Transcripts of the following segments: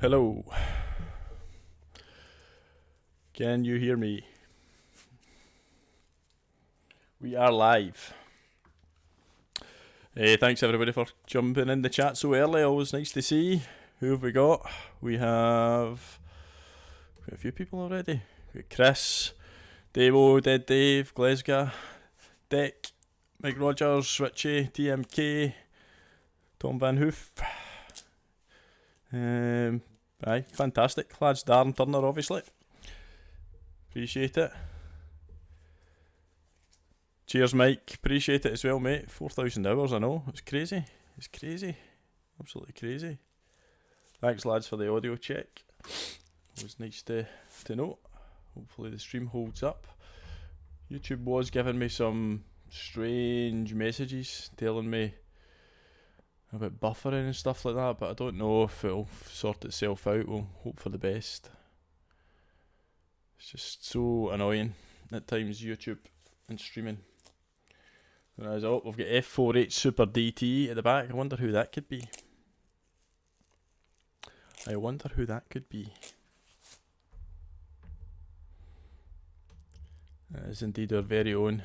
Hello. Can you hear me? We are live. Thanks everybody for jumping in the chat so early. Always nice to see. Who have we got? We have a few people already. We got Chris, Davo, Dead Dave, Glasgow, Dick, Mike Rogers, Richie, TMK, Tom Van Hoof. Aye, fantastic lads. Darren Turner, obviously. Appreciate it. Cheers, Mike. Appreciate it as well, mate. 4,000 hours, I know. It's crazy. It's crazy. Absolutely crazy. Thanks, lads, for the audio check. It was nice to know. Hopefully the stream holds up. YouTube was giving me some strange messages telling me about buffering and stuff like that, but I don't know if it'll sort itself out. We'll hope for the best. It's just so annoying at times, YouTube and streaming. Whereas, oh, we've got F48 Super DT at the back. I wonder who that could be. I wonder who that could be. That is indeed our very own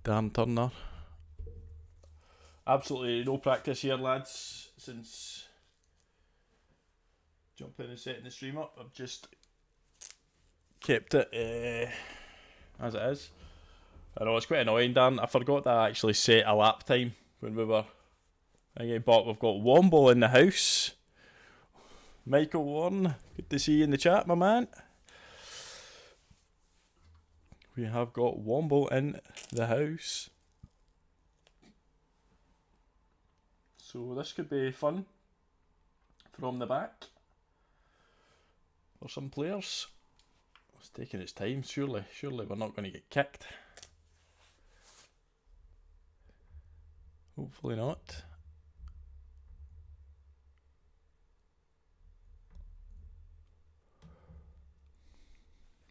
Dan Turner. Absolutely no practice here, lads, since jumping and setting the stream up. I've just kept it as it is. I know it's quite annoying, Dan. I forgot to actually set a lap time when we were thinking, but we've got Womble in the house. Michael Warren, good to see you in the chat, my man. We have got Womble in the house. So this could be fun from the back for some players. It's taking its time, surely we're not going to get kicked. Hopefully not.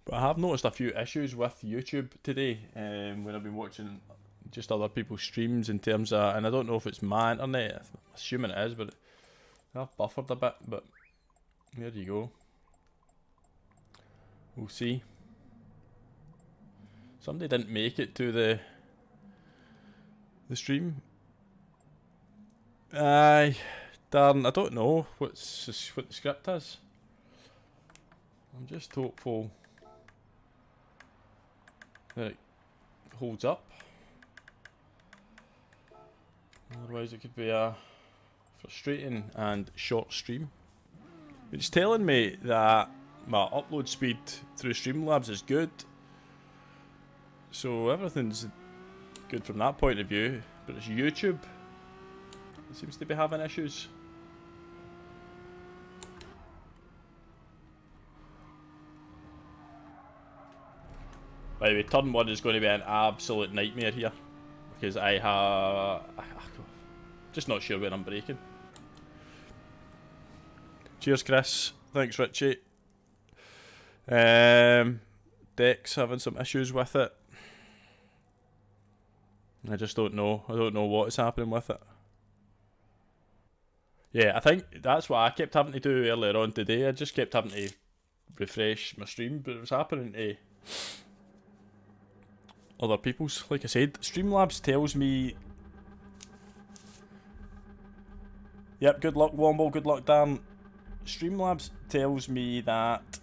But I have noticed a few issues with YouTube today when I've been watching just other people's streams in terms of, and I don't know if it's my internet, I'm assuming it is, but I've buffered a bit, but there you go. We'll see. Somebody didn't make it to the stream. Aye, darn, I don't know what the script is. I'm just hopeful that it holds up. Otherwise it could be a frustrating and short stream. It's telling me that my upload speed through Streamlabs is good. So everything's good from that point of view. But it's YouTube that seems to be having issues. By the way, turn 1 is going to be an absolute nightmare here. Because I have... just not sure where I'm braking. Cheers, Chris. Thanks, Richie. Deck's having some issues with it. I just don't know. I don't know what is happening with it. Yeah, I think that's what I kept having to do earlier on today. I just kept having to refresh my stream, but it was happening to other people's. Like I said, Streamlabs tells me... Yep, good luck Womble, good luck Dan. Streamlabs tells me that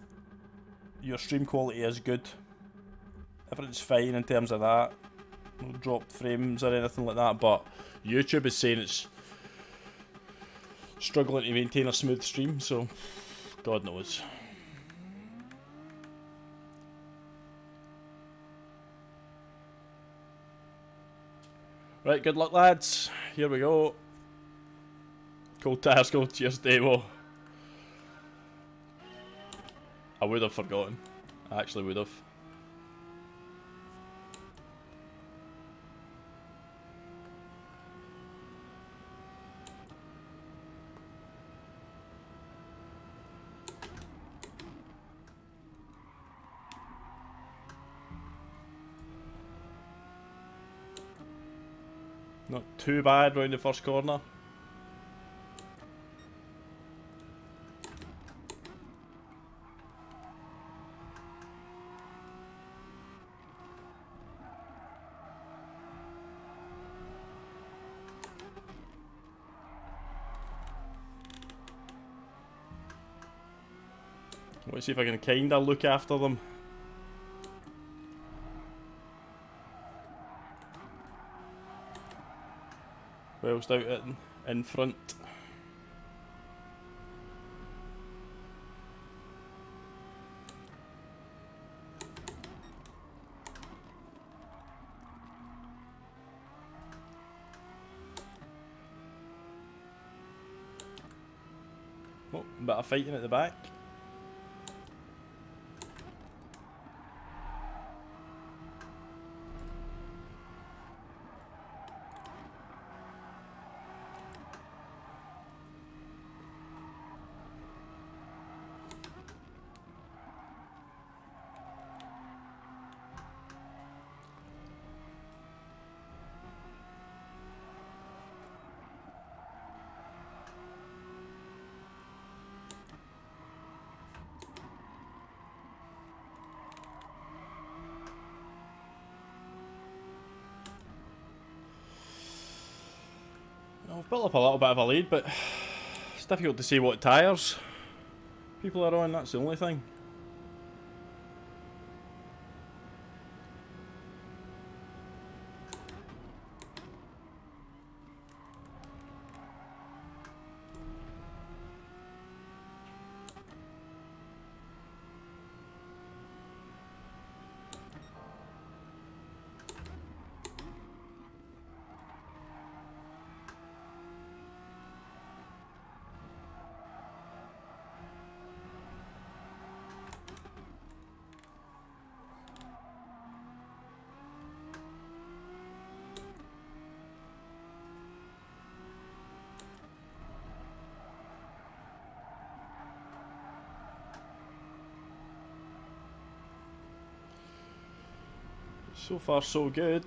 your stream quality is good. Everything's fine in terms of that. No dropped frames or anything like that, but YouTube is saying it's struggling to maintain a smooth stream, so God knows. Right, good luck, lads. Here we go. Cold tires, cold. Cheers, Davo. I would have forgotten. I actually would have. Not too bad round the first corner. Let's see if I can kinda look after them. Whilst out in front. Oh, a bit of fighting at the back. I've built up a little bit of a lead, but it's difficult to see what tyres people are on, that's the only thing. So far so good.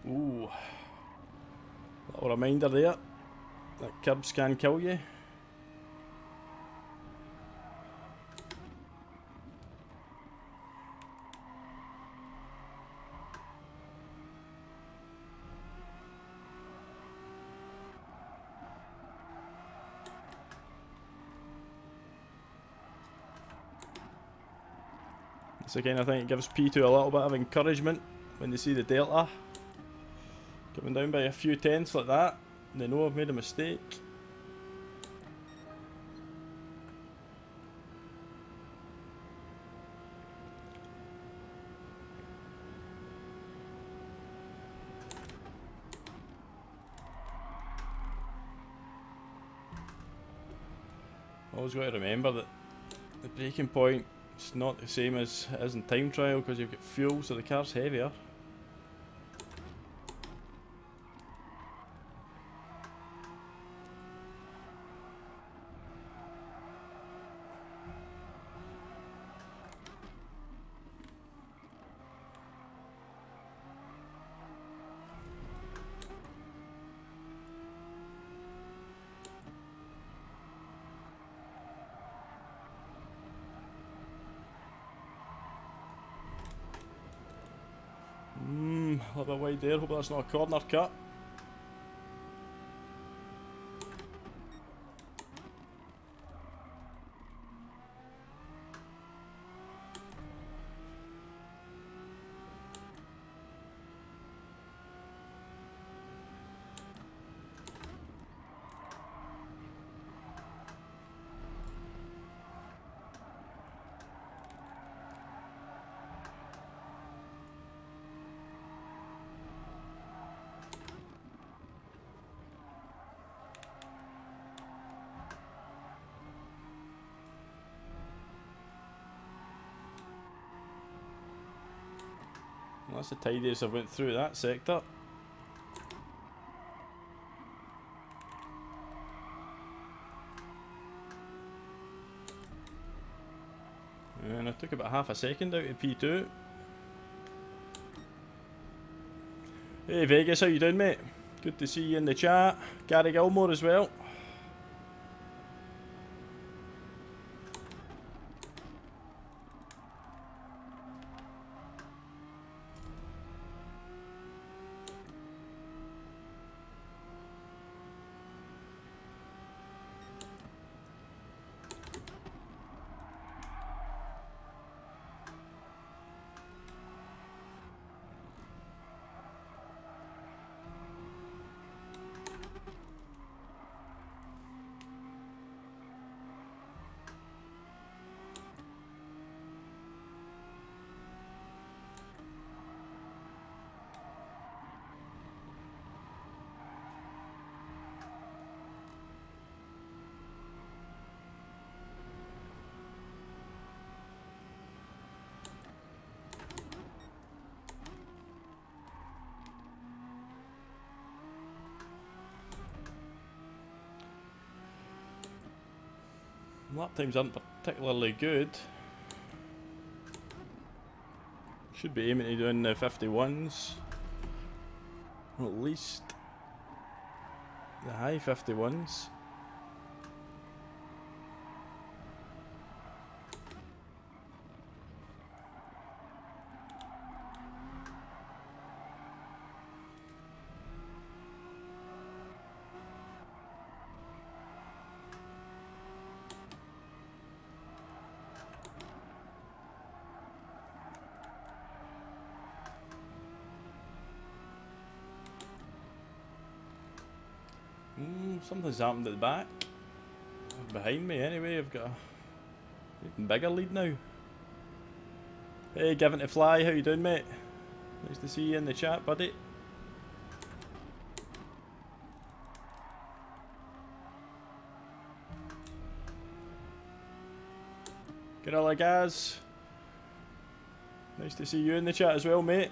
Ooh, little reminder there that curbs can kill you. This again, I think it gives P2 a little bit of encouragement when they see the delta coming down by a few tenths like that. They know I've made a mistake. Always got to remember that the braking point is not the same as it is in time trial because you've got fuel, so the car's heavier. A little bit wide there, hope that's not a corner cut. Well, that's the tidiest I've went through that sector. And I took about half a second out of P2. Hey Vegas, how you doing, mate? Good to see you in the chat. Gary Gilmore as well. Lap times aren't particularly good. Should be aiming to do in the 51s. Or at least the high 51s. Something's happened at the back. Behind me anyway, I've got a even bigger lead now. Hey, Giving to Fly, how you doing, mate? Nice to see you in the chat, buddy. Gorilla Gaz. Nice to see you in the chat as well, mate.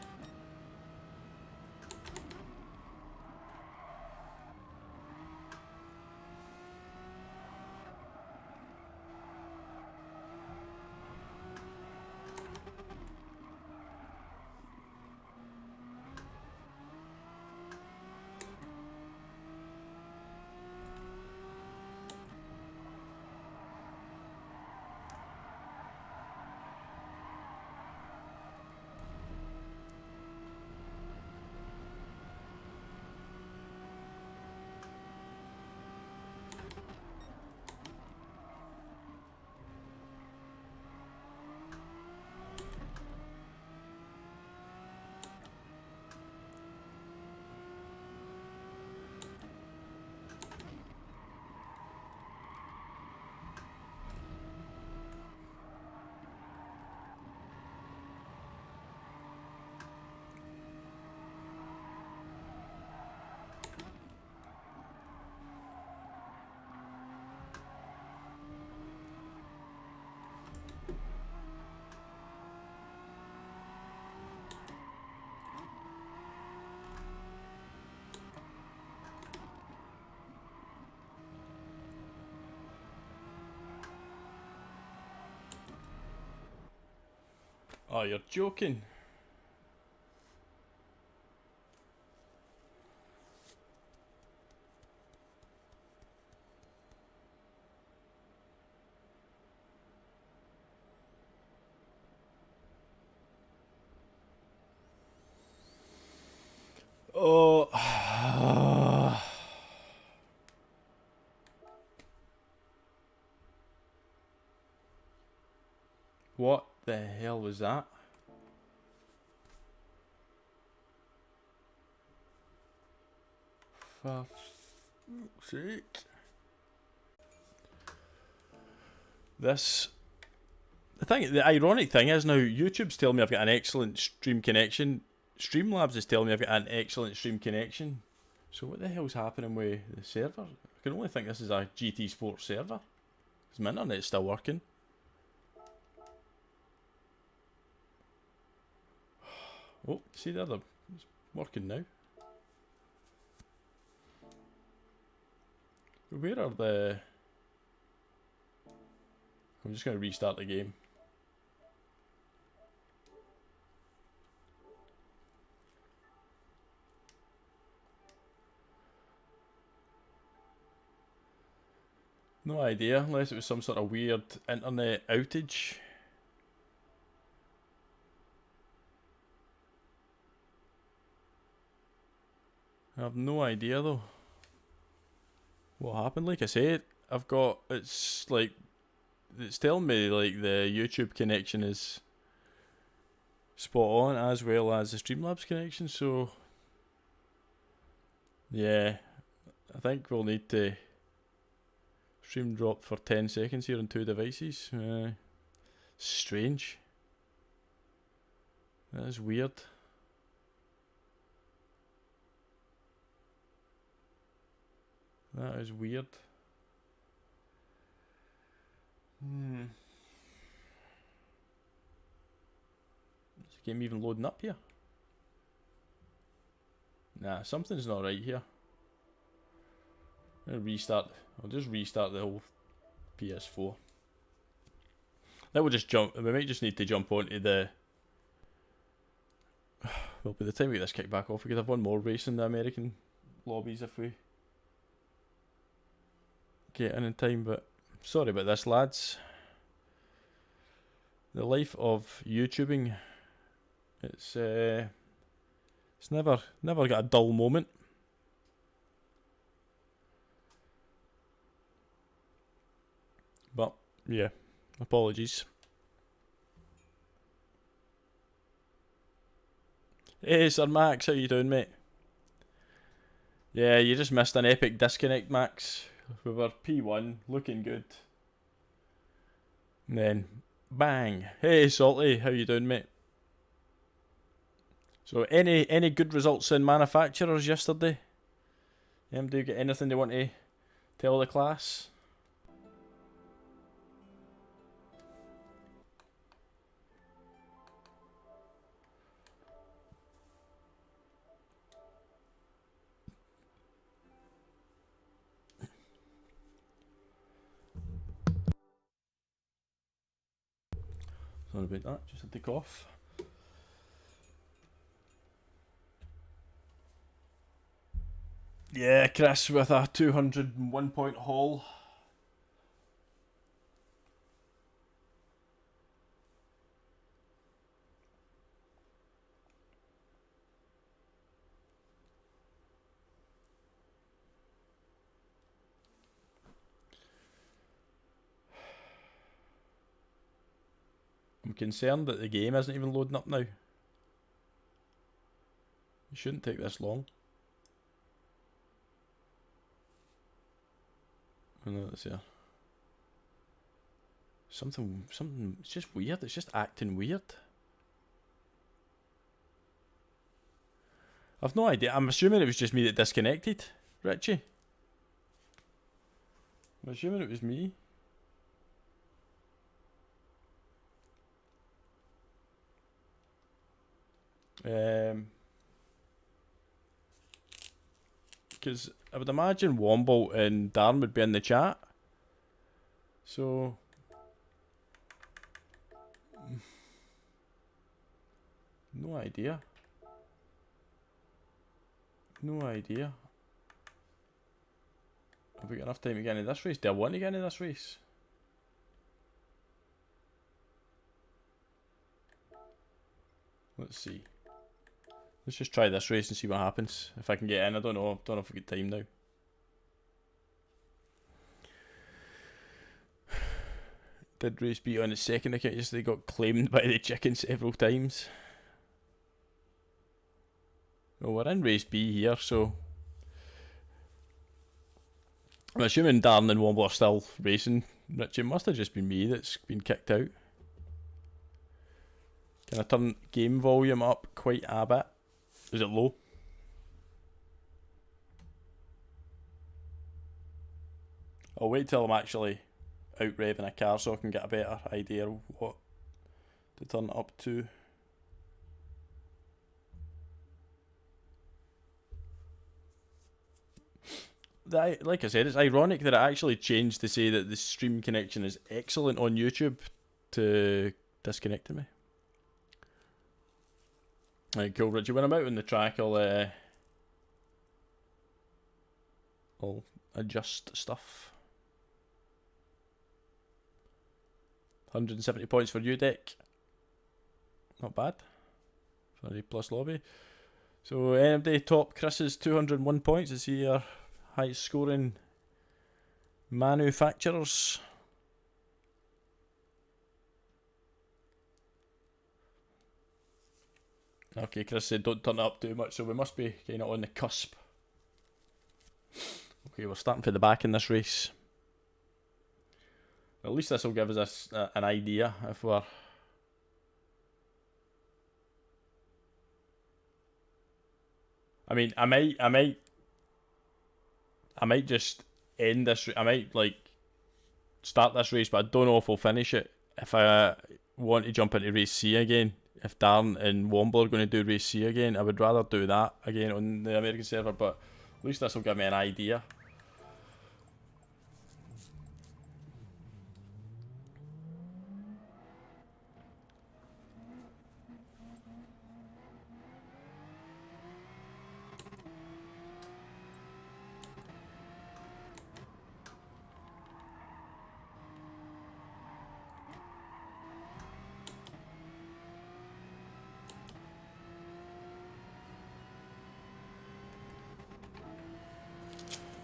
Oh, you're joking. Oh. What the hell was that? For fuck's sake. The ironic thing is now YouTube's telling me I've got an excellent stream connection. Streamlabs is telling me I've got an excellent stream connection. So what the hell's happening with the server? I can only think this is a GT Sports server. Because my internet's still working. Oh, see there, it's working now. Where are the... I'm just going to restart the game. No idea, unless it was some sort of weird internet outage. I have no idea though what happened. Like I said, it's telling me like the YouTube connection is spot on as well as the Streamlabs connection, so yeah, I think we'll need to stream drop for 10 seconds here on 2 devices. Strange. That is weird. That is weird. Is the game even loading up here? Nah, something's not right here. I'll just restart the whole PS4. Then we'll just jump. We might just need to jump onto the. Well, by the time we get this kicked back off, we could have one more race in the American lobbies if we get in time. But sorry about this, lads. The life of YouTubing. It's never got a dull moment. But yeah, apologies. Hey Sir Max, how you doing, mate? Yeah, you just missed an epic disconnect, Max. We were P1, looking good. And then, bang. Hey Salty, how you doing, mate? So, any good results in manufacturers yesterday? Do you get anything they want to tell the class? Sorry about that, just had to cough. Yeah, Chris with a 201 point haul. I'm concerned that the game isn't even loading up now. It shouldn't take this long. I know that's here. Something, it's just weird, it's just acting weird. I've no idea, I'm assuming it was just me that disconnected, Richie. I'm assuming it was me. Because I would imagine Womble and Darren would be in the chat. So no idea. No idea. Have we got enough time to get into this race? Do I want to get into this race? Let's see. Let's just try this race and see what happens. If I can get in, I don't know. Don't know if we get time now. Did race B on his second account yesterday, got claimed by the chicken several times. Well, we're in race B here, so I'm assuming Darren and Womble are still racing. Richie, it must have just been me that's been kicked out. Can I turn game volume up quite a bit? Is it low? I'll wait till I'm actually out revving a car so I can get a better idea of what to turn it up to. Like I said, it's ironic that it actually changed to say that the stream connection is excellent on YouTube to disconnecting me. Right, cool, Richie. When I'm out on the track, I'll adjust stuff. 170 points for UDEC. Not bad. For A plus lobby. So NMD top Chris is 201 points. Is he your highest scoring manufacturers? Okay, Chris said don't turn it up too much, so we must be kind of on the cusp. Okay, we're starting for the back in this race. At least this will give us an idea if we're... I mean, I might just end this. I might like start this race, but I don't know if we'll finish it. If I want to jump into race C again, if Darren and Womble are going to do race C again, I would rather do that again on the American server. But at least this will give me an idea.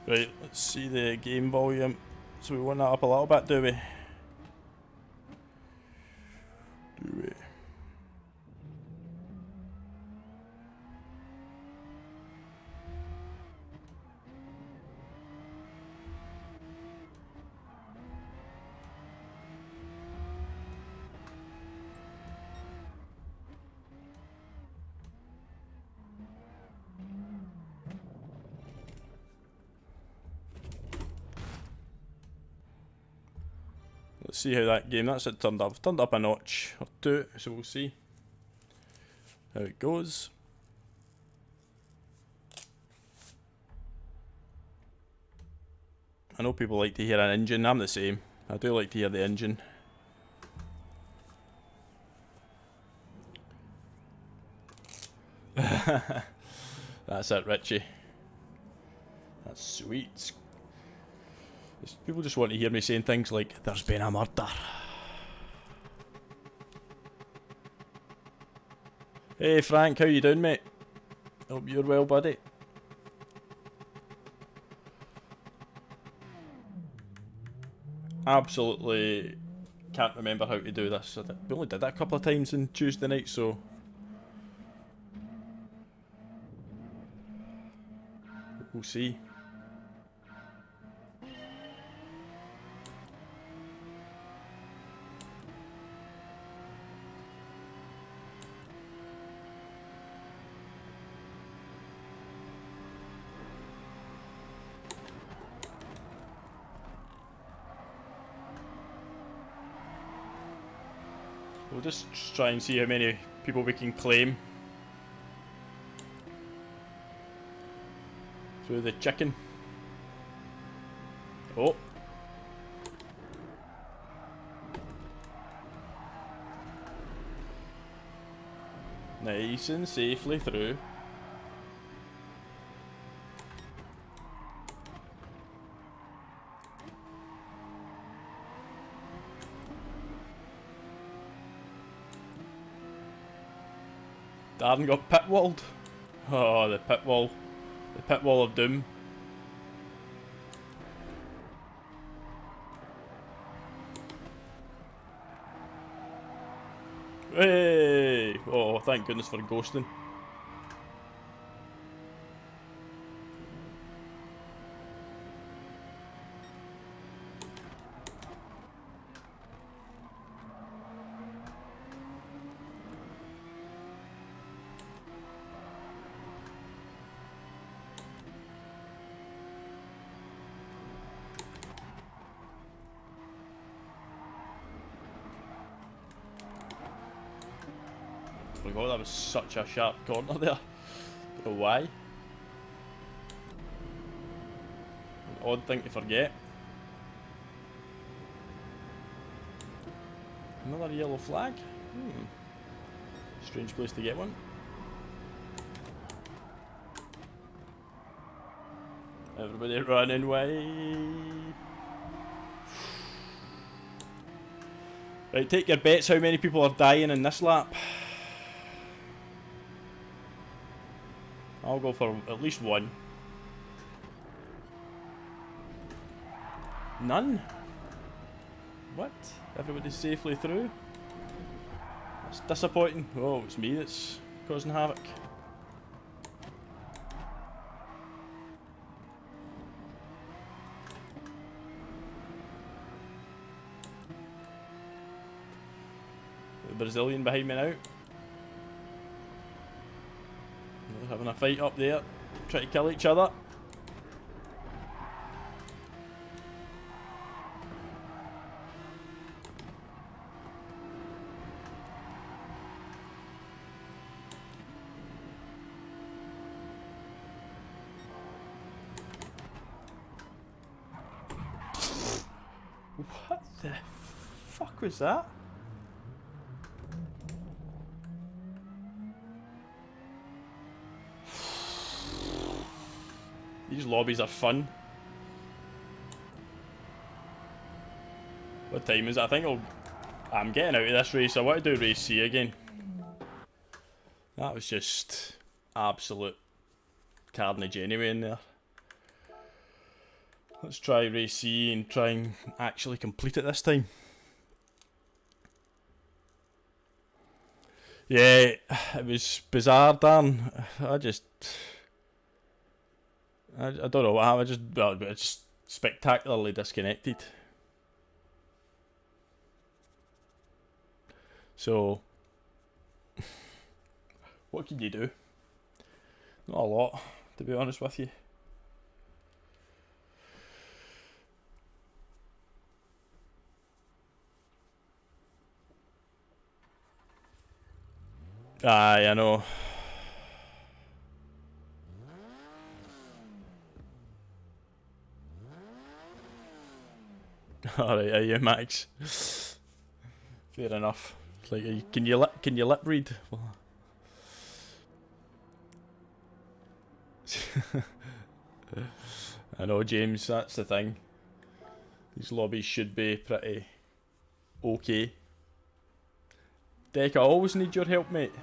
Right, let's see the game volume. So we want that up a little bit, do we? Let's see how that game, that's it turned up. Turned up a notch or two, so we'll see how it goes. I know people like to hear an engine, I'm the same. I do like to hear the engine. That's it, Richie. That's sweet. People just want to hear me saying things like, there's been a murder. Hey Frank, how you doing, mate? Hope you're well, buddy. Absolutely can't remember how to do this. We only did that a couple of times on Tuesday night, so... we'll see. We'll just try and see how many people we can claim through the chicken. Oh. Nice and safely through. Darren got pit walled. Oh, the pit wall. The pit wall of doom. Hey! Oh, thank goodness for ghosting. Oh, that was such a sharp corner there. Don't know why. An odd thing to forget. Another yellow flag? Strange place to get one. Everybody running away. Right, take your bets how many people are dying in this lap. I'll go for at least one. None? What? Everybody's safely through? That's disappointing. Oh, it's me that's causing havoc. The Brazilian behind me now. They're having a fight up there. Trying to kill each other. What the fuck was that? These lobbies are fun. What time is it? I think I'm getting out of this race. I want to do race C again. That was just absolute carnage anyway in there. Let's try race C and try and actually complete it this time. Yeah, it was bizarre, Dan. I don't know what happened. I just spectacularly disconnected. So, what can you do? Not a lot, to be honest with you. Aye, I know. Alright, are you, Max? Fair enough. It's like, can you lip read? I know, James. That's the thing. These lobbies should be pretty okay. Deck, I always need your help, mate.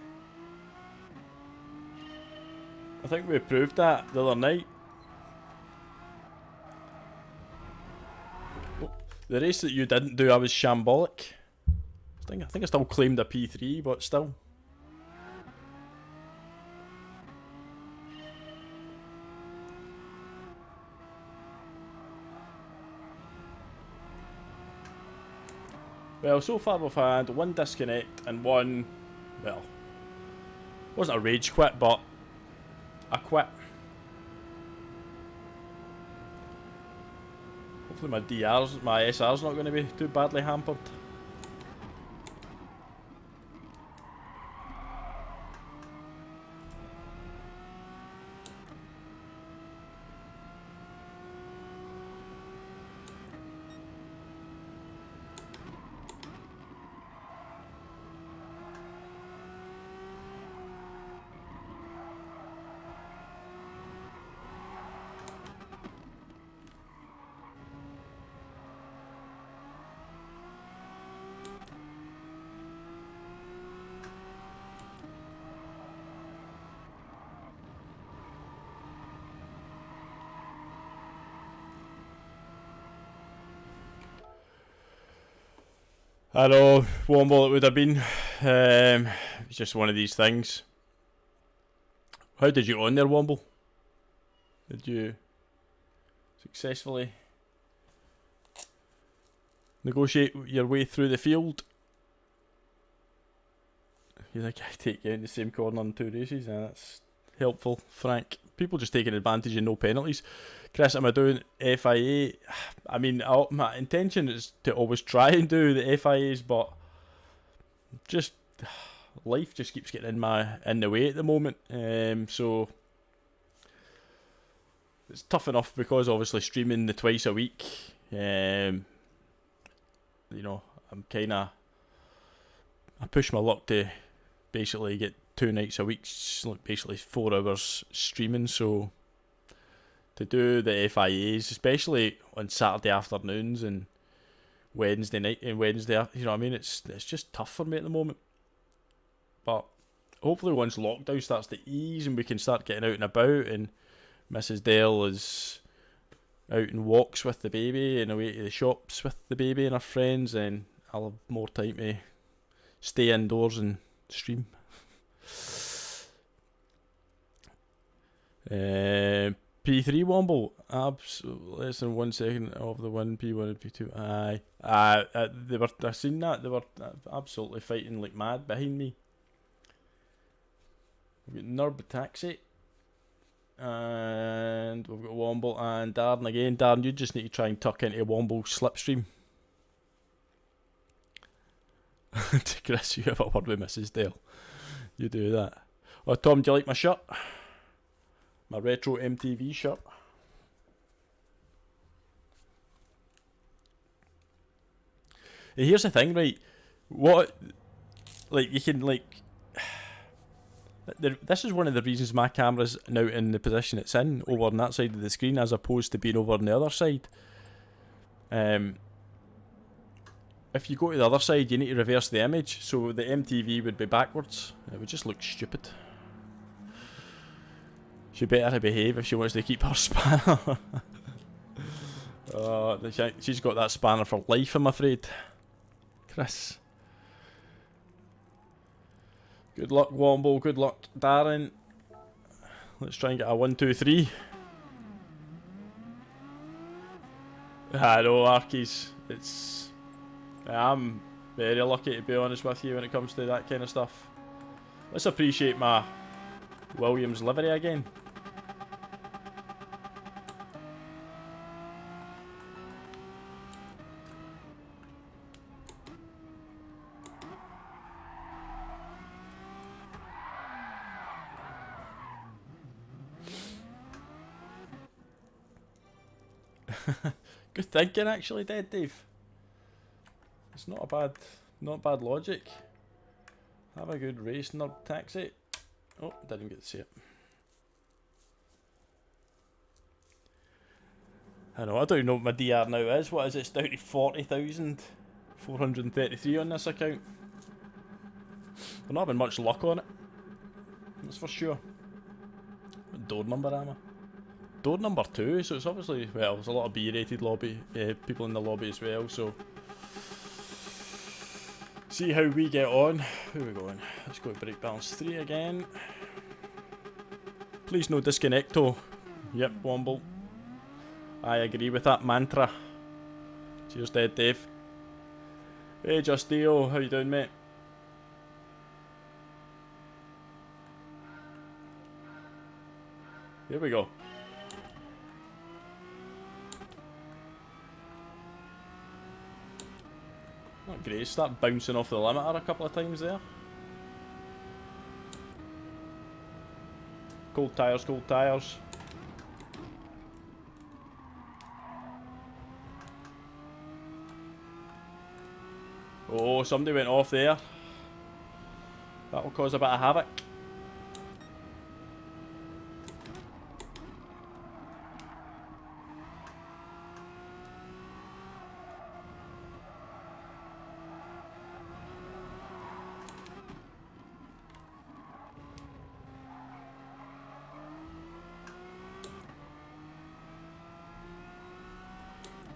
I think we proved that the other night. Oh, the race that you didn't do, I was shambolic. I think I still claimed a P3, but still. Well, so far we've had one disconnect and one, well, wasn't a rage quit, but a quit. Hopefully my SR's not going to be too badly hampered. I know, Womble it would have been. It's just one of these things. How did you own there, Womble? Did you successfully negotiate your way through the field? He's like, I take you in the same corner in 2 races. That's helpful, Frank. People just taking advantage of no penalties. Chris, am I doing FIA? I mean, my intention is to always try and do the FIAs, but just life just keeps getting in the way at the moment. So it's tough enough because obviously streaming the twice a week. You know, I push my luck to basically get 2 nights a week, basically 4 hours streaming. So to do the FIAs, especially on Saturday afternoons and Wednesday night and Wednesday, you know what I mean? It's just tough for me at the moment. But hopefully once lockdown starts to ease and we can start getting out and about, and Mrs. Dale is out and walks with the baby and away to the shops with the baby and her friends, and I'll have more time to stay indoors and stream. P3 Womble, less than 1 second of the win. P1 and P2. Aye, they were. I seen that they were absolutely fighting like mad behind me. We've got Nurb Taxi, and we've got Womble and Darren again. Darren, you just need to try and tuck into Womble's slipstream. Chris, you have a word with Mrs. Dale. You do that. Oh, Tom, do you like my shirt? My retro MTV shirt. Here's the thing, right? What, like, you can, like, this is one of the reasons my camera's now in the position it's in, over on that side of the screen, as opposed to being over on the other side. If you go to the other side, you need to reverse the image, so the MTV would be backwards. It would just look stupid. She better behave if she wants to keep her spanner. She's got that spanner for life, I'm afraid. Chris. Good luck, Womble. Good luck, Darren. Let's try and get a 1, 2, 3. I know, Arkies. I'm very lucky, to be honest with you, when it comes to that kind of stuff. Let's appreciate my Williams livery again. Good thinking, actually, Dead Dave. It's not bad logic. Have a good race, Nerd Taxi. Oh, didn't get to see it. I know, I don't even know what my DR now is. What is it? It's down to 40,433 on this account. We're not having much luck on it. That's for sure. What door number am I? Door number 2, so it's obviously, well, there's a lot of B-rated lobby people in the lobby as well, so see how we get on. Who are we going? Let's go to brake balance 3 again. Please no disconnecto. Yep, Womble. I agree with that mantra. Cheers, Dead Dave. Hey, Justio, how you doing, mate? Here we go. Not great, start bouncing off the limiter a couple of times there. Cold tyres, cold tyres. Oh, somebody went off there. That will cause a bit of havoc.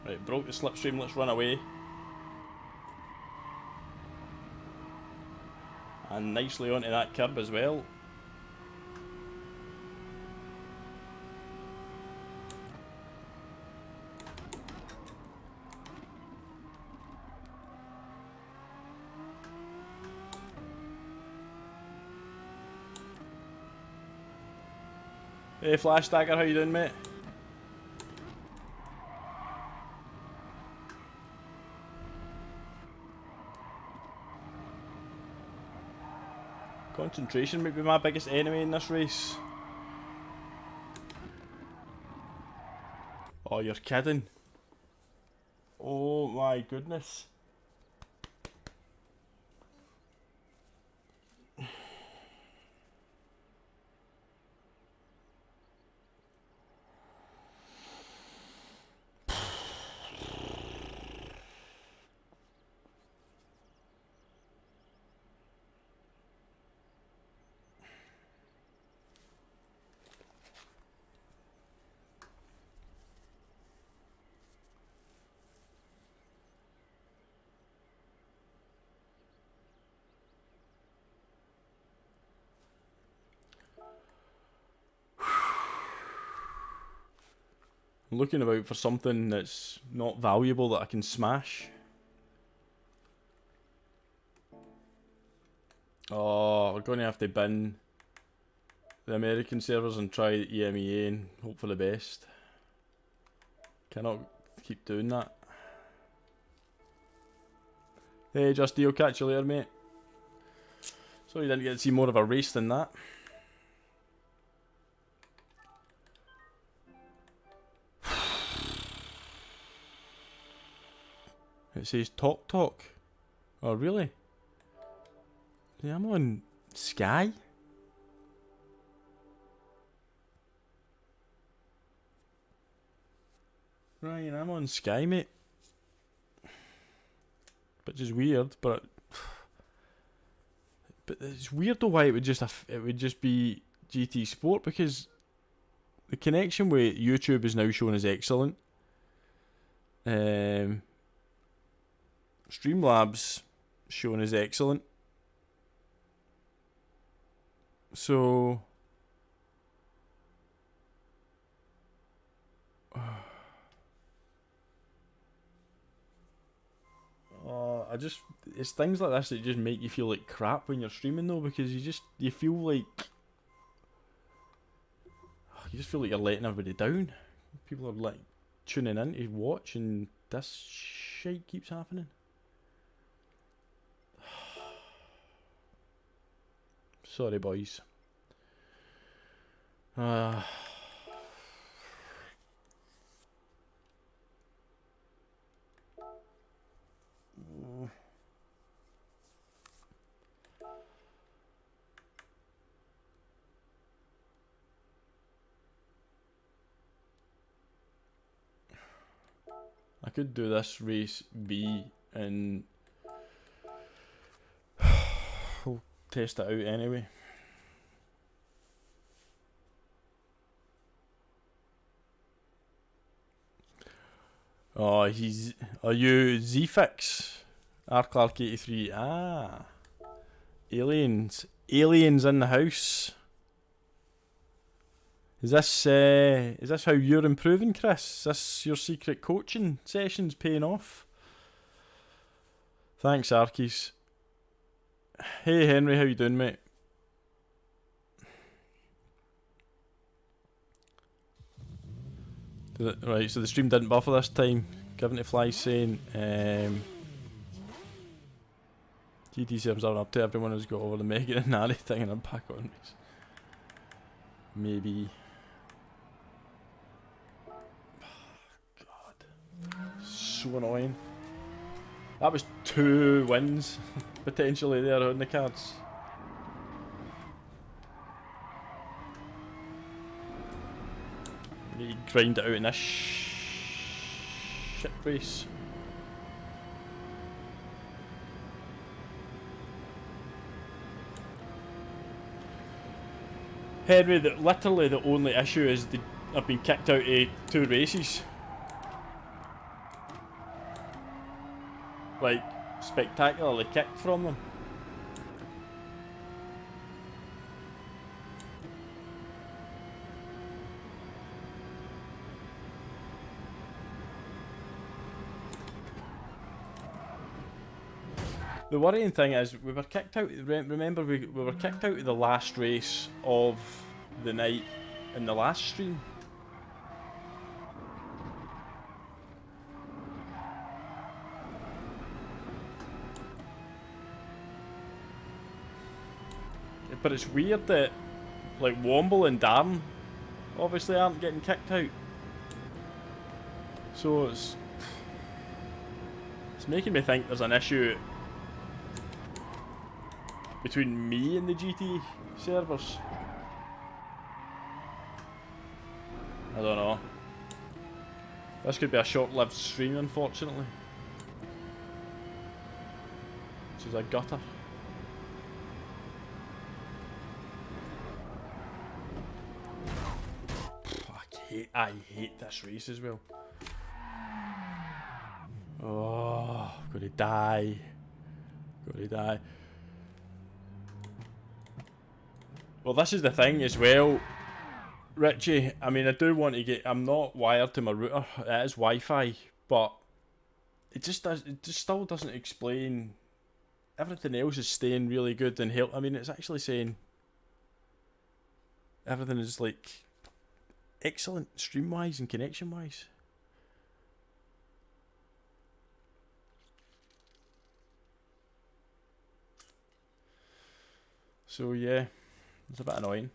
Right, broke the slipstream, let's run away. And nicely onto that curb as well. Hey Flash Dagger, how you doing, mate? Concentration might be my biggest enemy in this race. Oh, you're kidding. Oh my goodness. I'm looking about for something that's not valuable that I can smash. Oh, we're going to have to bin the American servers and try EMEA and hope for the best. Cannot keep doing that. Hey, Justy, catch you later, mate. So you didn't get to see more of a race than that. It says talk. Oh, really? Yeah, I'm on Sky. Ryan, I'm on Sky, mate. Which is weird, but it's weird though why it would just be GT Sport, because the connection with YouTube is now shown as excellent. Streamlabs shown as excellent. So it's things like this that just make you feel like crap when you're streaming though, because you feel like you're letting everybody down. People are like tuning in to watch and this shit keeps happening. Sorry, boys. I could do this race B and we'll test it out anyway. Oh, are you ZFix? rclark83. Ah. Aliens in the house. Is this how you're improving, Chris? Is this your secret coaching sessions paying off? Thanks, Arkies. Hey Henry, how you doing, mate? Right, so the stream didn't buffer this time. Given to Fly saying GT servers aren't up to everyone who's got over the Megan and Nari thing and I'm back on this. Maybe. So annoying. That was 2 wins potentially there on the cards. Need to grind it out in this shit race. Henry, literally the only issue is I've been kicked out of 2 races. Like, spectacularly kicked from them. The worrying thing is, we were kicked out, remember we were kicked out of the last race of the night in the last stream. But it's weird that, like, Womble and Darren obviously aren't getting kicked out. So it's making me think there's an issue between me and the GT servers. I don't know. This could be a short-lived stream, unfortunately. This is a gutter. I hate this race as well. Oh, I'm gonna die. Well, this is the thing as well. Richie, I mean, I do want to get. I'm not wired to my router. It is Wi-Fi, but it just does. It just still doesn't explain. Everything else is staying really good and help. I mean, it's actually saying everything is like excellent stream-wise and connection-wise. So yeah, it's a bit annoying.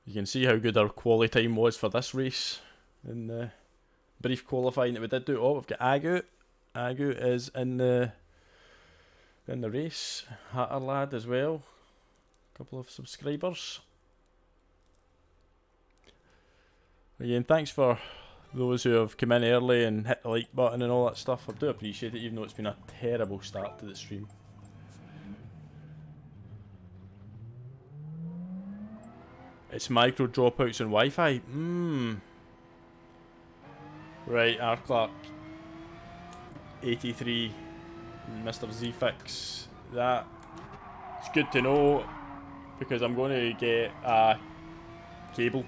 You can see how good our quality time was for this race in the brief qualifying that we did do. Oh, we've got Agu. Agu is in the race. Hatter lad as well. A couple of subscribers. Again, thanks for those who have come in early and hit the like button and all that stuff. I do appreciate it, even though it's been a terrible start to the stream. It's micro dropouts and Wi-Fi. Right, R Clark 83, Mr. Z-Fix. That it's good to know because I'm going to get a cable.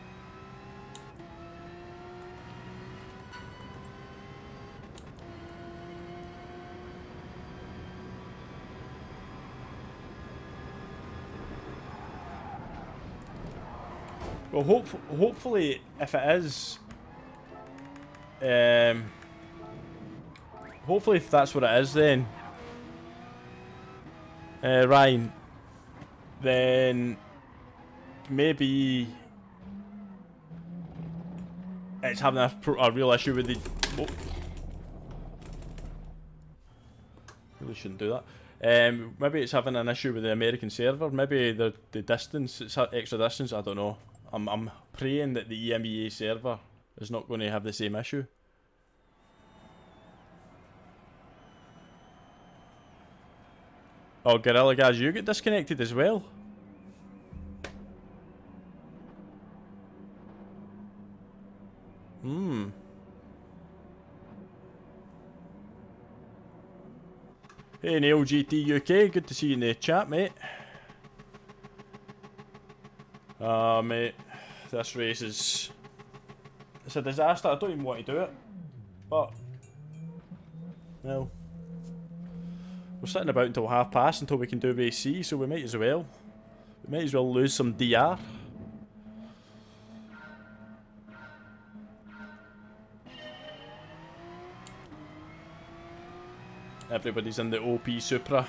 Well, hopefully, if it is, hopefully if that's what it is, then Ryan, then maybe it's having a real issue with the. Oh, really shouldn't do that. Maybe it's having an issue with the American server. Maybe the distance, it's extra distance. I don't know. I'm praying that the EMEA server is not going to have the same issue. Oh, Gorilla Guys, you get disconnected as well. Hey Neil GT UK, good to see you in the chat, mate. Mate, this race is... It's a disaster. I don't even want to do it. But... well... we're sitting about until 1:30 until we can do race C, so we might as well. We might as well lose some DR. Everybody's in the OP Supra.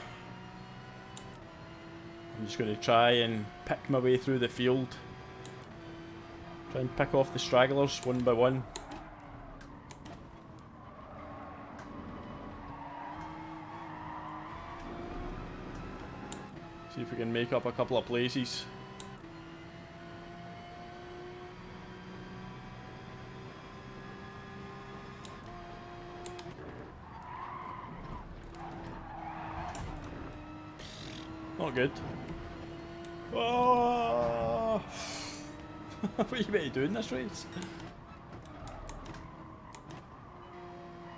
I'm just going to try and pick my way through the field. Try and pick off the stragglers one by one. See if we can make up a couple of places. Not good. Oh! What are you meant to do in this race?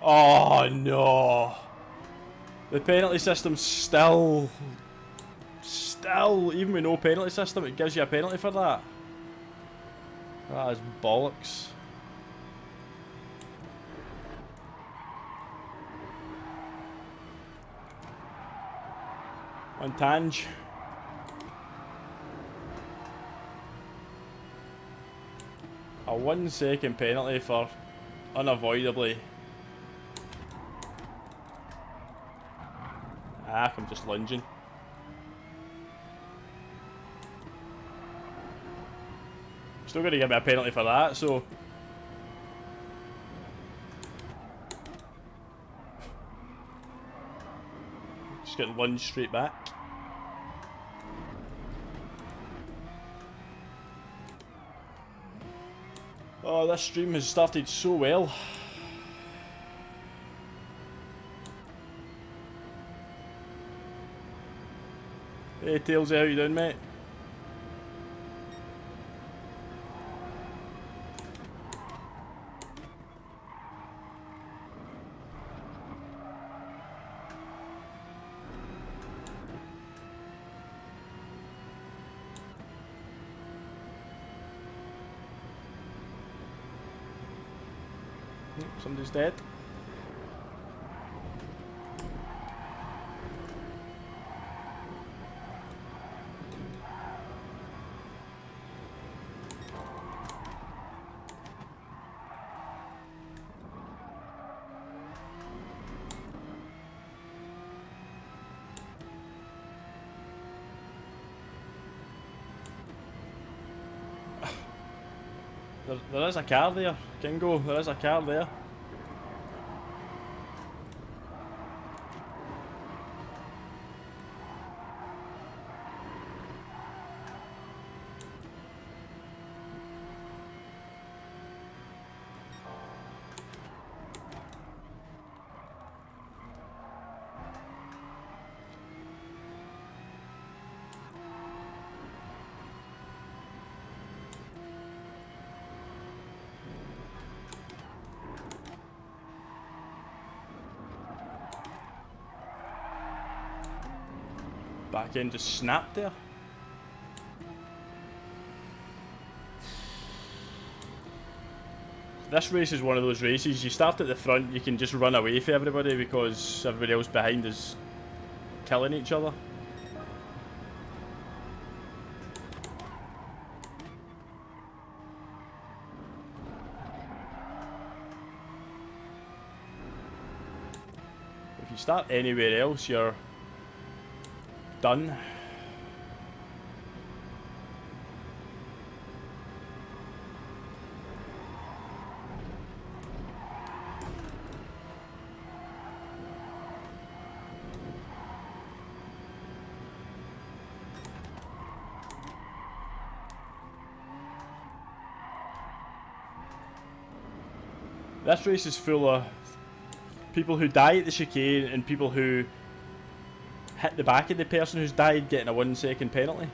Oh no! The penalty system's still, even with no penalty system, it gives you a penalty for that. That is bollocks. On Tange. A 1 second penalty for unavoidably. Ah, I'm just lunging. Still going to give me a penalty for that, so. Just getting lunged straight back. Oh, this stream has started so well. Hey Tailsy, how you doing, mate? Somebody's dead. There is a car there, Kingo. There is a car there. Back end just snapped there. This race is one of those races, you start at the front, you can just run away from everybody because everybody else behind is killing each other. If you start anywhere else, you're done. This race is full of people who die at the chicane and people who hit the back of the person who's died, getting a 1 second penalty.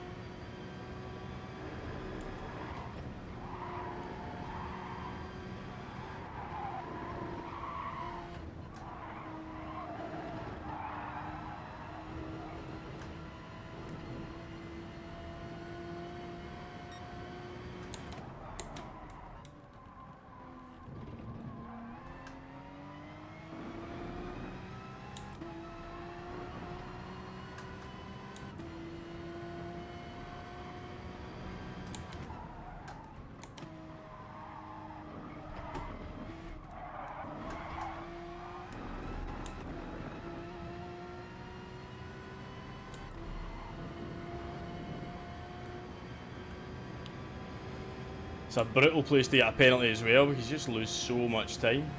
It's a brutal place to get a penalty as well because you just lose so much time.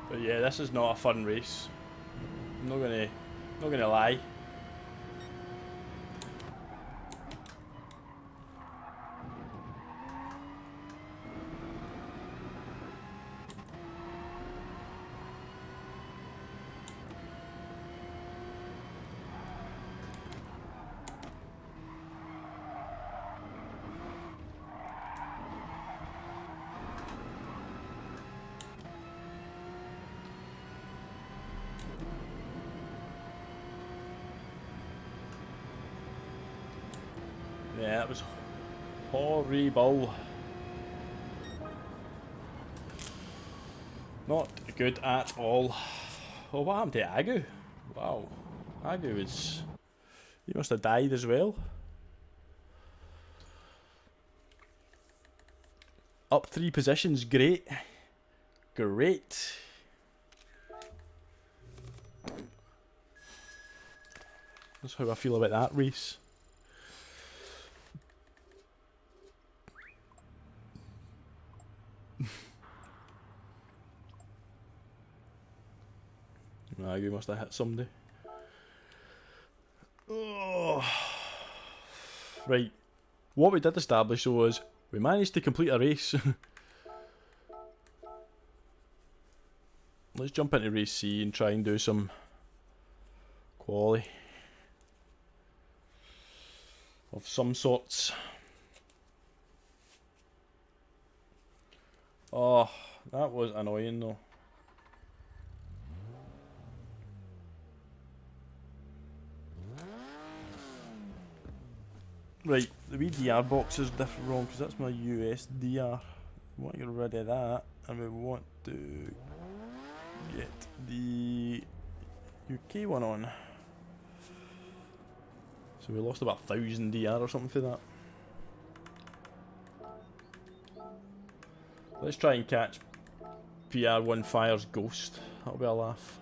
But yeah, this is not a fun race. I'm not gonna lie. Yeah, it was horrible. Not good at all. Oh, what happened to Agu? Wow. Agu is... He must have died as well. Up 3 positions, great. Great. That's how I feel about that race. Nah, you must have hit somebody. Oh. Right. What we did establish though was we managed to complete a race. Let's jump into race C and try and do some quali of some sorts. Oh, that was annoying though. Right, the wee DR box is different wrong because that's my US DR. We want to get rid of that and we want to get the UK one on. So we lost about 1,000 DR or something for that. Let's try and catch PR1 Fire's Ghost. That'll be a laugh.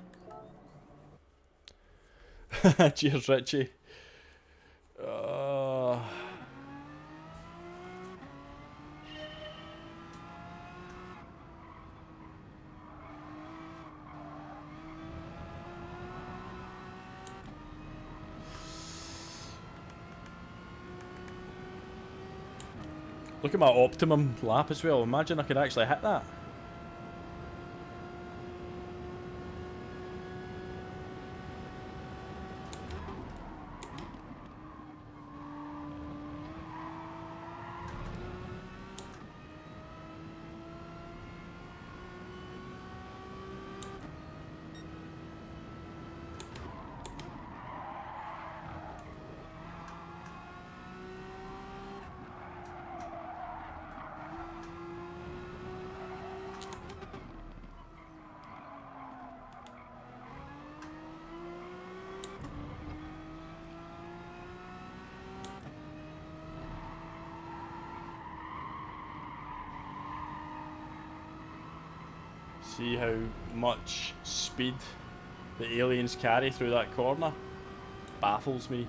Cheers, Richie. Look at my optimum lap as well. Imagine I could actually hit that. See how much speed the aliens carry through that corner? Baffles me.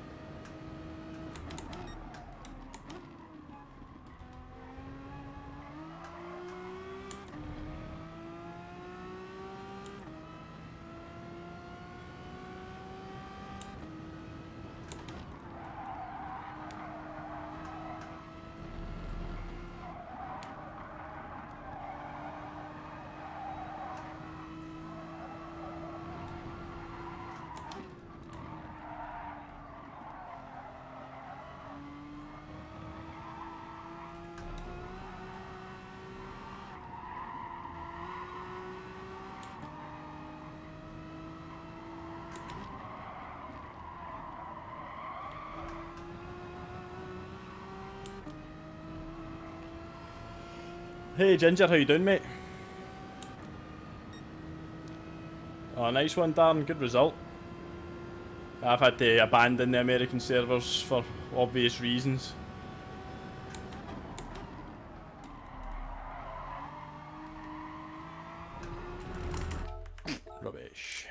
Hey Ginger, how you doing, mate? Oh, nice one, Darren. Good result. I've had to abandon the American servers for obvious reasons. Rubbish.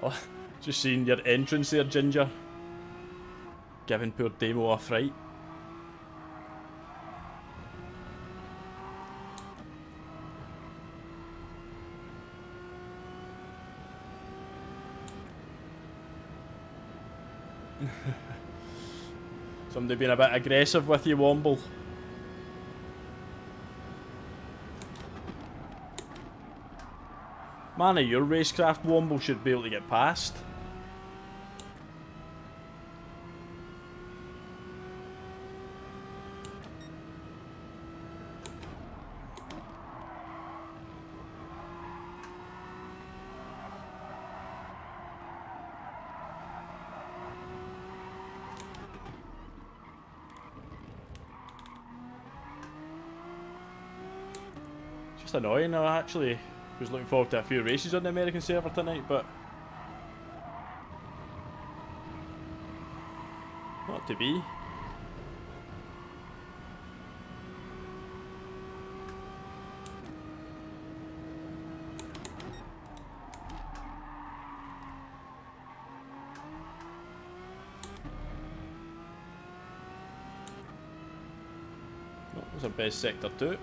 Oh, just seeing your entrance there, Ginger. Giving poor Demo a fright. Somebody being a bit aggressive with you, Womble. Man of your racecraft, Womble, should be able to get past. Just annoying. I actually was looking forward to a few races on the American server tonight, but not to be. That's our best sector too.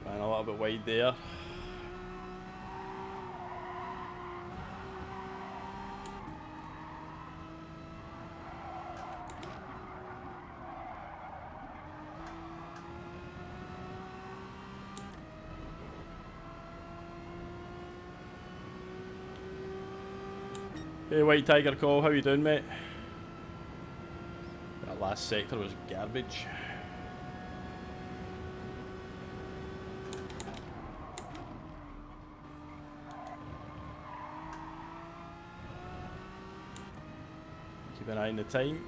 Ran a little bit wide there. Hey White Tiger Call, how you doing, mate? That last sector was garbage. Keep an eye on the time.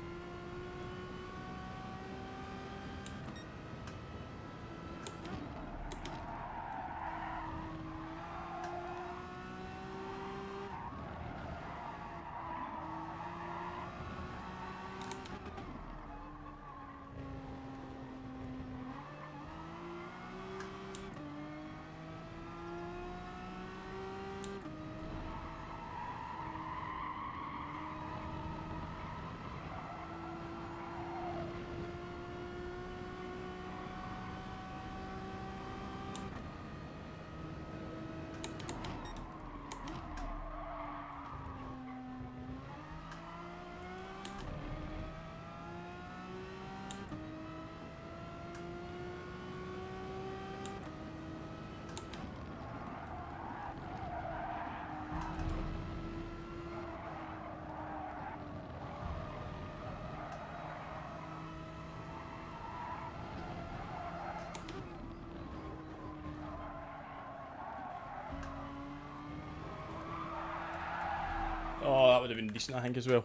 Oh, that would have been decent, I think, as well.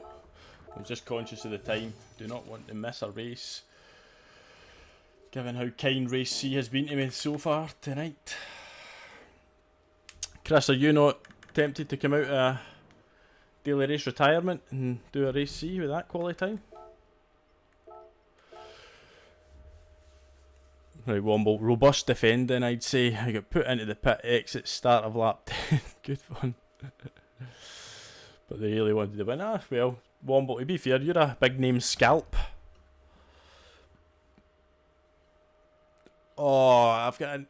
I was just conscious of the time. Do not want to miss a race, given how kind Race C has been to me so far tonight. Chris, are you not tempted to come out of a daily race retirement and do a Race C with that quality time? Right, Womble. Robust defending, I'd say. I got put into the pit exit start of lap 10. Good fun. But they really wanted to win. Ah, well, Womble, to be fair, you're a big name scalp. Oh, I've got an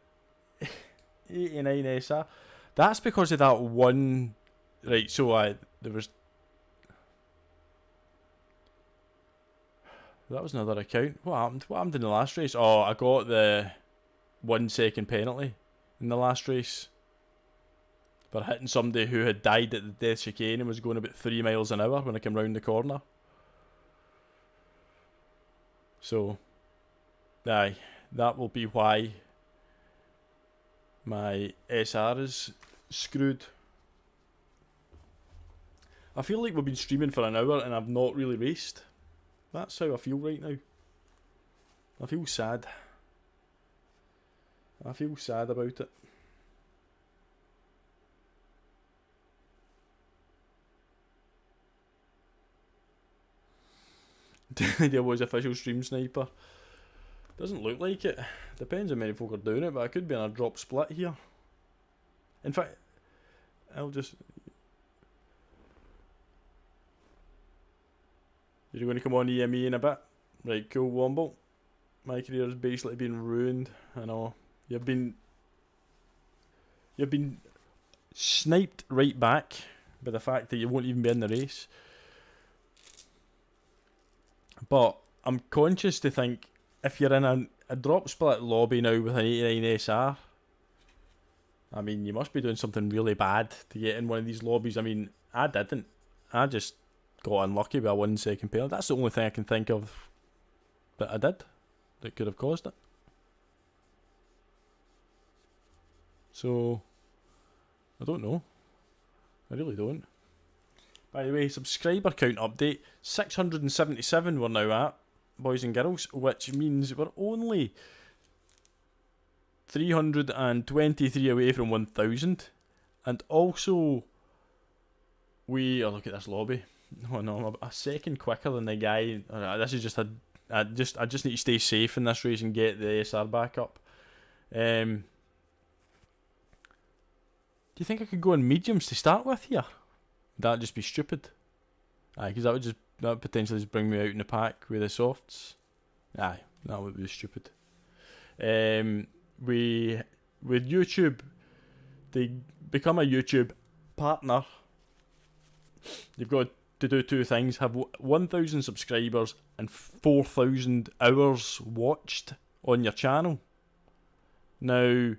89 SR. That's because of that one. Right, so there was. That was another account. What happened? What happened in the last race? Oh, I got the 1 second penalty in the last race for hitting somebody who had died at the death chicane and was going about 3 miles an hour when I came round the corner. So, aye, that will be why my SR is screwed. I feel like we've been streaming for an hour and I've not really raced. That's how I feel right now. I feel sad. I feel sad about it. There was official stream sniper. Doesn't look like it. Depends how many folk are doing it, but I could be in a drop split here. In fact, I'll just... You're going to come on EME in a bit? Right, cool, Womble. My career's basically been ruined. I know. You've been sniped right back by the fact that you won't even be in the race. But I'm conscious to think, if you're in a drop split lobby now with an 89 SR, I mean, you must be doing something really bad to get in one of these lobbies. I mean, I didn't. I just got unlucky with a 1 second penalty. That's the only thing I can think of that I did that could have caused it. So, I don't know. I really don't. By the way, subscriber count update, 677 we're now at, boys and girls, which means we're only 323 away from 1,000. And also, look at this lobby. Oh no, I'm a second quicker than the guy. This is just I just need to stay safe in this race and get the SR back up. Do you think I could go on mediums to start with here? Would that just be stupid? Aye, because that would potentially just bring me out in the pack with the softs. Aye, that would be stupid. With YouTube, they become a YouTube partner. You've got to do two things: have 1,000 subscribers and 4,000 hours watched on your channel. Now,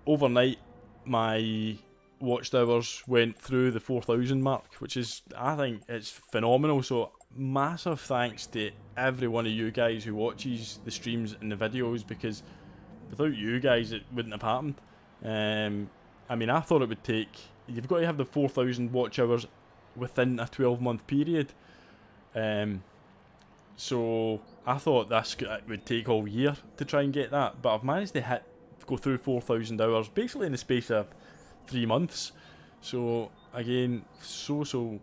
overnight, my watched hours went through the 4,000 mark, which is, I think, it's phenomenal. So massive thanks to every one of you guys who watches the streams and the videos, because without you guys it wouldn't have happened. I mean, I thought it would take, you've got to have the 4,000 watch hours within a 12-month period. So I thought this would take all year to try and get that, but I've managed to go through 4,000 hours basically in the space of 3 months. So again, so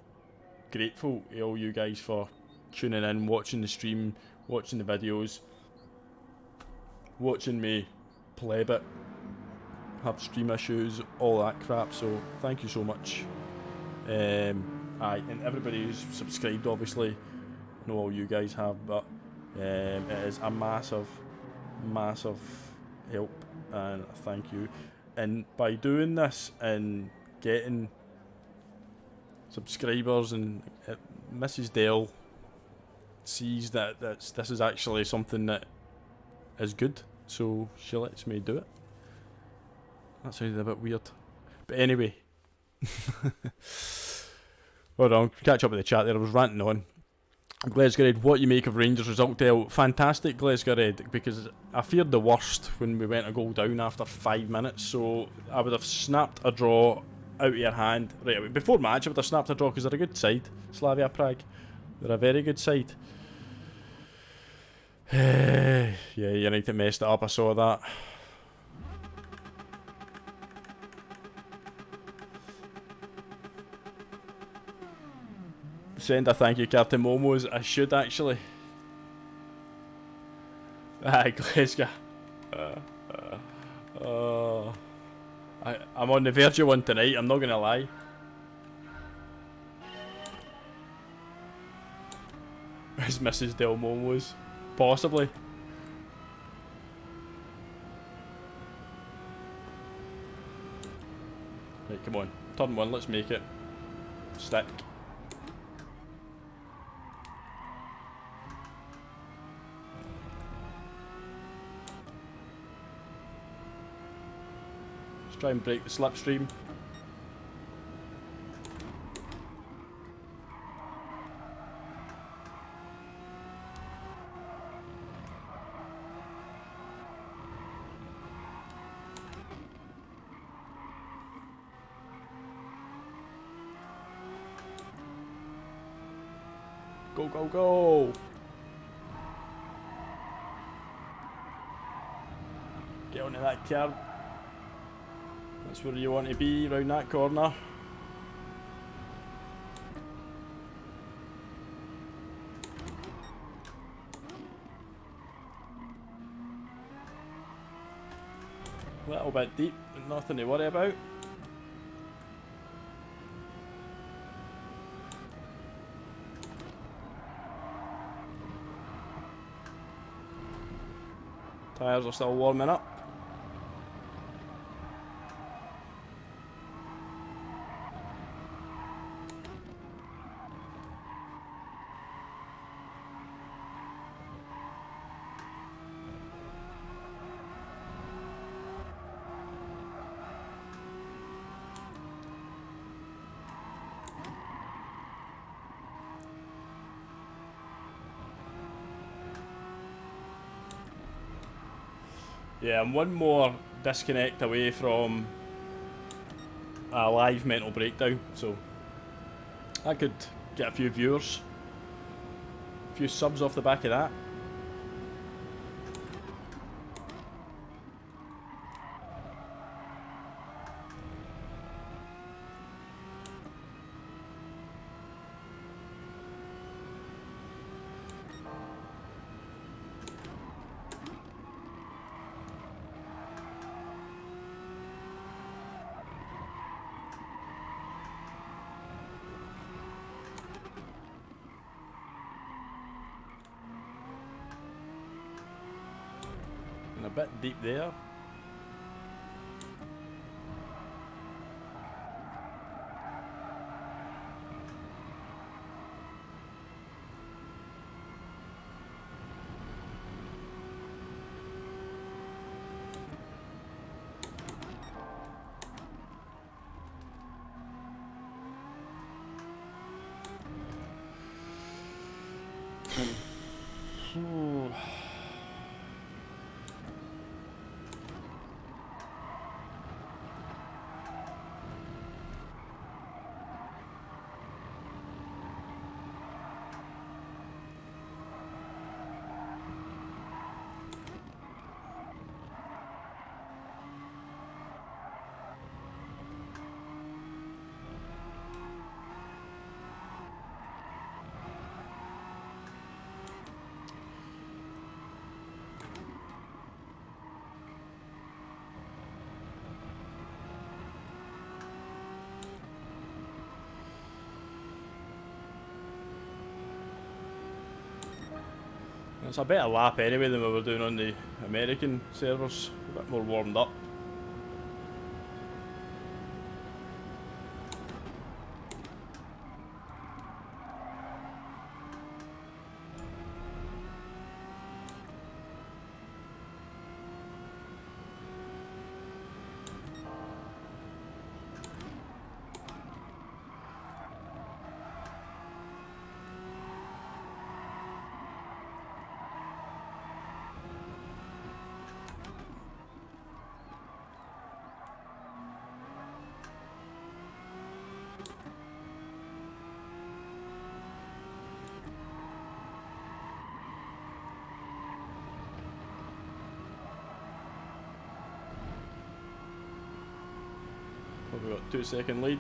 grateful to all you guys for tuning in, watching the stream, watching the videos, watching me play a bit, have stream issues, all that crap. So thank you so much. And everybody who's subscribed, obviously, I know all you guys have, but it is a massive help, and thank you. And by doing this and getting subscribers, and Mrs. Dell sees that this is actually something that is good, so she lets me do it. That sounded a bit weird, but anyway. Hold on, catch up with the chat there. I was ranting on. Glesgared, what you make of Rangers result, Dale? Fantastic, Glesgared, because I feared the worst when we went a goal down after 5 minutes, so I would have snapped a draw out of your hand right away. Before match I would have snapped a draw, because they're a good side, Slavia Prague. They're a very good side. Yeah, United messed it up, I saw that. Send a thank you card to Momos. I should actually. Aye, Glasgow. I'm on the verge of one tonight, I'm not gonna lie. Is Mrs. Del Momos? Possibly. Right, come on. Turn one, let's make it. Stick. Try and break the slipstream. Go, go, go! Get onto that curb. That's where you want to be, round that corner. A little bit deep, but nothing to worry about. Tyres are still warming up. Yeah, I'm one more disconnect away from a live mental breakdown, so I could get a few viewers, a few subs off the back of that. bit deep there. It's a better lap anyway than we were doing on the American servers, a bit more warmed up. We've got 2-second lead.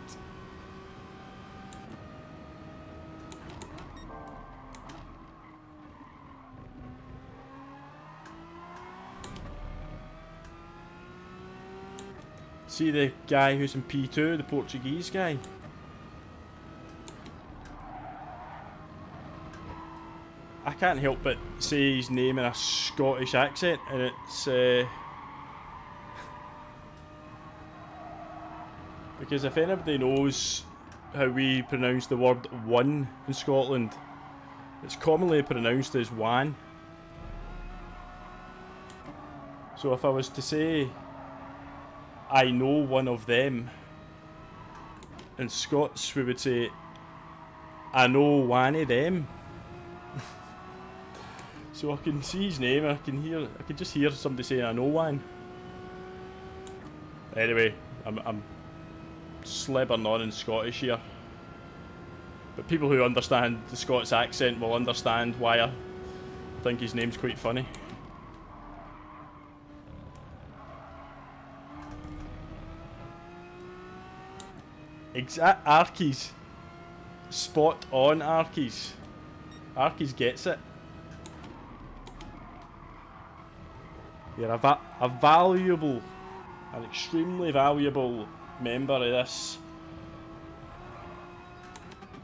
See the guy who's in P2, the Portuguese guy? I can't help but say his name in a Scottish accent, and it's because if anybody knows how we pronounce the word one in Scotland, it's commonly pronounced as wan. So if I was to say I know one of them, in Scots we would say I know one of them. So I can see his name, I can just hear somebody saying I know one. Anyway, I'm slobbering on in Scottish here, but people who understand the Scots accent will understand why I think his name's quite funny. Arkies. Spot on, Arkies. Arkies gets it. You're a valuable, an extremely valuable member of this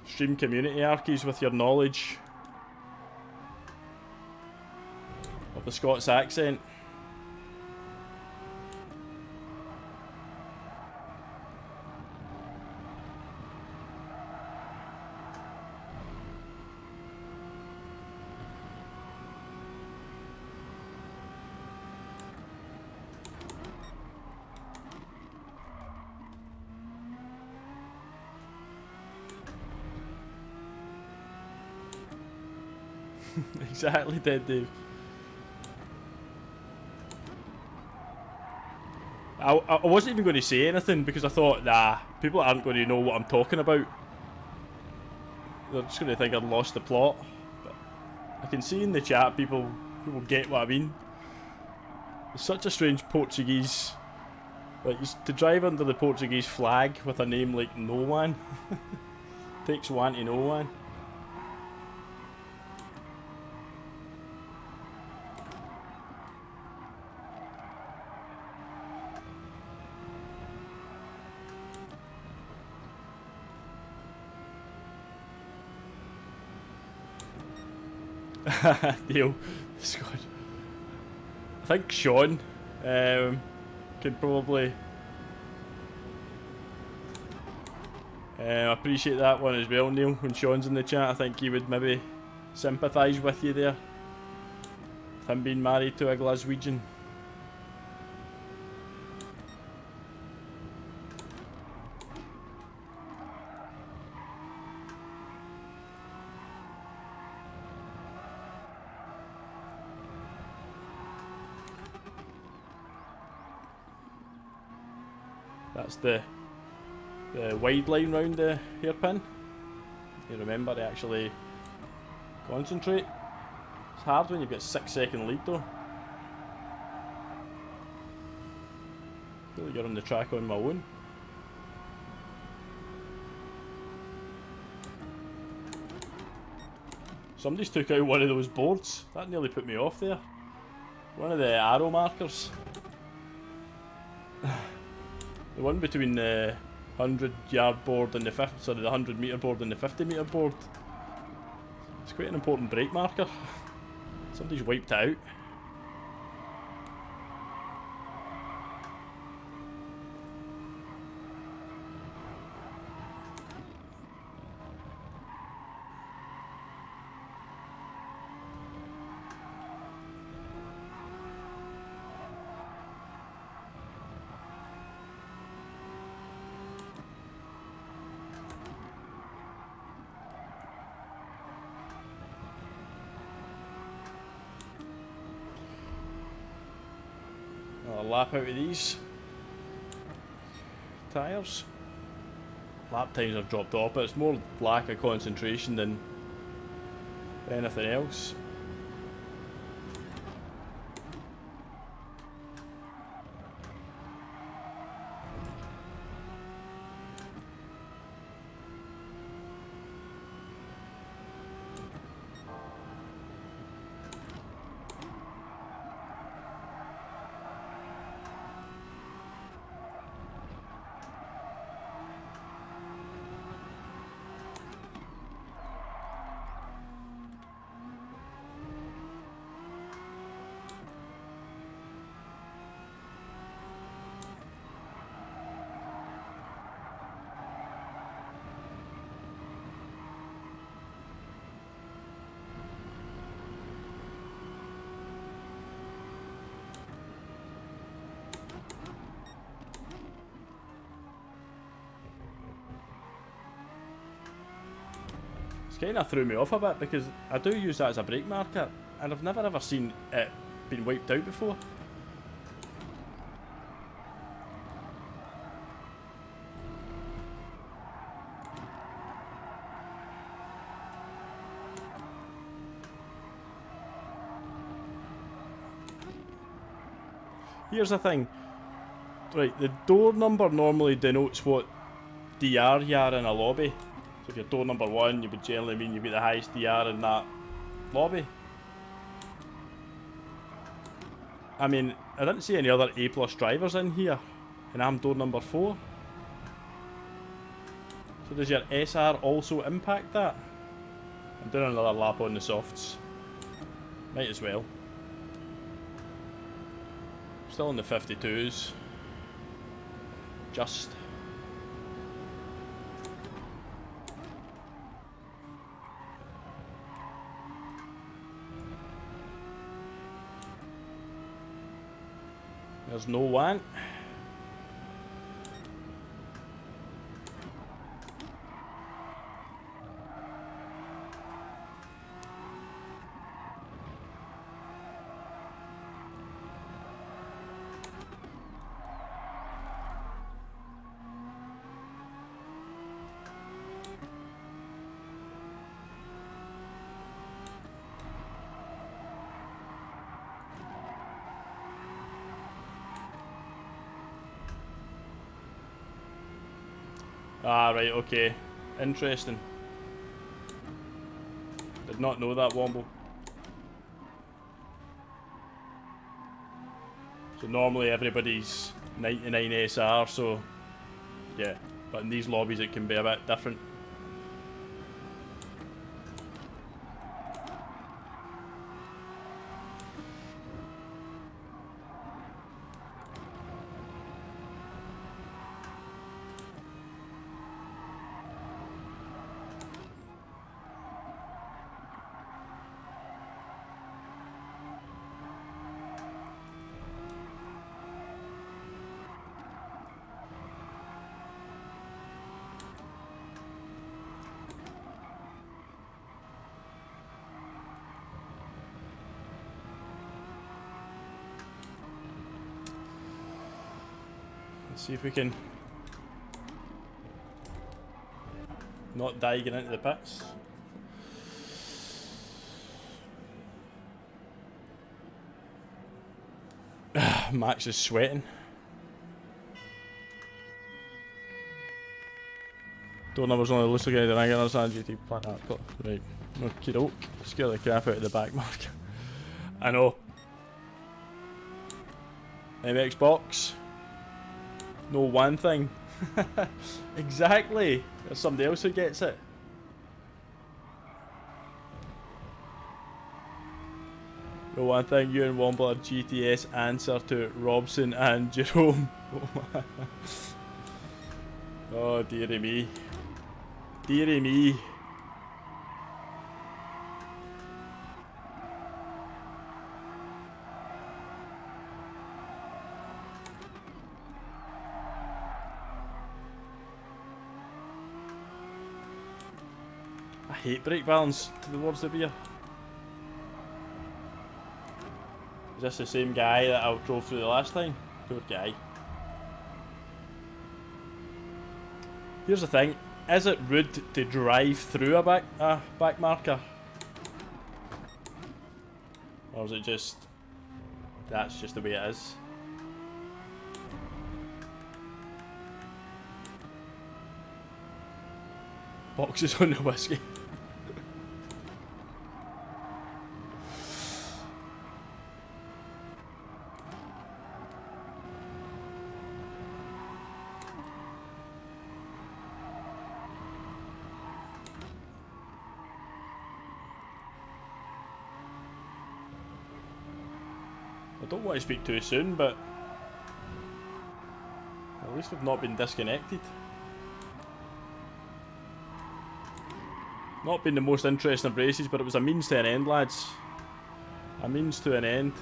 stream community, Arkies, with your knowledge of the Scots accent. Exactly, Dead Dave. I wasn't even going to say anything because I thought, nah, people aren't going to know what I'm talking about. They're just going to think I'd lost the plot. But I can see in the chat people get what I mean. It's such a strange Portuguese, like, to drive under the Portuguese flag with a name like No One. Takes one to know one. Deal. Scott. I think Sean could probably appreciate that one as well, Neil. When Sean's in the chat, I think he would maybe sympathise with you there. With him being married to a Glaswegian. That's the wide line round the hairpin. You remember to actually concentrate. It's hard when you've got 6-second lead though. I feel like you're on the track on my own. Somebody's took out one of those boards. That nearly put me off there. One of the arrow markers. The one between the 100-yard board and the 100-metre board and the 50-metre board. It's quite an important break marker. Somebody's wiped it out. Another lap out of these tyres. Lap times have dropped off, but it's more lack of concentration than anything else. Kind of threw me off a bit because I do use that as a brake marker and I've never ever seen it being wiped out before. Here's the thing, right, the door number normally denotes what DR you are in a lobby. So if you're door number 1, you would generally mean you've got the highest DR in that lobby. I mean, I didn't see any other A+ drivers in here, and I'm door number 4. So does your SR also impact that? I'm doing another lap on the softs. Might as well. Still in the 52s. Just. There's no one. Ah, right, okay. Interesting. Did not know that, Womble. So normally everybody's 99 SR, so yeah. But in these lobbies it can be a bit different. Let's see if we can not die getting into the pits. Max is sweating. Door numbers only loosely guided and regulars and GT plant up. Right. Okie doke. Scare the crap out of the back mark. I know. MX box. No one thing. Exactly. There's somebody else who gets it. No one thing, you and Wombler GTS answer to Robson and Jerome. Oh dearie me. Dearie me. I hate brake balance towards the rear. Is this the same guy that I drove through the last time? Poor guy. Here's the thing, is it rude to drive through a back marker? Or is it just, that's just the way it is? Boxes on the whiskey. I don't want to speak too soon, but at least we've not been disconnected. Not been the most interesting of races, but it was a means to an end, lads. A means to an end.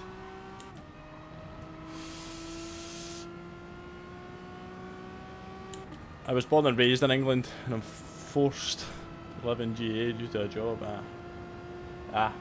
I was born and raised in England, and I'm forced to live in GA due to a job. Ah.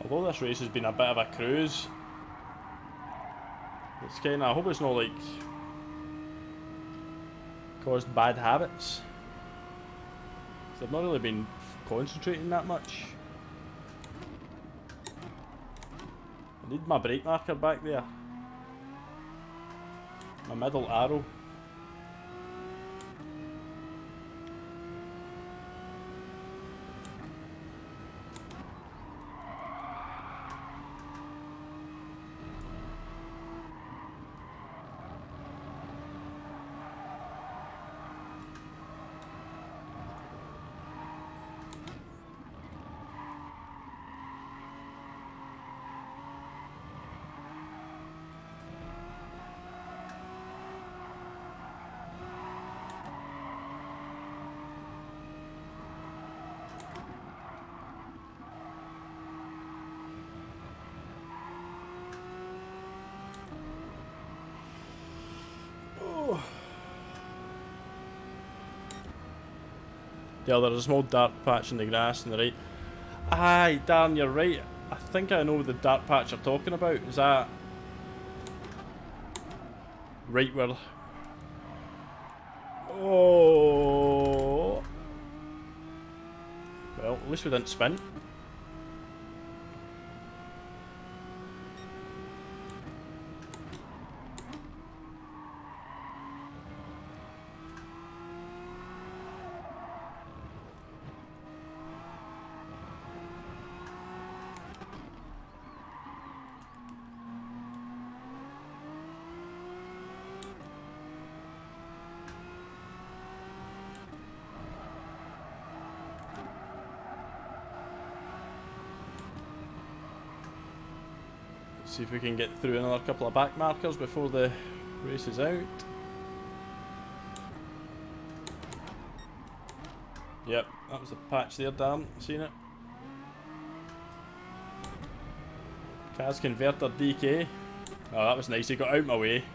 Although this race has been a bit of a cruise, it's kind of, I hope it's not like caused bad habits. I've not really been concentrating that much. I need my brake marker back there. My middle arrow. Yeah, there's a small dark patch in the grass on the right. Aye, darn, you're right. I think I know the dark patch you're talking about. Is that right where... Oh... Well, at least we didn't spin. See if we can get through another couple of back markers before the race is out. Yep, that was the patch there, Dan. Seen it? Cars converter DK. Oh, that was nice. He got out my way.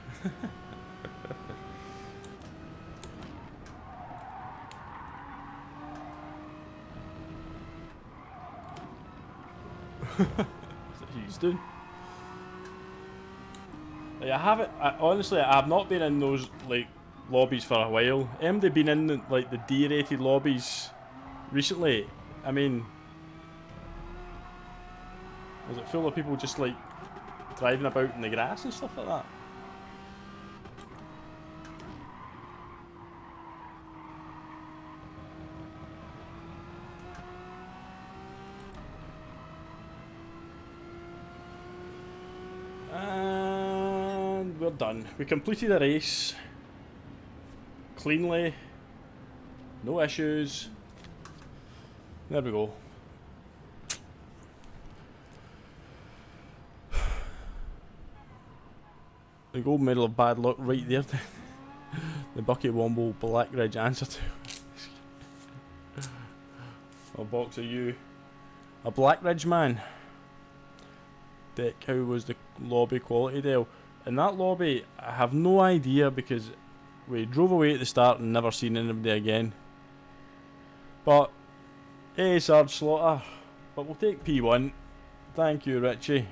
That's what he's doing. Like, honestly, I've not been in those like lobbies for a while. They've been in the, like the D-rated lobbies recently. I mean, is it full of people just like driving about in the grass and stuff like that? And we're done. We completed a race cleanly, no issues. There we go. The gold medal of bad luck right there. The Bucket Womble Black Ridge answer to. A box of you. A Black Ridge man. Dick, how was the lobby quality, Dale? In that lobby, I have no idea because we drove away at the start and never seen anybody again. But, hey Sarge Slaughter, but we'll take P1. Thank you, Richie.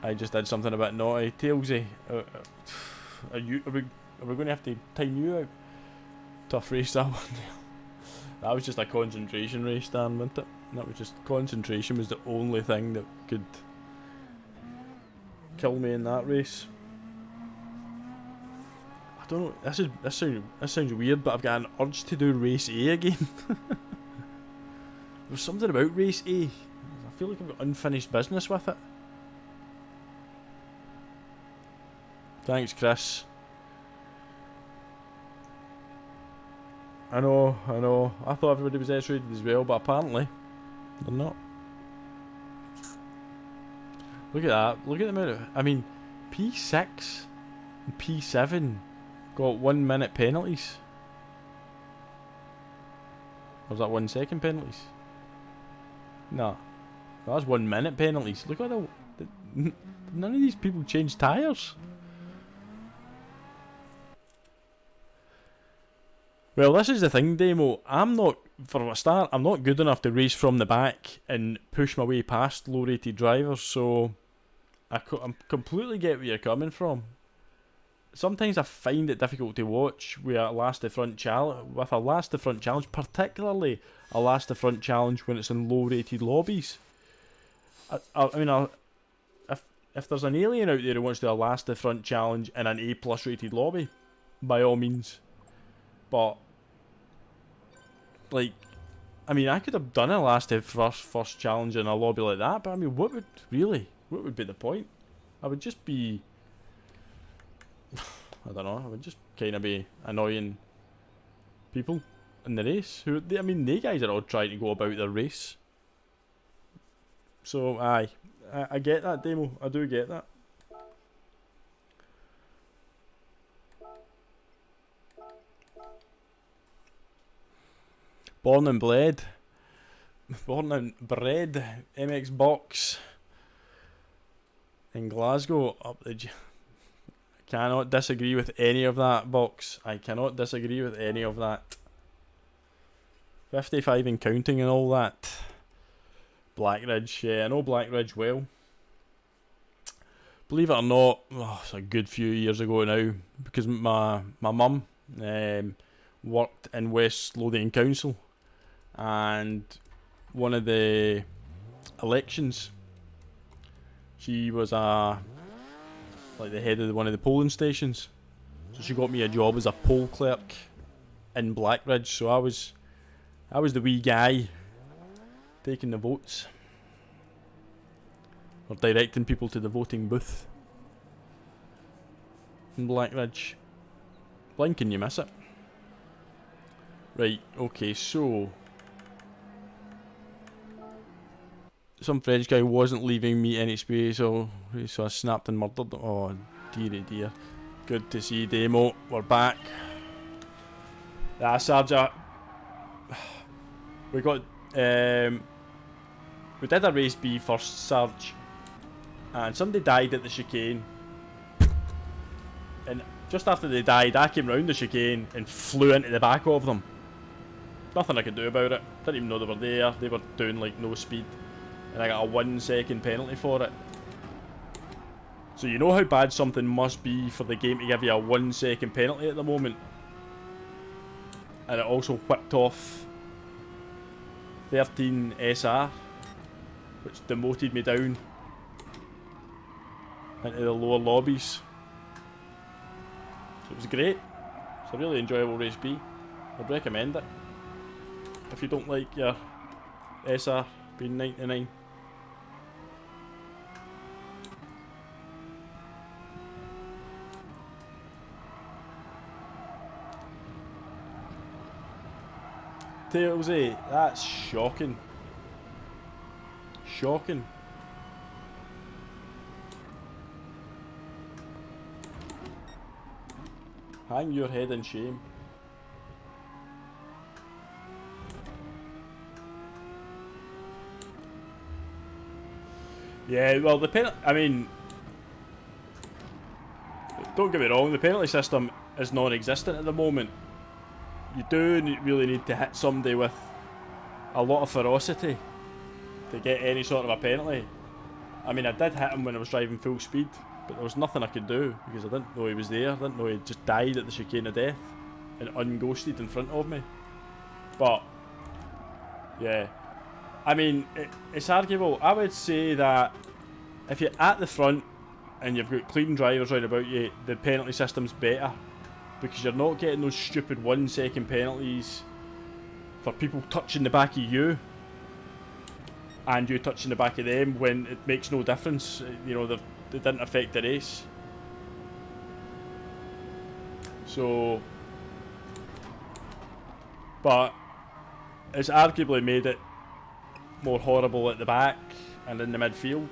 I just did something a bit naughty. Tailsy, are we going to have to time you out? Tough race that one. That was just a concentration race, Dan, wasn't it? That was just, concentration was the only thing that could kill me in that race. I don't know, this sounds weird, but I've got an urge to do race A again. There's something about race A. I feel like I've got unfinished business with it. Thanks, Chris. I know. I thought everybody was S-rated as well, but apparently they're not. Look at that. Look at the amount of... I mean, P6 and P7 got 1 minute penalties. Or was that 1 second penalties? No. That's 1 minute penalties. Look at the... None of these people change tyres. Well, this is the thing, Demo. For a start, I'm not good enough to race from the back and push my way past low-rated drivers, so I completely get where you're coming from. Sometimes I find it difficult to watch with a last-to-front challenge, particularly a last-to-front challenge when it's in low-rated lobbies. I mean, if there's an alien out there who wants to do a last-to-front challenge in an A+ rated lobby, by all means. But like, I mean, I could have done a first challenge in a lobby like that, but I mean, what would be the point? I would just be, I don't know, I would just kind of be annoying people in the race. I mean, they guys are all trying to go about their race. So, I get that, Demo. I do get that. Born and bred MX box in Glasgow up the... I cannot disagree with any of that, box. I cannot disagree with any of that. 55 and counting and all that. Blackridge, yeah, I know Blackridge well. Believe it or not, it's a good few years ago now, because my mum worked in West Lothian Council, and one of the elections, she was like the head of one of the polling stations, so she got me a job as a poll clerk in Blackridge. So I was the wee guy taking the votes, or directing people to the voting booth in Blackridge. Blink and you miss it. Right, okay, so some French guy wasn't leaving me any space, so I snapped and murdered. Oh dearie dear. Good to see Demo. We're back. Sarge. We got we did a race B first, Sarge, and somebody died at the chicane. And just after they died, I came round the chicane and flew into the back of them. Nothing I could do about it. Didn't even know they were there. They were doing like no speed, and I got a 1 second penalty for it. So you know how bad something must be for the game to give you a 1 second penalty at the moment. And it also whipped off 13 SR, which demoted me down into the lower lobbies. So it was great. It's a really enjoyable race B. I'd recommend it if you don't like your SR being 99. Tails, eh? That's shocking. Shocking. Hang your head in shame. Yeah, well, the penalty. I mean, don't get me wrong. The penalty system is non-existent at the moment. You do really need to hit somebody with a lot of ferocity to get any sort of a penalty. I mean, I did hit him when I was driving full speed, but there was nothing I could do because I didn't know he was there. I didn't know he just died at the chicane of death and unghosted in front of me. But yeah, I mean, it's arguable. I would say that if you're at the front and you've got clean drivers right about you, the penalty system's better because you're not getting those stupid 1 second penalties for people touching the back of you and you touching the back of them when it makes no difference. You know, it didn't affect the race. So, but it's arguably made it more horrible at the back and in the midfield.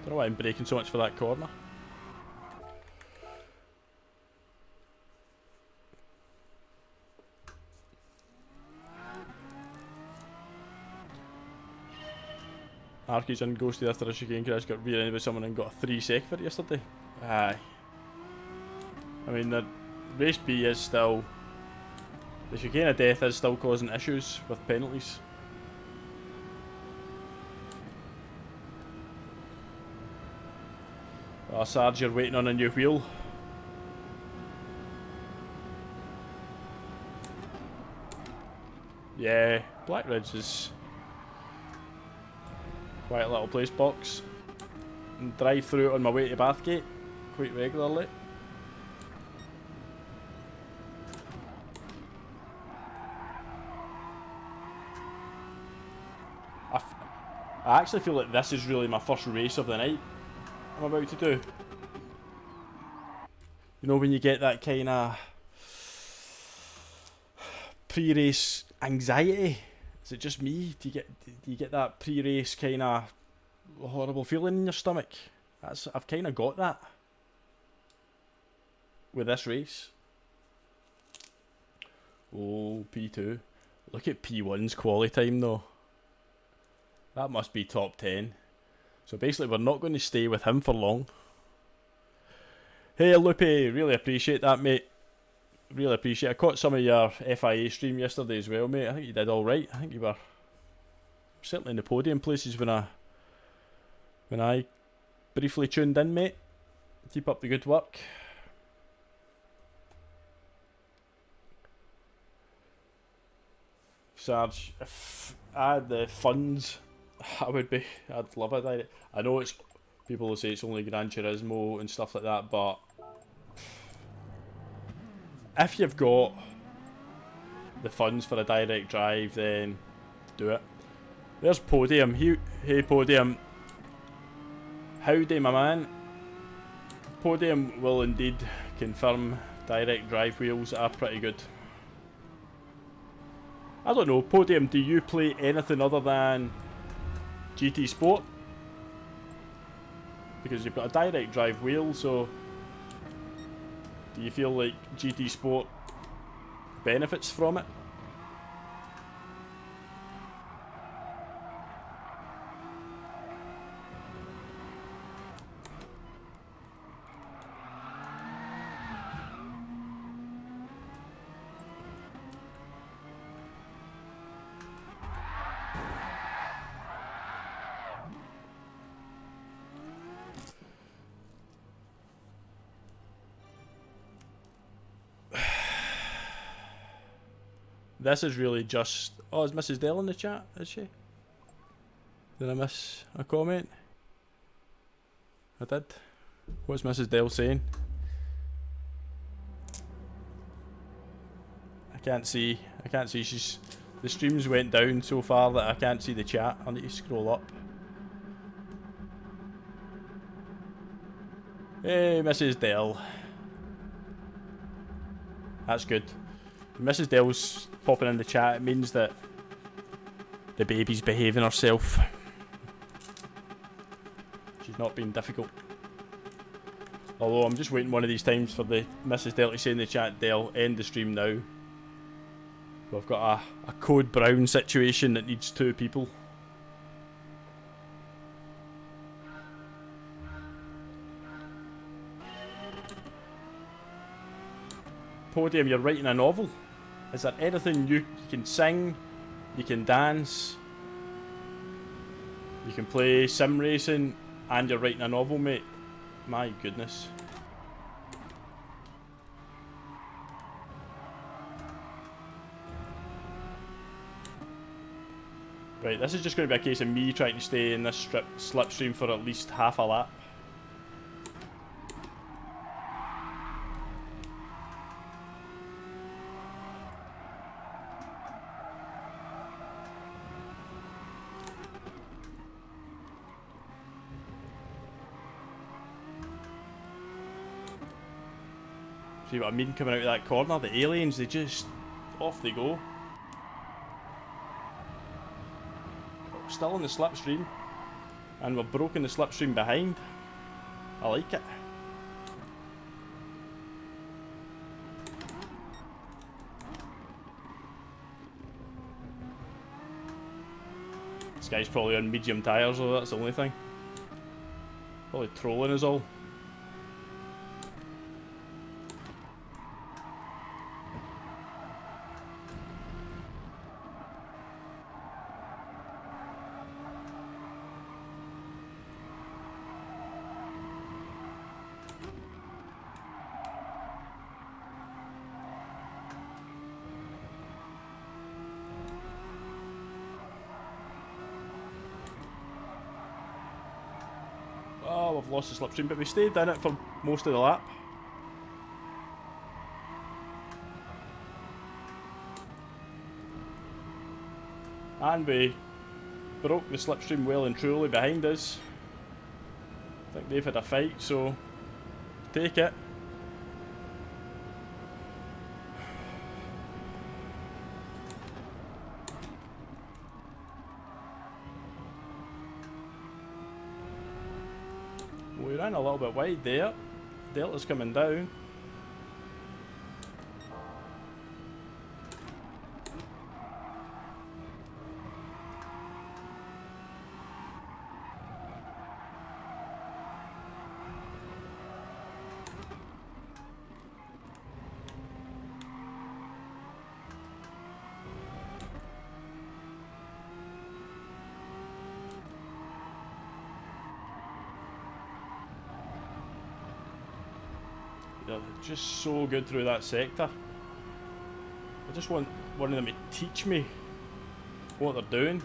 Don't know why I'm braking so much for that corner. Arky's unghosted after a chicane crash, got rear-ended by someone and got a 3 sec for it yesterday. Aye. I mean, the race B is still... The chicane of death is still causing issues with penalties. Oh, Sarge, you're waiting on a new wheel. Yeah, Black Ridge is quite a little place box. And drive through it on my way to Bathgate quite regularly. I actually feel like this is really my first race of the night I'm about to do. You know when you get that kind of pre-race anxiety? Is it just me? Do you get that pre-race kind of horrible feeling in your stomach? I've kind of got that with this race. Oh, P2. Look at P1's quali time though. That must be top 10. So basically we're not going to stay with him for long. Hey Loopy, really appreciate that, mate. Really appreciate it. I caught some of your FIA stream yesterday as well, mate. I think you did alright. I think you were certainly in the podium places when I briefly tuned in, mate. Keep up the good work. Sarge, if I had the funds, I'd love it. I know it's people will say it's only Gran Turismo and stuff like that, but if you've got the funds for a direct drive, then do it. There's Podium. Hey Podium. Howdy, my man. Podium will indeed confirm direct drive wheels are pretty good. I don't know, Podium, do you play anything other than GT Sport? Because you've got a direct drive wheel, so do you feel like GT Sport benefits from it? This is really just... Oh, is Mrs. Dell in the chat? Is she? Did I miss a comment? I did. What's Mrs. Dell saying? I can't see. She's... The streams went down so far that I can't see the chat. I need to scroll up. Hey, Mrs. Dell. That's good. Mrs. Dell's popping in the chat. It means that the baby's behaving herself. She's not being difficult. Although I'm just waiting one of these times for the Mrs. Dell to say in the chat, Dell, end the stream now. We've got a Code Brown situation that needs 2 people. Podium, you're writing a novel. Is there anything you can sing, you can dance, you can play sim racing, and you're writing a novel, mate? My goodness. Right, this is just going to be a case of me trying to stay in this slipstream for at least half a lap. See what I mean coming out of that corner? The aliens, they just... off they go. Still in the slipstream. And we've broken the slipstream behind. I like it. This guy's probably on medium tyres though, that's the only thing. Probably trolling us all. Oh, we've lost the slipstream, but we stayed in it for most of the lap. And we broke the slipstream well and truly behind us. I think they've had a fight, so take it. We ran a little bit wide there. Delta's coming down. They're just so good through that sector. I just want one of them to teach me what they're doing.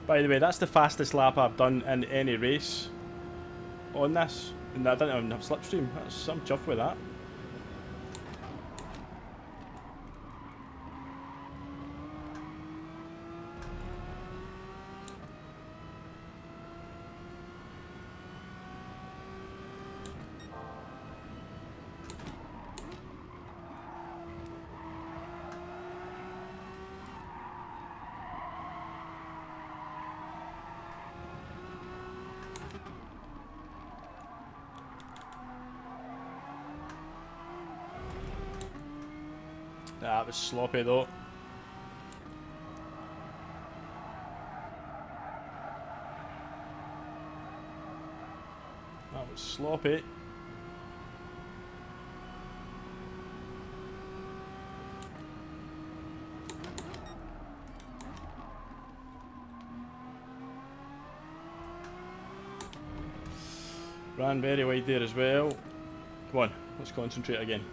By the way, that's the fastest lap I've done in any race on this. And I didn't even have slipstream. I'm chuffed with that. That was sloppy though. That was sloppy. Ran very wide there as well. Come on, let's concentrate again.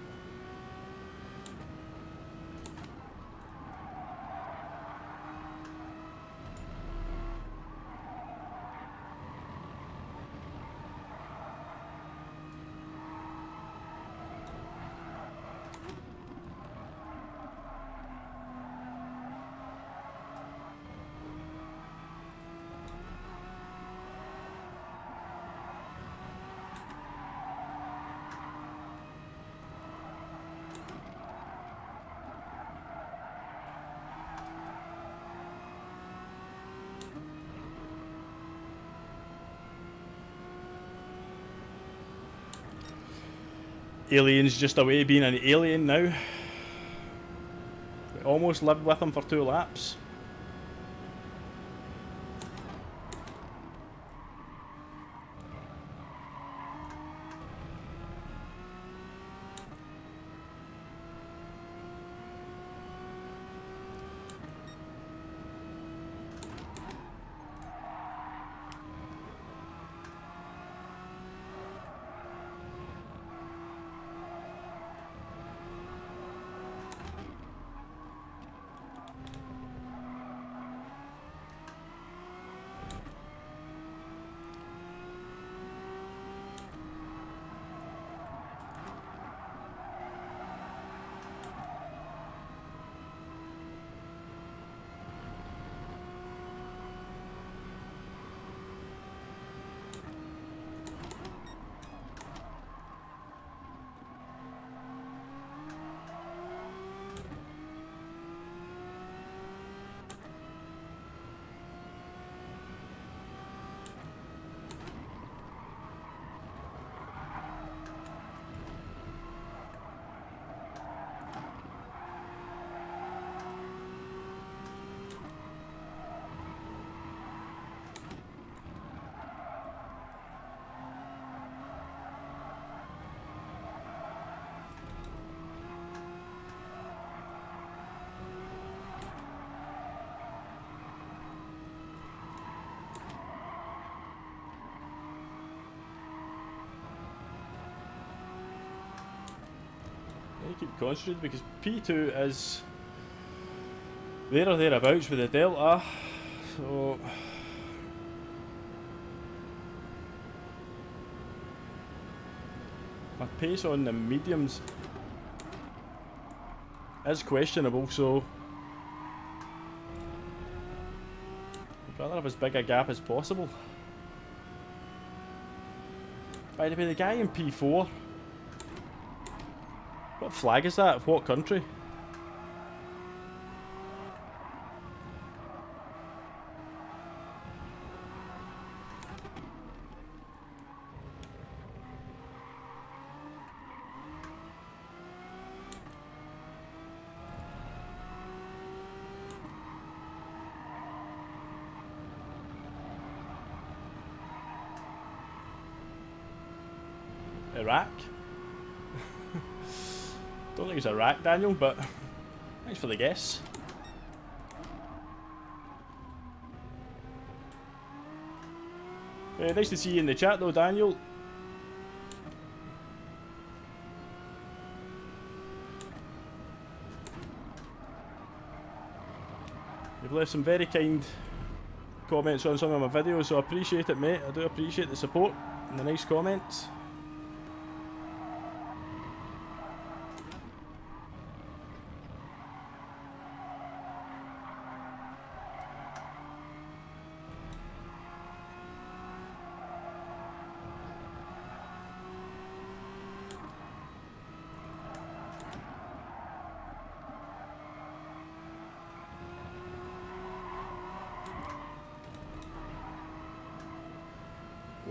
Alien's just away being an alien now. We almost lived with him for 2 laps. You keep concentrating because P2 is there or thereabouts with the Delta, so my pace on the mediums is questionable, so I'd rather have as big a gap as possible. By the way, the guy in P4, what flag is that? Of what country? Iraq? Don't think it's Iraq, Daniel, but thanks for the guess. Nice to see you in the chat though, Daniel. You've left some very kind comments on some of my videos, so I appreciate it, mate. I do appreciate the support and the nice comments.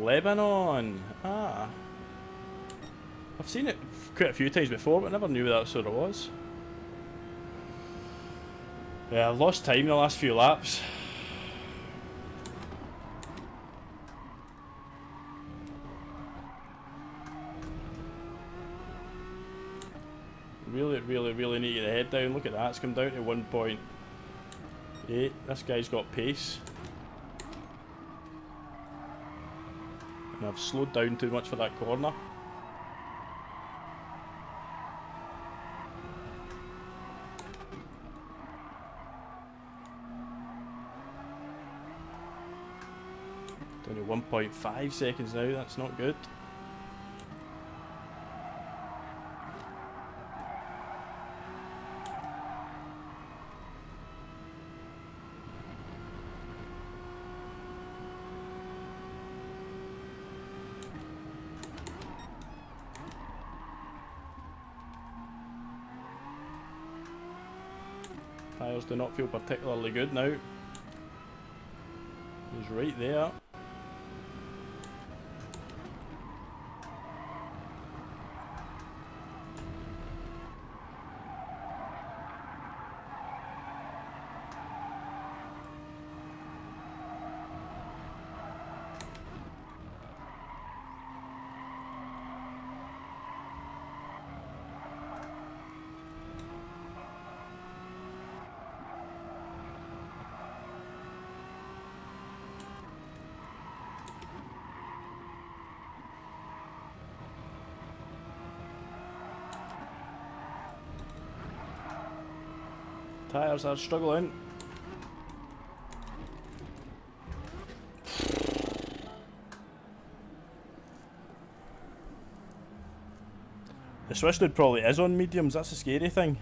Lebanon. Ah. I've seen it quite a few times before, but I never knew that's what it was. Yeah, I've lost time in the last few laps. Really need to get the head down. Look at that, it's come down to 1.8. This guy's got pace. And I've slowed down too much for that corner. Down to 1.5 seconds now, that's not good. Tyres do not feel particularly good now. He's right there. Tyres are struggling. The Swiss dude probably is on mediums, that's the scary thing.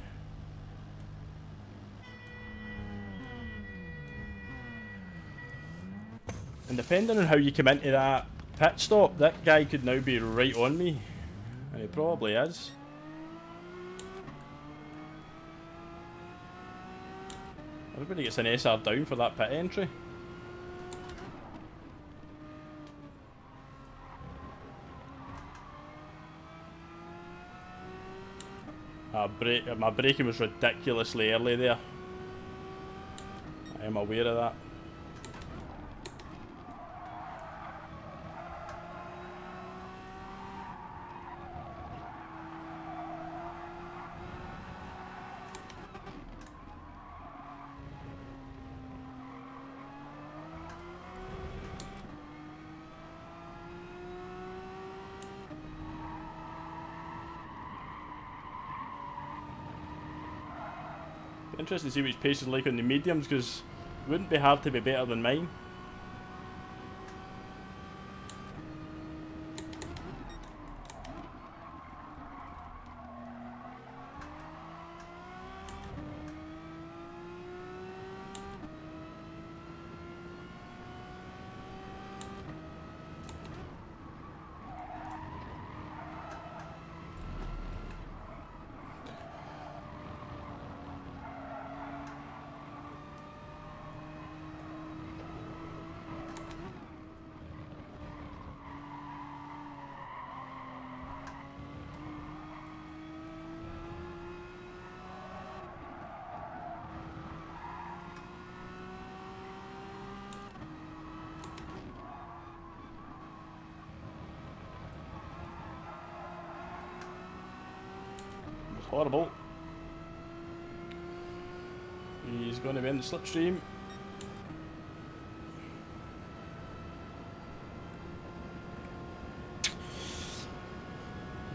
And depending on how you come into that pit stop, that guy could now be right on me. And he probably is. Everybody gets an SR down for that pit entry. My braking was ridiculously early there. I am aware of that. Interesting to see what his pace is like on the mediums, because it wouldn't be hard to be better than mine. Horrible. He's going to be in the slipstream.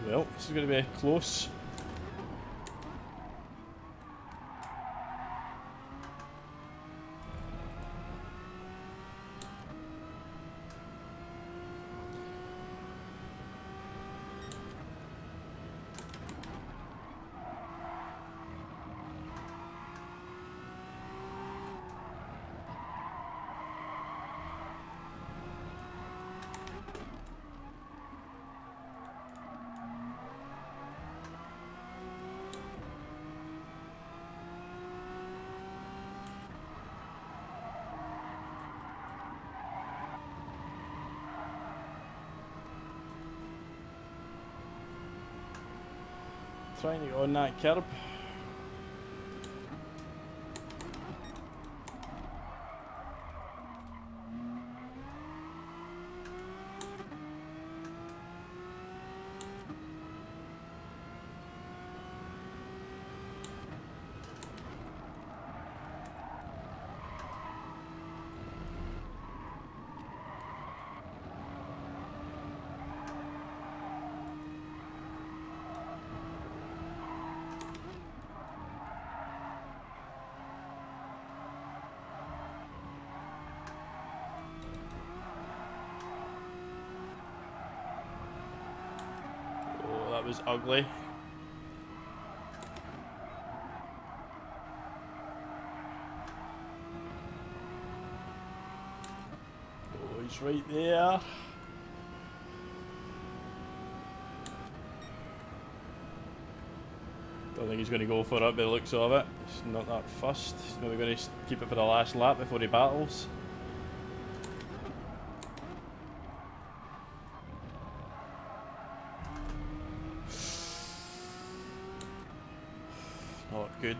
Well, this is going to be close. Trying to get on that curb. That was ugly. Oh, he's right there. Don't think he's going to go for it by the looks of it. He's not that fussed. He's maybe going to keep it for the last lap before he battles. Not good.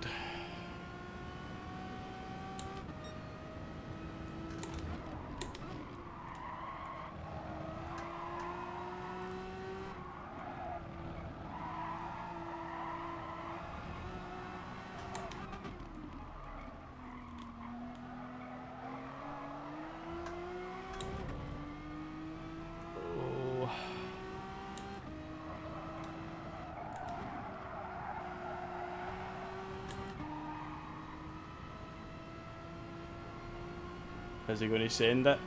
Is he going to send it?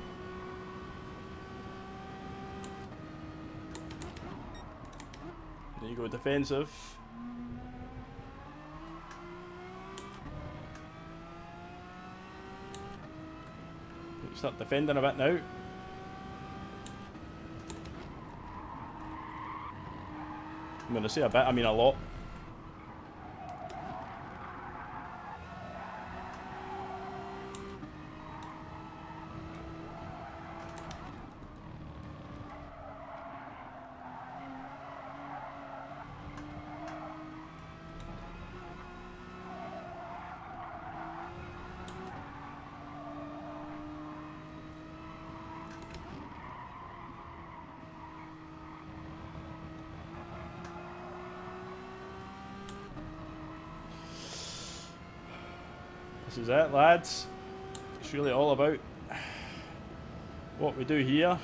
There you go, defensive. Start defending a bit now. I'm going to say a bit, I mean a lot. This is it, lads. It's really all about what we do here.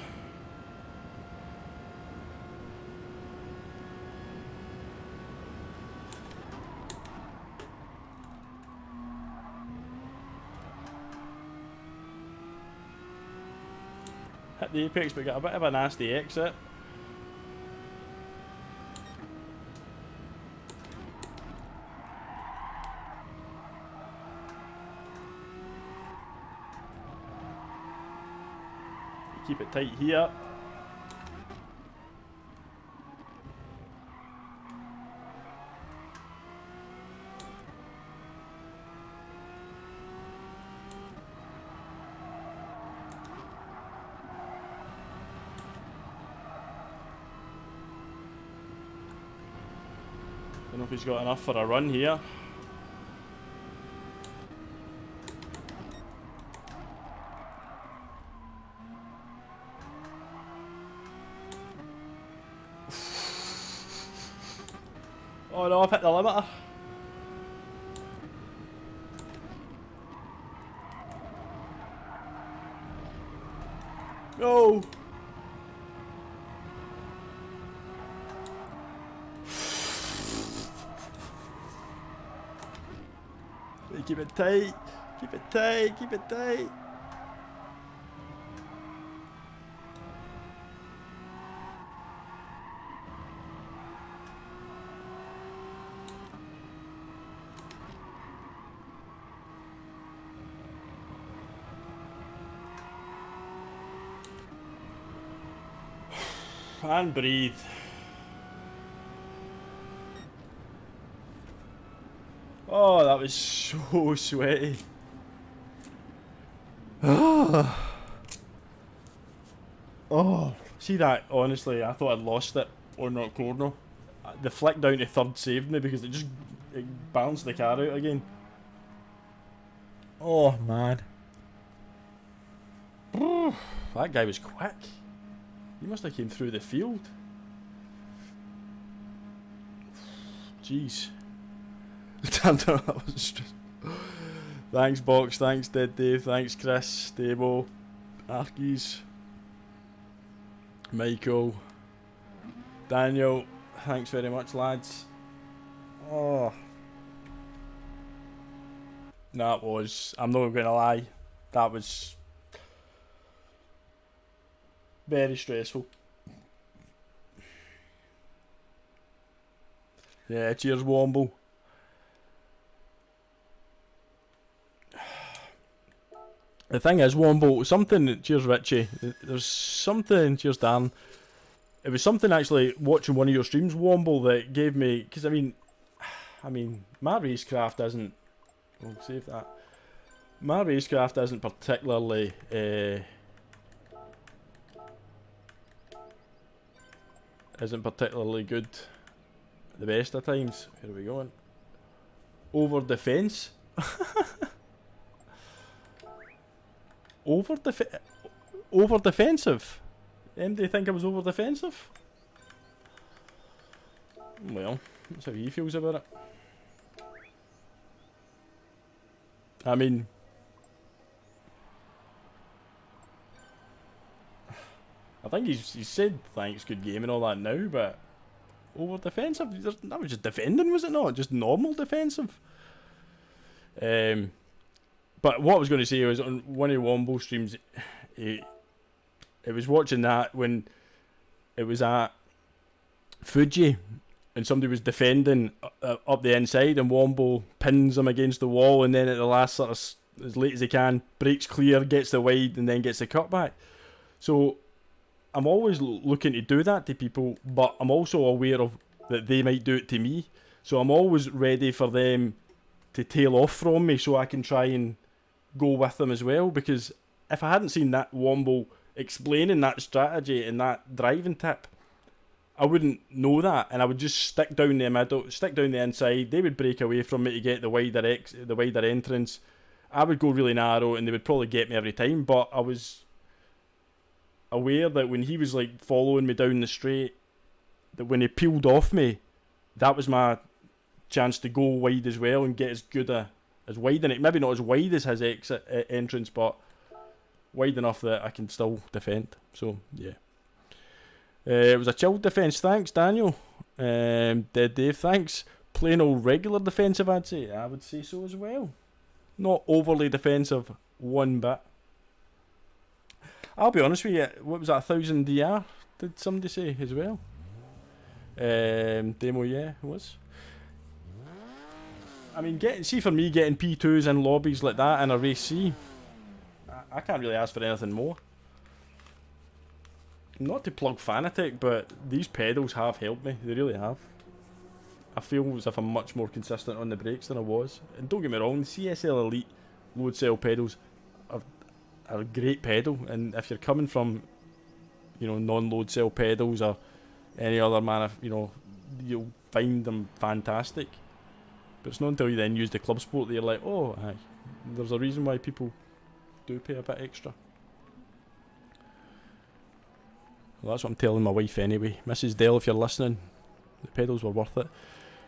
Hit the apex but got a bit of a nasty exit. Keep it tight here. Don't know if he's got enough for a run here. Oh no, I've hit the limiter. No! Keep it tight, keep it tight, keep it tight. And breathe. Oh, that was so sweaty. Oh, see that? Honestly, I thought I'd lost it on that corner. The flick down to third saved me because it balanced the car out again. Oh man. That guy was quick. He must have came through the field. Jeez. That was stress. Thanks Box, thanks Dead Dave, thanks Chris, Debo, Arkies, Michael, Daniel, thanks very much lads. Oh. That was, I'm not going to lie, that was very stressful. Yeah, cheers Womble. The thing is, Womble, something, cheers Richie, there's something, cheers Dan, it was something actually watching one of your streams, Womble, that gave me, because I mean, my racecraft isn't, we'll save that, my racecraft isn't particularly, good the best of times. Where are we going? Over the fence? Over defensive? Anybody think I was over defensive? Well, that's how he feels about it. I mean, I think he's said thanks, good game and all that now, but over defensive? That was just defending, was it not? Just normal defensive. But what I was going to say was on one of the Wombo streams, it was watching that when it was at Fuji and somebody was defending up the inside and Wombo pins him against the wall and then at the last sort of as late as he can breaks clear, gets the wide and then gets the cutback. So I'm always looking to do that to people, but I'm also aware of that they might do it to me. So I'm always ready for them to tail off from me so I can try and go with them as well, because if I hadn't seen that Womble explaining that strategy and that driving tip, I wouldn't know that, and I would just stick down the middle, stick down the inside. They would break away from me to get the wider entrance. I would go really narrow and they would probably get me every time, but I was aware that when he was like following me down the straight, that when he peeled off me, that was my chance to go wide as well and get as good as wide in it. Maybe not as wide as his exit entrance, but wide enough that I can still defend. So yeah, it was a chilled defence. Thanks Daniel. Dead Dave, thanks. Plain old regular defensive, I'd say. I would say so as well. Not overly defensive one bit. I'll be honest with you, what was that, 1000 DR, did somebody say as well? Demo, yeah, it was. I mean, see for me, getting P2s in lobbies like that in a race C, I can't really ask for anything more. Not to plug Fanatic, but these pedals have helped me, they really have. I feel as if I'm much more consistent on the brakes than I was. And don't get me wrong, the CSL Elite load cell pedals are a great pedal, and if you're coming from, you know, non-load cell pedals or any other you'll find them fantastic. But it's not until you then use the Club Sport that you're like, oh, aye, there's a reason why people do pay a bit extra. Well, that's what I'm telling my wife anyway. Mrs. Dell, if you're listening, the pedals were worth it.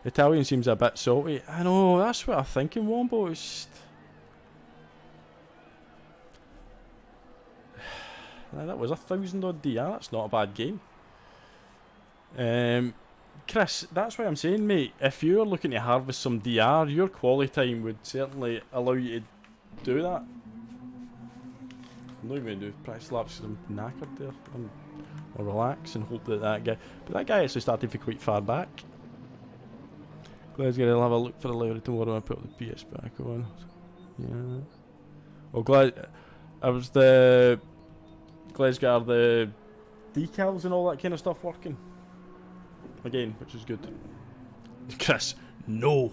Italian seems a bit salty. I know, that's what I'm thinking, Wombo. It's that was 1000 odd DR, that's not a bad game. Chris, that's why I'm saying, mate, if you're looking to harvest some DR, your quality time would certainly allow you to do that. I'm not even going to do practice laps because I'm knackered there. I'll relax and hope that guy... But that guy actually started from quite far back. Glad's going to have a look for the later tomorrow and put the PS back on. Yeah. Well, Glad... I was the... Glesgar, the decals and all that kind of stuff working again, which is good. Chris, no.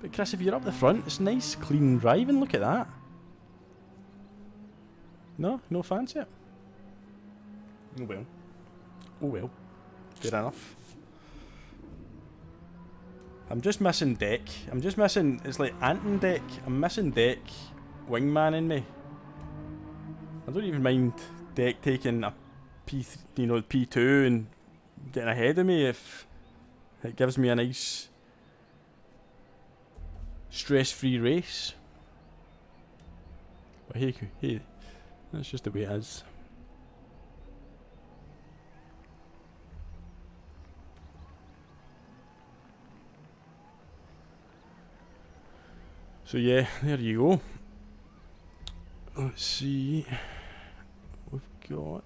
But Chris, if you're up the front, it's nice, clean driving. Look at that. No fancy it. Oh well. Fair enough. I'm just missing deck. I'm just missing, it's like Anton deck. I'm missing deck wingman in me. I don't even mind deck taking a P2 and getting ahead of me if it gives me a nice stress-free race. But hey, that's just the way it is. So yeah, there you go. Let's see. We've got...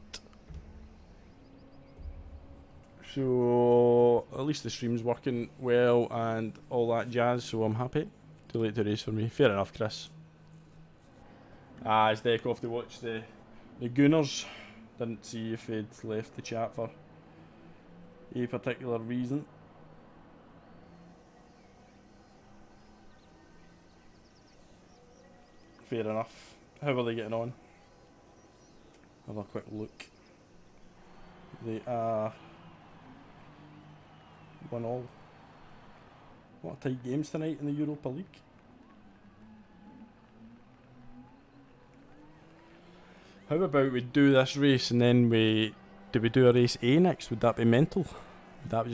So, at least the stream's working well and all that jazz, so I'm happy. Too late to race for me. Fair enough, Chris. It's deck off to watch the Gooners. Didn't see if they'd left the chat for a particular reason. Fair enough. How are they getting on? Have a quick look. They are 1-1. What a tight games tonight in the Europa League. How about we do this race and then do we do a race A next? Would that be mental? Would that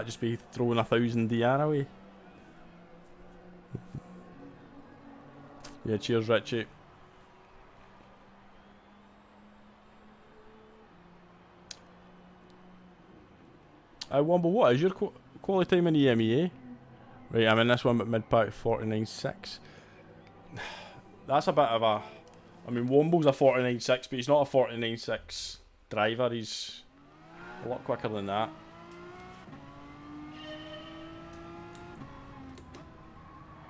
just be throwing 1,000 DR away? Yeah, cheers, Richie. Womble, what is your quality time in EMEA? Right, I'm in this one at mid-pack 49.6. That's a bit of a... I mean, Womble's a 49.6, but he's not a 49.6 driver. He's a lot quicker than that.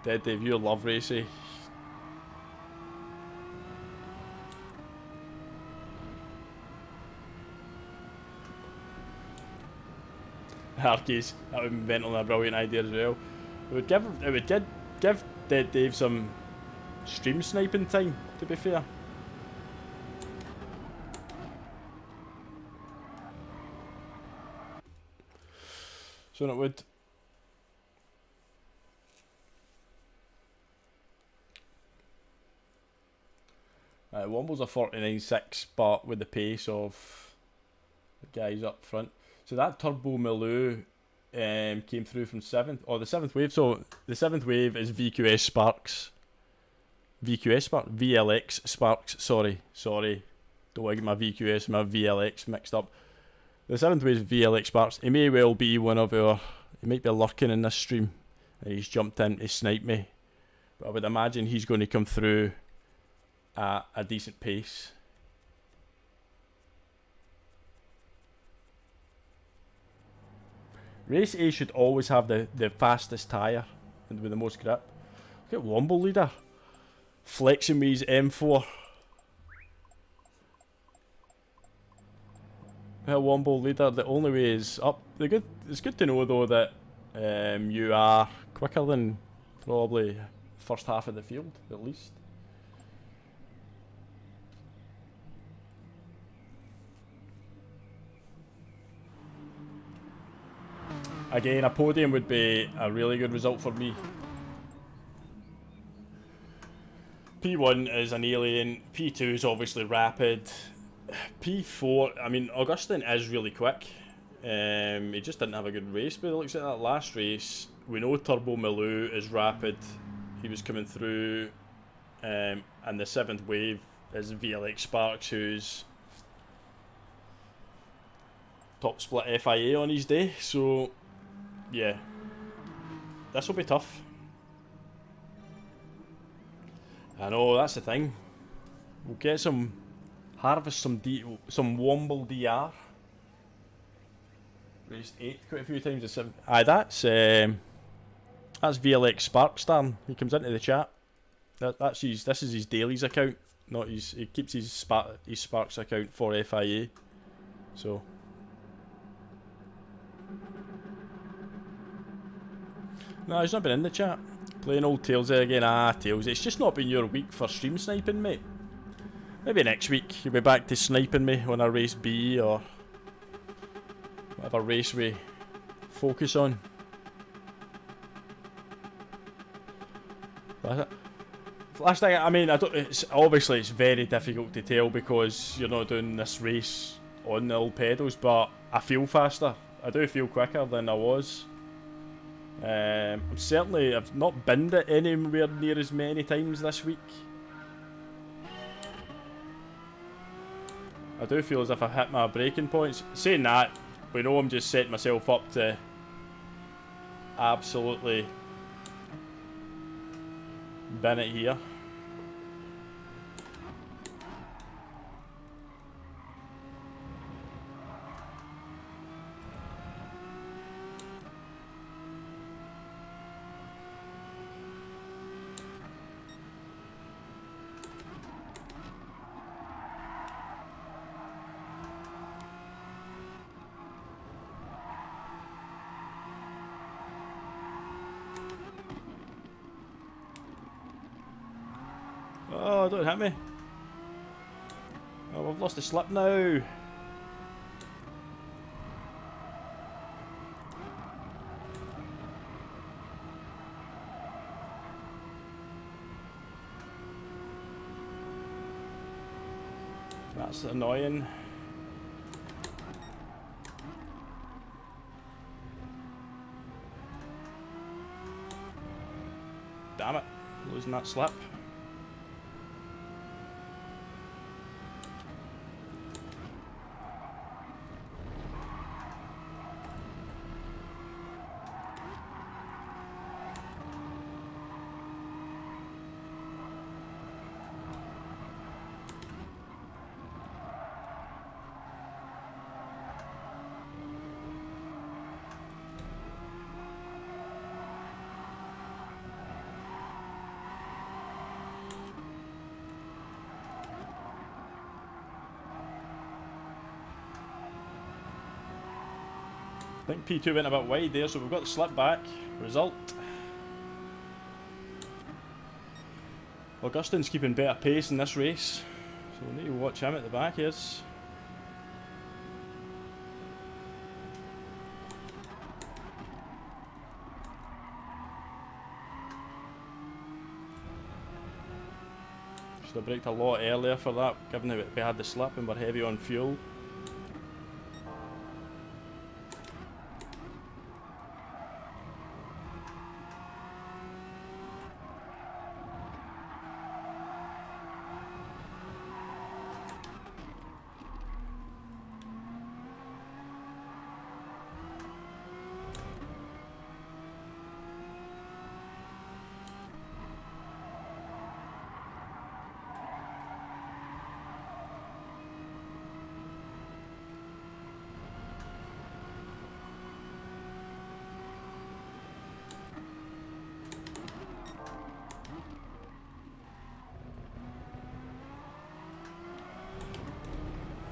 Dead Dave, you love racy. Arcades, that would be mental and a brilliant idea as well. It would give Dead Dave some stream sniping time, to be fair. So it would. Womble's a 49.6, but with the pace of the guys up front. So that Turbo Maloo came through from 7th, or the 7th wave. So the 7th wave is VLX Sparks. Sorry. Don't want to get my VQS and my VLX mixed up. The 7th wave is VLX Sparks. He may well be one of our... He might be lurking in this stream. And he's jumped in to snipe me. But I would imagine he's going to come through at a decent pace. Race A should always have the fastest tyre and with the most grip. Look at Womble leader. Flexing with his M4. Womble leader, the only way is up. It's good to know though that you are quicker than probably the first half of the field, at least. Again, a podium would be a really good result for me. P1 is an alien, P2 is obviously rapid, P4, I mean, Augustine is really quick. He just didn't have a good race, but it looks like that last race. We know Turbo Maloo is rapid, he was coming through, and the 7th wave is VLX Sparks, who's top split FIA on his day, so yeah, this will be tough. I know, that's the thing. We'll get harvest some Womble DR. Raced 8 quite a few times to 7. Aye, that's VLX Sparkstar. He comes into the chat. This is his dailies account, not his. He keeps his Sparks account for FIA. So. No, he's not been in the chat. Playing old Tails there again. Tails. It's just not been your week for stream sniping, mate. Maybe next week you'll be back to sniping me on a race B or whatever race we focus on. Last thing, I mean, obviously it's very difficult to tell because you're not doing this race on the old pedals, but I feel faster. I do feel quicker than I was. I've not binned it anywhere near as many times this week. I do feel as if I've hit my braking points. Saying that, we know I'm just setting myself up to absolutely bin it here. Oh, don't hit me. Oh, we've lost the slip now. That's annoying. Damn it, losing that slip. I think P2 went a bit wide there, so we've got the slip back. Result. Augustine's keeping better pace in this race, so we'll need to watch him at the back here. Should have braked a lot earlier for that, given that we had the slip and we're heavy on fuel.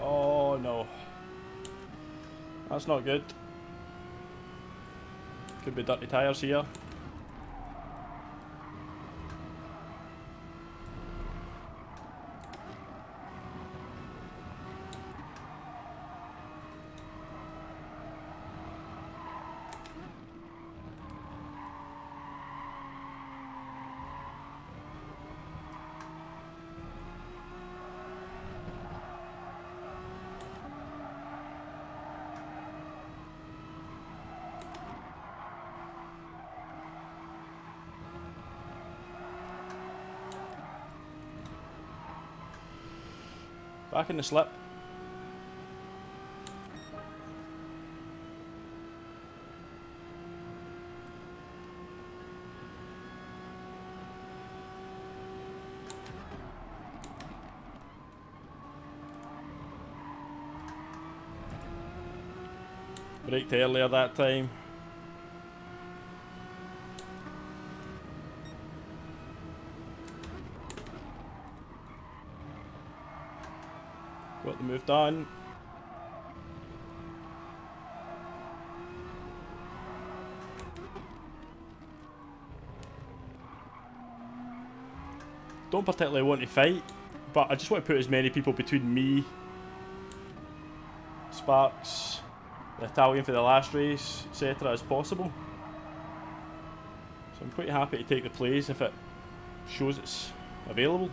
Oh no. That's not good. Could be dirty tyres here. Back in the slip. Braked earlier that time. Got the move done. Don't particularly want to fight, but I just want to put as many people between me, Sparks, the Italian for the last race, etc. as possible. So I'm quite happy to take the plays if it shows it's available.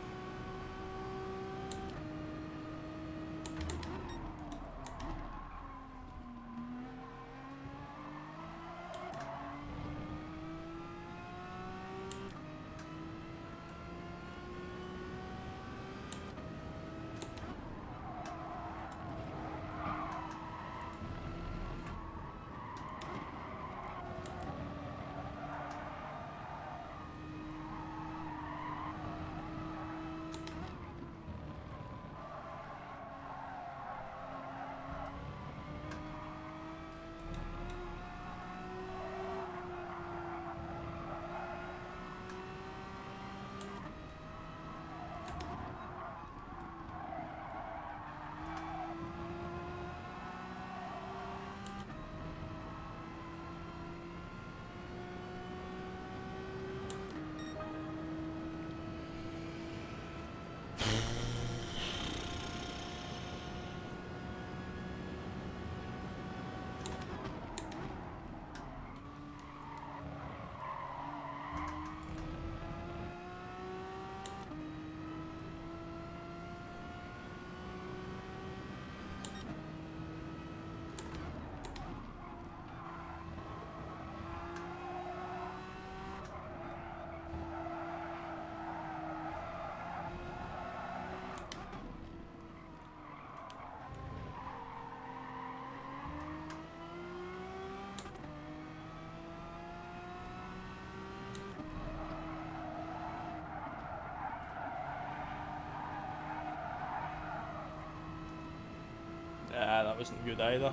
That wasn't good either.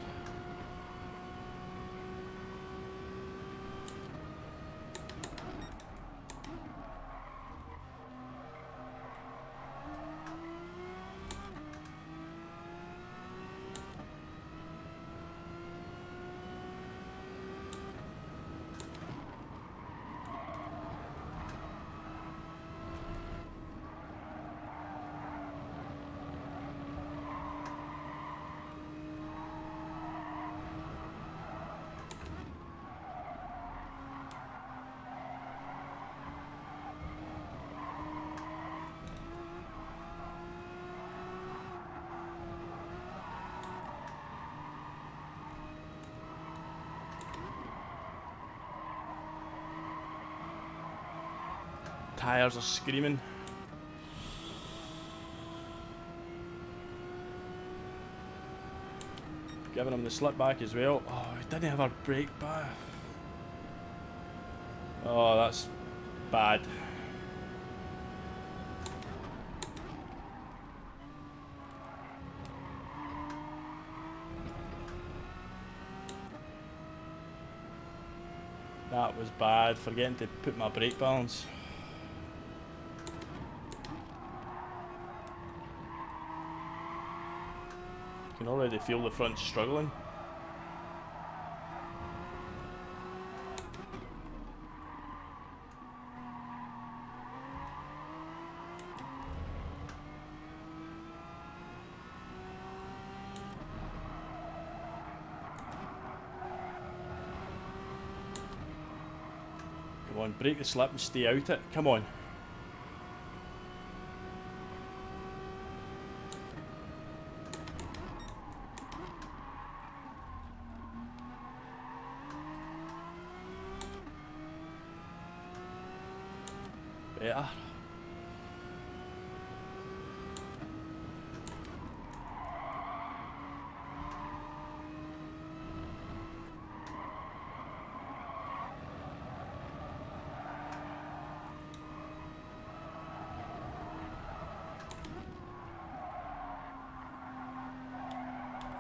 Tires are screaming. Giving him the slip back as well. Oh, he didn't have a brake back. Oh, that's bad. That was bad, forgetting to put my brake balance. You can already feel the front struggling. Come on, break the slip and stay out it. Come on. Better.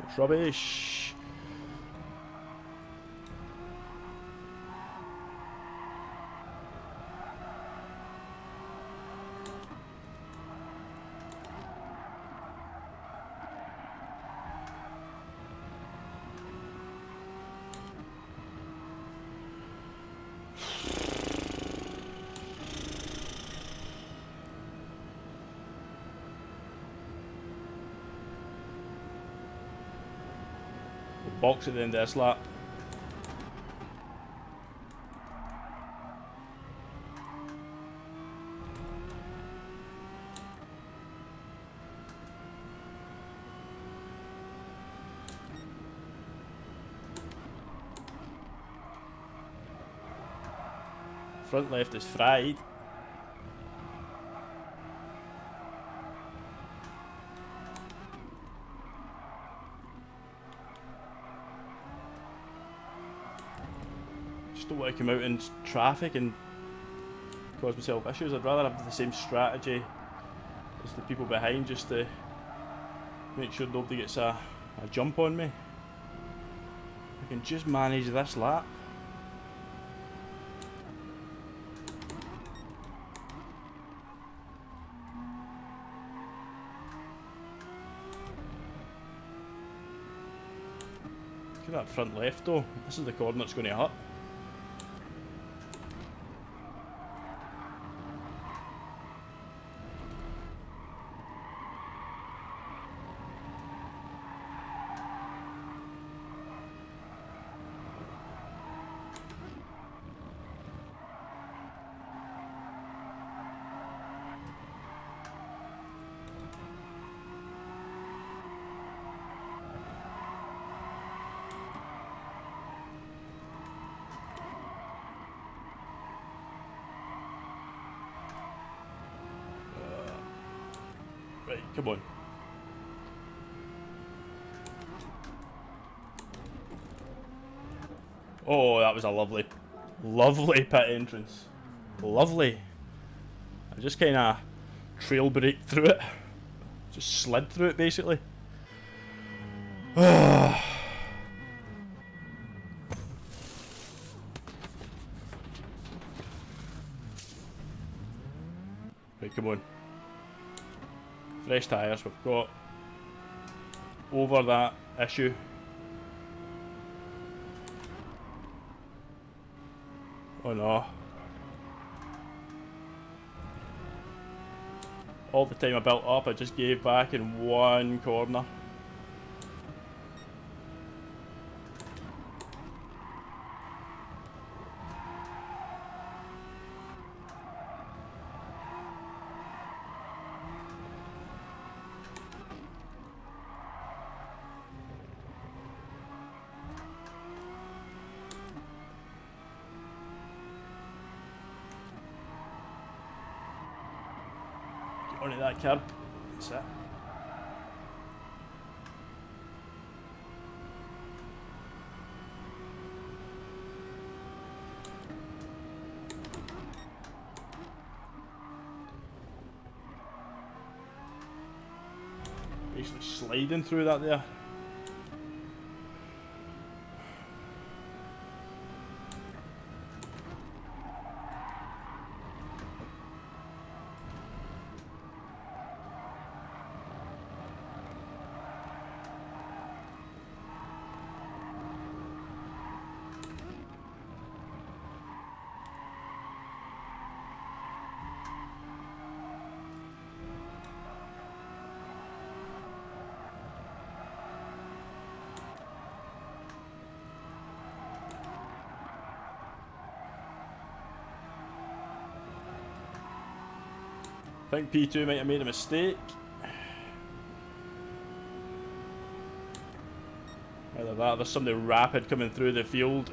It's rubbish. Box at the end of this lap. Front left is fried. Just don't want to come out in traffic and cause myself issues. I'd rather have the same strategy as the people behind, just to make sure nobody gets a jump on me. I can just manage this lap. Look at that front left though. This is the corner it's going to hit. Right, come on. Oh, that was a lovely pit entrance. Lovely. I just kind of trail braked through it. Just slid through it, basically. Right, come on. Fresh tyres, we've got over that issue. Oh no. All the time I built up, I just gave back in one corner. Onto that curb. That's it. Basically sliding through that there. I think P2 might have made a mistake. Either that or there's something rapid coming through the field.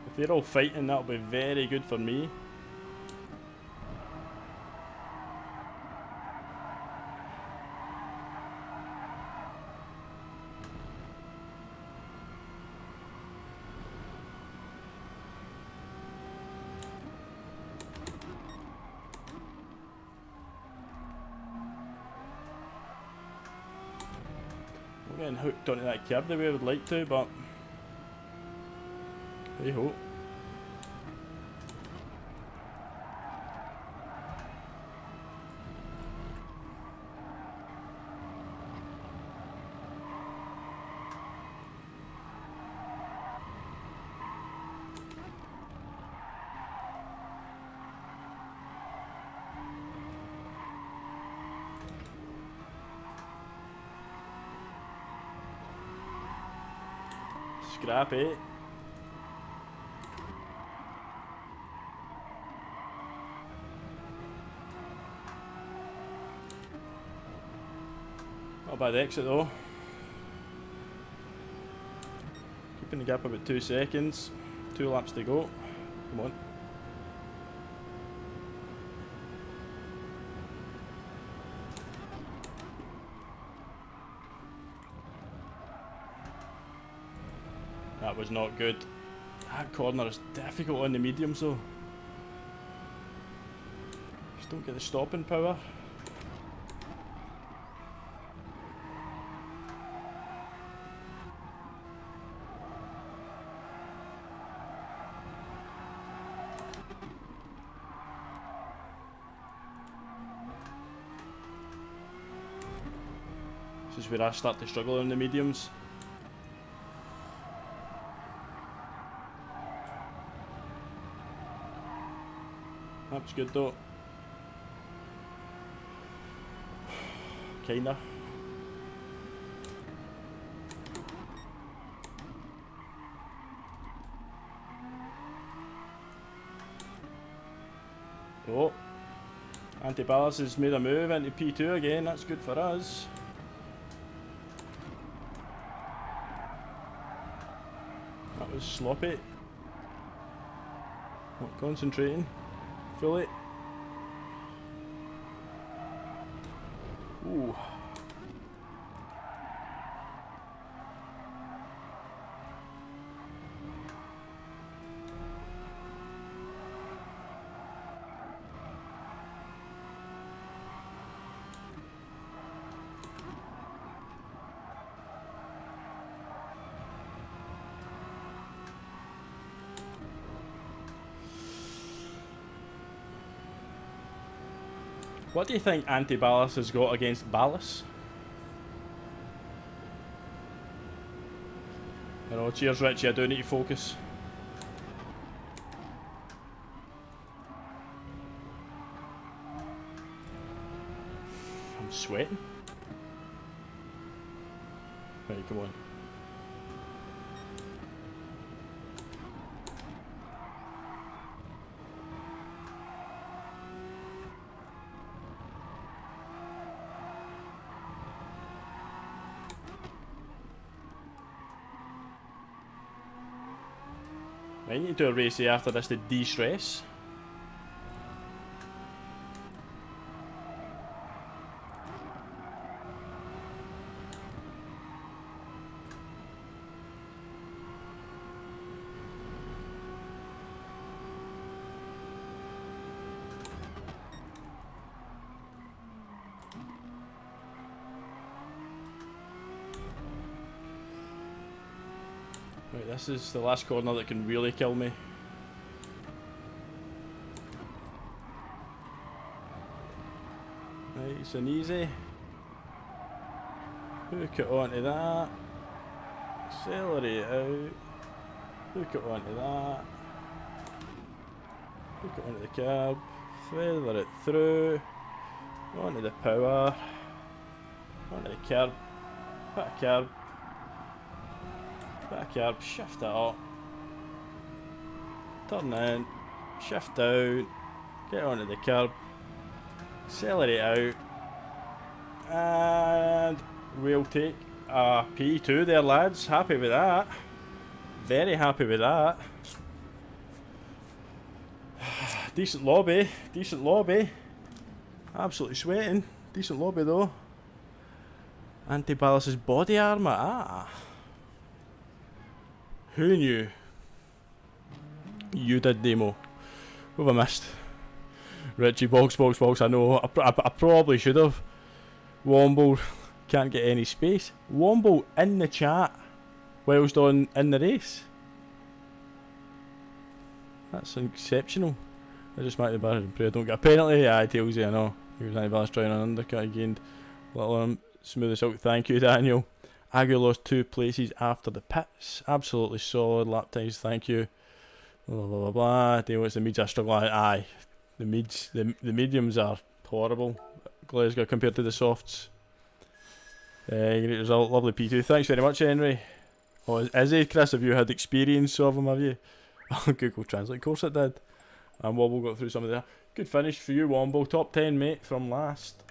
If they're all fighting, that'll be very good for me. We're getting hooked onto that curb the way I would like to, but hey ho. Scrappy. Not a bad exit though. Keeping the gap about 2 seconds. 2 laps to go. Come on. That was not good. That corner is difficult on the mediums though. Just don't get the stopping power. This is where I start to struggle on the mediums. That was good though. Kinda. Oh. Autopolis has made a move into P2 again, that's good for us. That was sloppy. Not concentrating fully. Ooh. What do you think Autopolis has got against Ballas? I know, cheers Richie, I do need to focus. I'm sweating. Right, come on. I need to do a race after this to de-stress. Right, this is the last corner that can really kill me. Nice and easy. Hook it onto that. Accelerate out. Hook it onto that. Hook it onto the cab. Feather it through. Onto the power. Onto the curb. Put a curb. Put a curb. Shift it up. Turn in. Shift down. Get onto the curb. Accelerate out. And we'll take a P2 there, lads. Happy with that. Very happy with that. Decent lobby. Decent lobby. Absolutely sweating. Decent lobby though. Autopolis' body armour. Ah. Who knew? You did, Demo. What have I missed? Richie, box. I know. I probably should have. Womble can't get any space. Womble in the chat whilst on in the race. That's exceptional. I just might the bar and pray I don't get a penalty. Yeah, it tells you, I know. He was Autopolis trying an undercut again. Little smooth this out. Thank you, Daniel. Agu lost 2 places after the pits. Absolutely solid lap times. Thank you. Blah blah blah blah. Deal with the mids are struggling. Aye, the mids, the mediums are horrible. Glasgow compared to the softs. Great result. Lovely P2. Thanks very much, Henry. Oh, is he, Chris? Have you had experience of him, have you? Oh, Google Translate, of course it did. And Wobble got through some of the... Good finish for you, Womble. Top 10, mate, from last.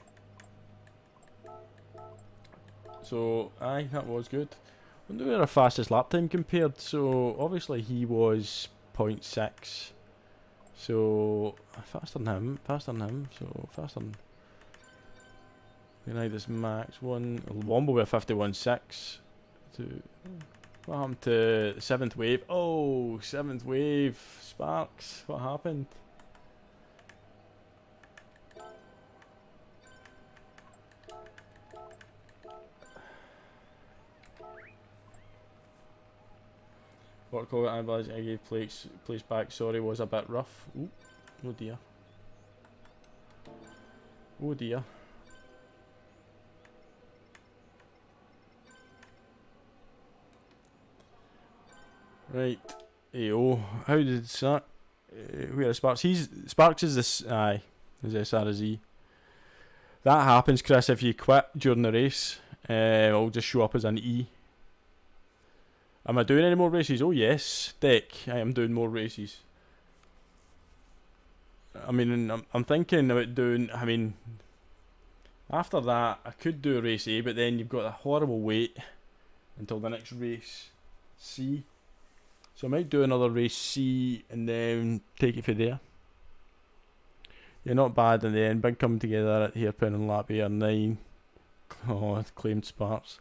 So, aye, that was good. I wonder where our fastest lap time compared. So, obviously he was 0.6. So, faster than him, so faster than... United max 1. Womble with 51.6. What happened to the 7th wave? Oh, 7th wave. Sparks, what happened? What call it? I gave place back. Sorry, was a bit rough. Ooh, oh dear. Oh dear. Right. Ayo. How did Sparks? Where is Sparks? Sparks is this. Aye, is SRZ. That happens, Chris, if you quit during the race. It'll just show up as an E. Am I doing any more races? Oh yes, Dick, I am doing more races. I mean, I'm thinking about doing, I mean, after that, I could do a race A, but then you've got a horrible wait until the next race C. So I might do another race C and then take it from there. You're not bad in the end. Big coming together at Hairpin and Lap 8 or 9. Oh, claimed Sparks.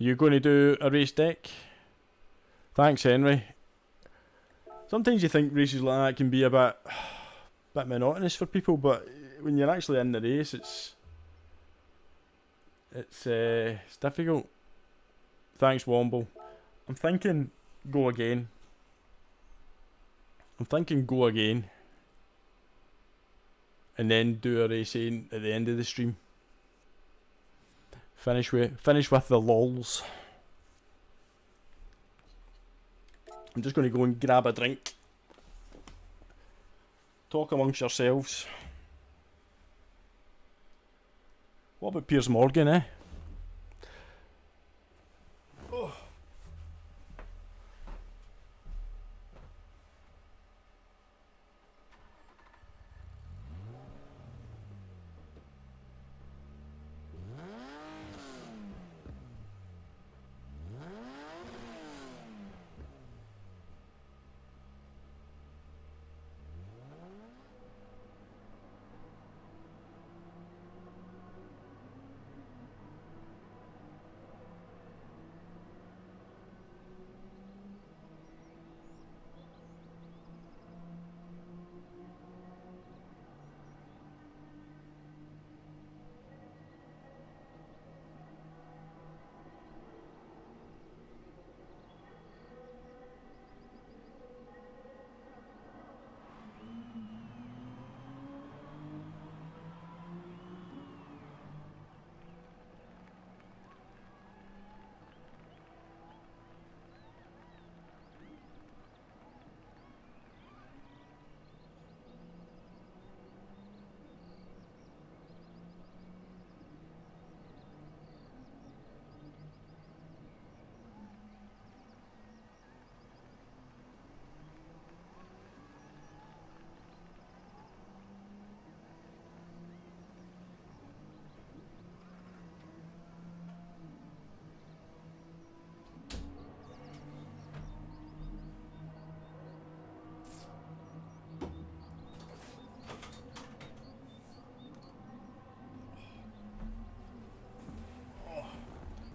You going to do a race, Deck? Thanks, Henry. Sometimes you think races like that can be a bit monotonous for people, but when you're actually in the race, it's difficult. Thanks, Womble. I'm thinking go again. And then do a race in at the end of the stream. Finish with the lols. I'm just going to go and grab a drink. Talk amongst yourselves. What about Piers Morgan, eh? Oh.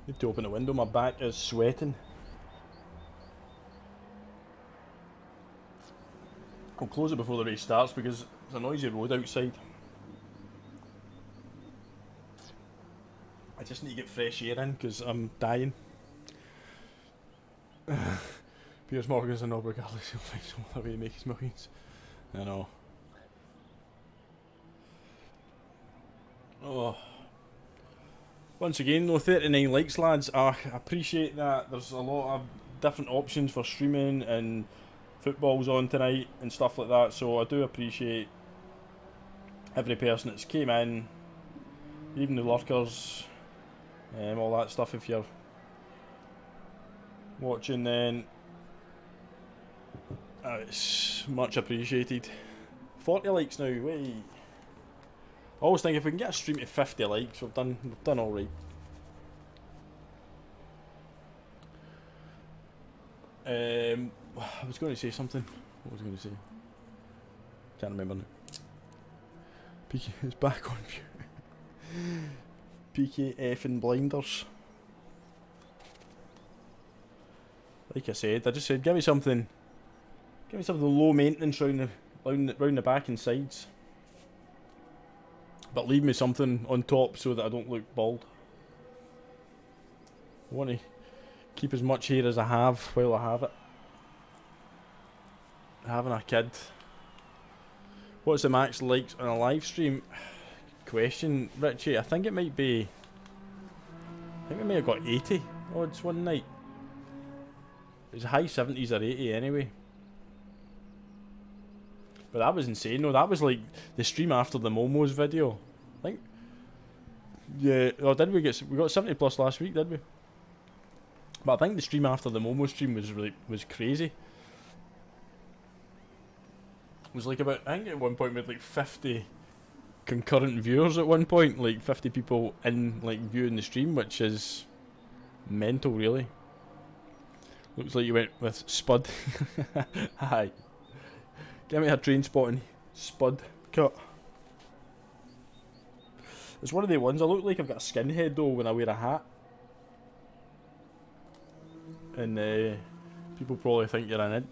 Need to open the window, my back is sweating. I'll close it before the race starts because there's a noisy road outside. I just need to get fresh air in because I'm dying. Piers Morgan's a knob regardless, he'll find some other way to make his millions. I know. Oh. Once again, no 39 likes, lads. I appreciate that. There's a lot of different options for streaming and football's on tonight and stuff like that, so I do appreciate every person that's came in, even the lurkers, all that stuff. If you're watching then. It's much appreciated. 40 likes now, wait. I always think if we can get a stream to 50 likes, we've done alright. I was going to say something. What was I going to say? Can't remember now. PK is back on view. PK and blinders. Like I said, I just said give me something low maintenance round the back and sides. But leave me something on top so that I don't look bald. I want to keep as much hair as I have while I have it. Having a kid. What's the max likes on a live stream? Good question, Richie. I think it might be. I think we may have got 80 odds one night. It was high 70s or 80 anyway. But that was insane. No, that was like the stream after the Momos video. I think. Yeah. Or did we got 70 plus last week? Did we? But I think the stream after the Momo stream was crazy. It was like about, I think at one point we had like 50 concurrent viewers at one point, like 50 people in like viewing the stream, which is mental really. Looks like you went with Spud. Hi. Give me a train spotting Spud cut. It's one of the ones, I look like I've got a skinhead though when I wear a hat. And people probably think you're like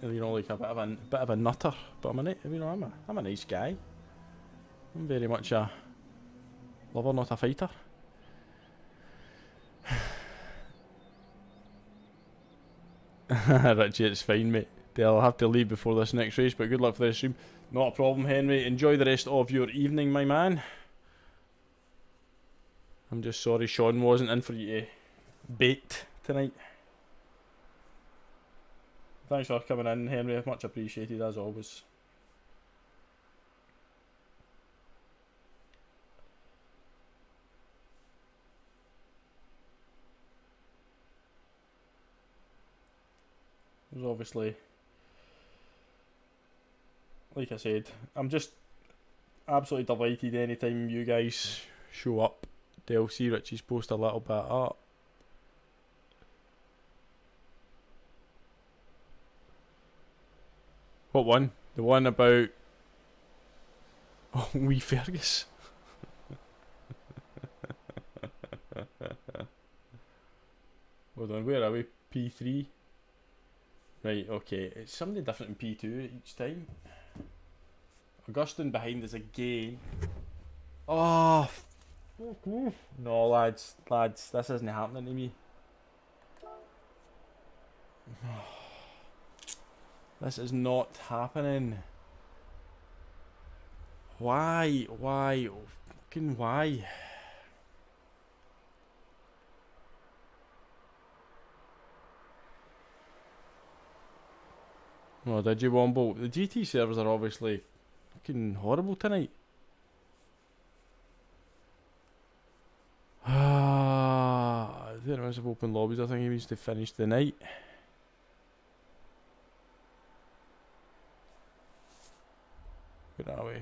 a bit of a nutter, but I'm a nice guy. I'm very much a lover, not a fighter. Richie, it's fine, mate. I'll have to leave before this next race, but good luck for the stream. Not a problem, Henry. Enjoy the rest of your evening, my man. I'm just sorry Sean wasn't in for you to bait tonight. Thanks for coming in, Henry. Much appreciated, as always. There's obviously, like I said, I'm just absolutely delighted anytime you guys show up. DLC Richie's post a little bit up. What one? The one about wee Fergus. Hold on, where are we? P3? Right, okay. It's somebody different in P2 each time. Augustine behind us again. Oh, no, lads, this isn't happening to me. This is not happening. Why? Fucking why? Oh, did you, Womble? The GT servers are obviously fucking horrible tonight. There was of open lobbies. I think he needs to finish the night. Where are we?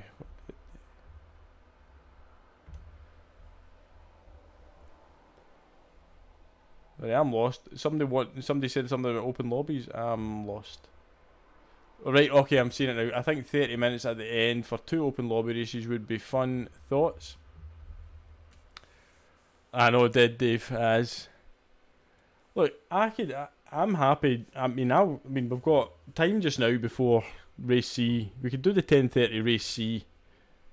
Right, I'm lost. Somebody said something about open lobbies. I'm lost. Right, okay, I'm seeing it now. I think 30 minutes at the end for 2 open lobby races would be fun. Thoughts? I know, did Dave as. Look, I'm happy. I mean, we've got time just now before race C. We could do the 10:30 race C,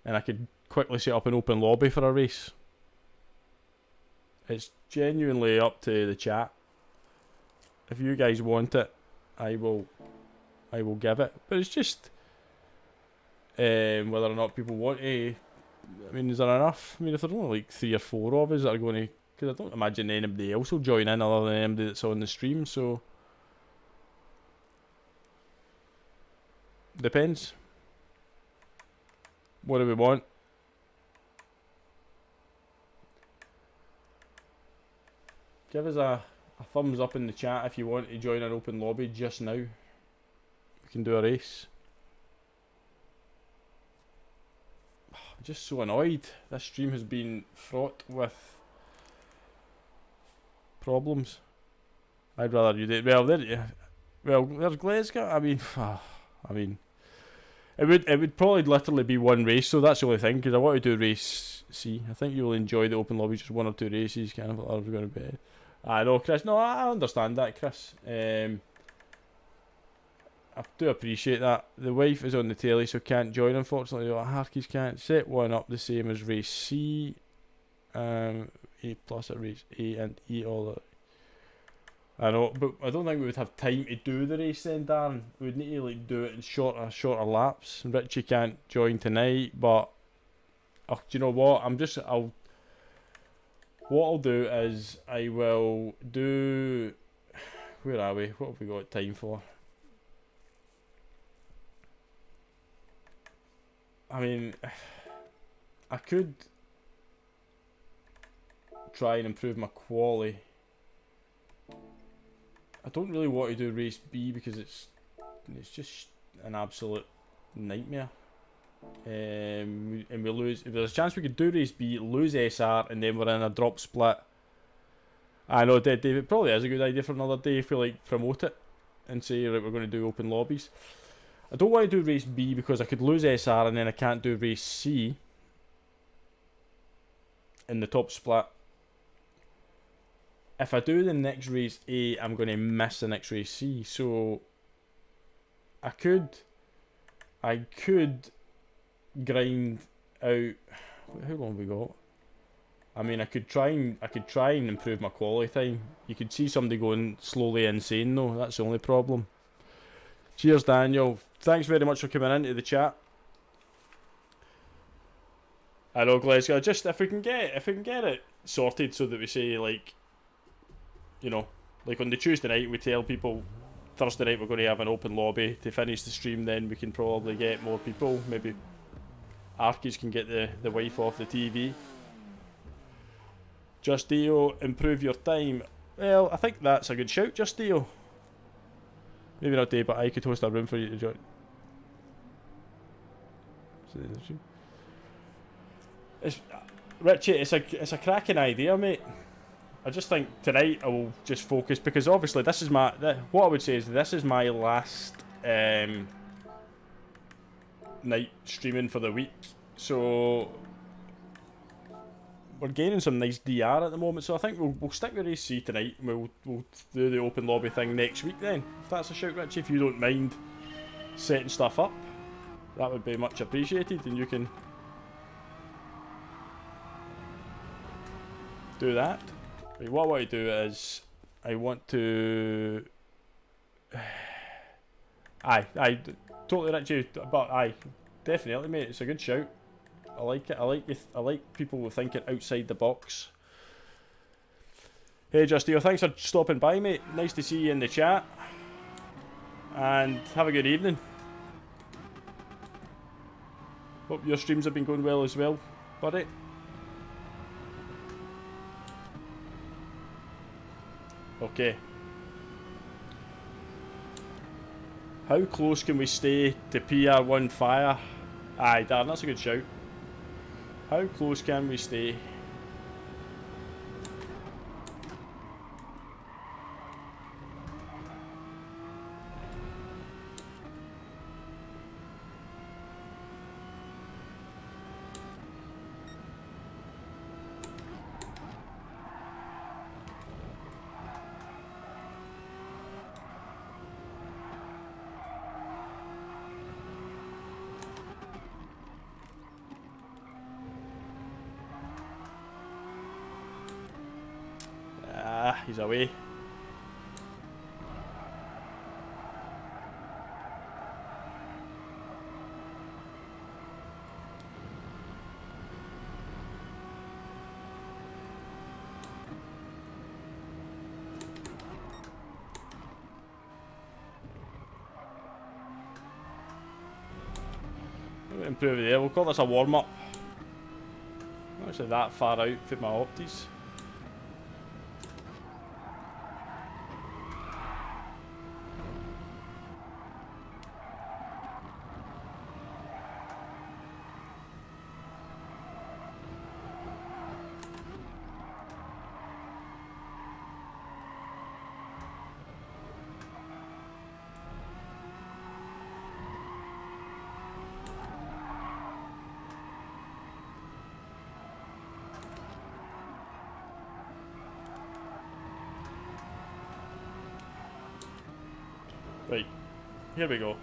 and I could quickly set up an open lobby for a race. It's genuinely up to the chat. If you guys want it, I will give it. But it's just whether or not people want to. I mean, is there enough? I mean, if there's only like 3 or 4 of us that are going to, because I don't imagine anybody else will join in other than anybody that's on the stream. So depends. What do we want? Give us a thumbs up in the chat if you want to join an open lobby just now. We can do a race. I'm just so annoyed. This stream has been fraught with problems. I'd rather you did. Well, there's Glasgow. I mean, it would probably literally be one race, so that's the only thing. Because I want to do race C. I think you'll enjoy the open lobby, just one or two races. Kind of, are we going to be? I know, Chris. No, I understand that, Chris. I do appreciate that. The wife is on the telly, so can't join, unfortunately. Harkies can't. Set one up the same as race C. A plus at race A and E all. I know, but I don't think we would have time to do the race then, Darren. We'd need to like do it in shorter laps. Richie can't join tonight, but do you know what? What I'll do is I will do. Where are we? What have we got time for? I mean, I could try and improve my quality. I don't really want to do race B because it's just an absolute nightmare. And we lose. If there's a chance we could do race B, lose SR, and then we're in a drop split. I know, Dave, it probably is a good idea for another day if we like promote it and say right, we're going to do open lobbies. I don't want to do race B because I could lose SR and then I can't do race C in the top split. If I do the next race A, I'm going to miss the next race C. So I could grind out. How long have we got? I mean, I could try and improve my quality time. You could see somebody going slowly insane though. That's the only problem. Cheers, Daniel. Thanks very much for coming into the chat. I know, Glasgow. Just if we can get it sorted so that we say like, you know, like on the Tuesday night we tell people Thursday night we're going to have an open lobby to finish the stream. Then we can probably get more people. Maybe Arkies can get the wife off the TV. Just Dio, improve your time. Well, I think that's a good shout, Just Dio. Maybe not Dave, but I could host a room for you to join. Richie, it's a cracking idea, mate. I just think tonight I will just focus because obviously this is what I would say is this is my last night streaming for the week. So we're gaining some nice DR at the moment, so I think we'll stick with race C tonight and we'll do the open lobby thing next week then. If that's a shout, Richie, if you don't mind setting stuff up, that would be much appreciated and you can do that. Right, what I want to do is I want to I totally Richie, but definitely mate, it's a good shout. I like it. I like people thinking outside the box. Hey, Justio, thanks for stopping by, mate. Nice to see you in the chat. And have a good evening. Hope your streams have been going well as well, buddy. Okay. How close can we stay to PR1 fire? Aye, Darren, that's a good shout. How close can we stay? He's away. Improve there. We'll call this a warm-up. Not actually that far out for my opties. Right, here we go.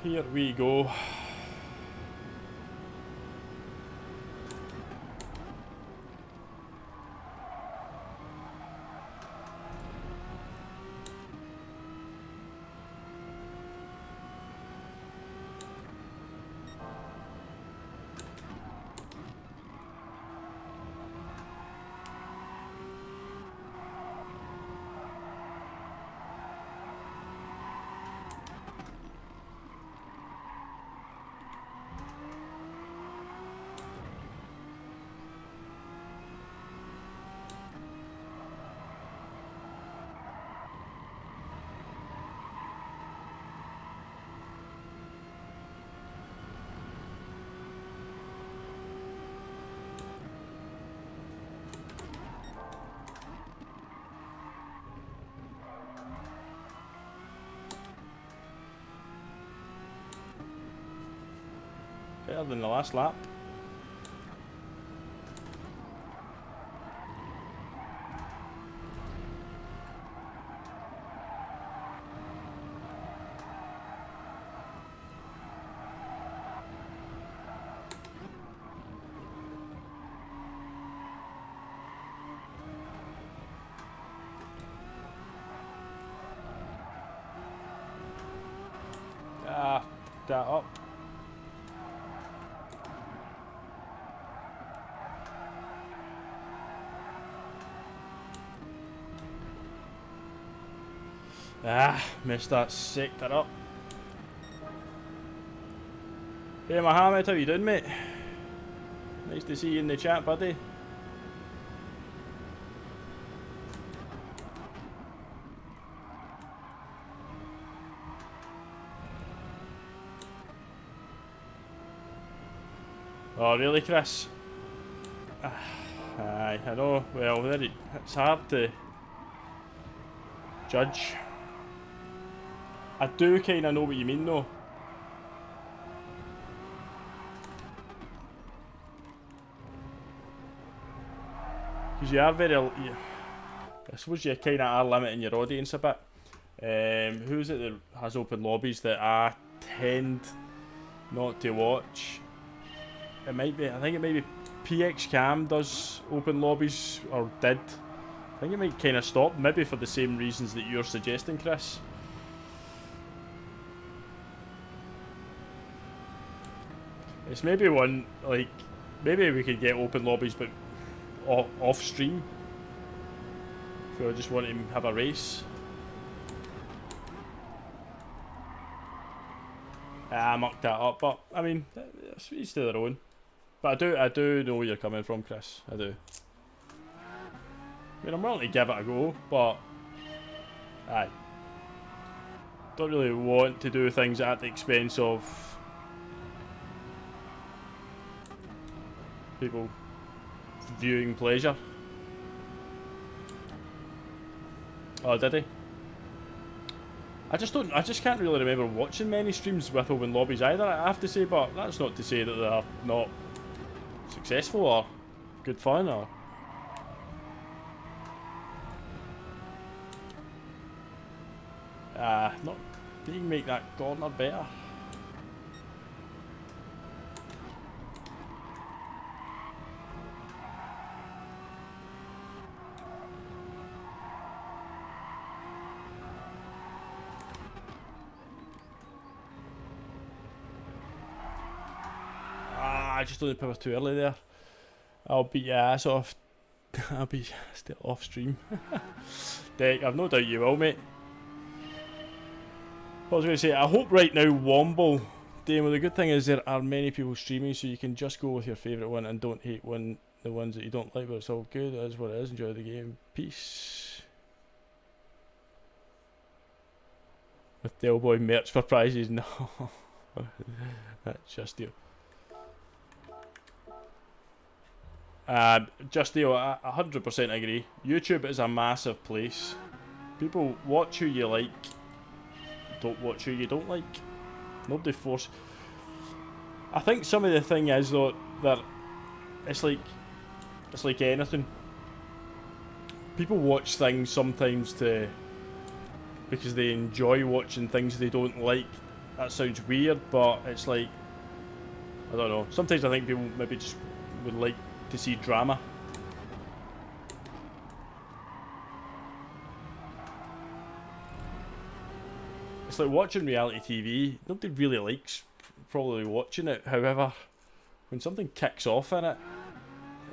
Here we go. Better than the last lap. Ah, that up. Ah, missed that sector up. Hey Mohammed, how you doing, mate? Nice to see you in the chat, buddy. Oh really, Chris? Aye, I know. Well, it's hard to judge. I do kind of know what you mean though. Because you are very... I suppose you kind of are limiting your audience a bit. Who's it that has open lobbies that I tend not to watch? It might be... I think it might be PX Cam does open lobbies, or did. I think it might kind of stop, maybe for the same reasons that you're suggesting, Chris. It's maybe one, like, maybe we could get open lobbies but off stream. If we just want to have a race. I mucked that up, but I mean, it's each to their own. But I do know where you're coming from, Chris. I do. I mean, I'm willing to give it a go, but aye, don't really want to do things at the expense of people viewing pleasure. Oh, did he? I just can't really remember watching many streams with open lobbies either, I have to say, but that's not to say that they're not successful or good fun or... not... Did you make that corner better? I just only power too early there. I'll beat your ass off. I'll be still off stream. Deck, I've no doubt you will, mate. What was I going to say? I hope right now Womble. Damo, the good thing is there are many people streaming, so you can just go with your favourite one and don't hate the ones that you don't like, but it's all good. It is what it is. Enjoy the game. Peace. With Del Boy merch for prizes. No. That's just you. Just Deal, I 100% agree. YouTube is a massive place. People watch who you like, don't watch who you don't like. Nobody force. I think some of the thing is though that it's like it's like anything. People watch things sometimes because they enjoy watching things they don't like. That sounds weird, but it's like, I don't know. Sometimes I think people maybe just would like to see drama. It's like watching reality TV. Nobody really likes probably watching it. However, when something kicks off in it,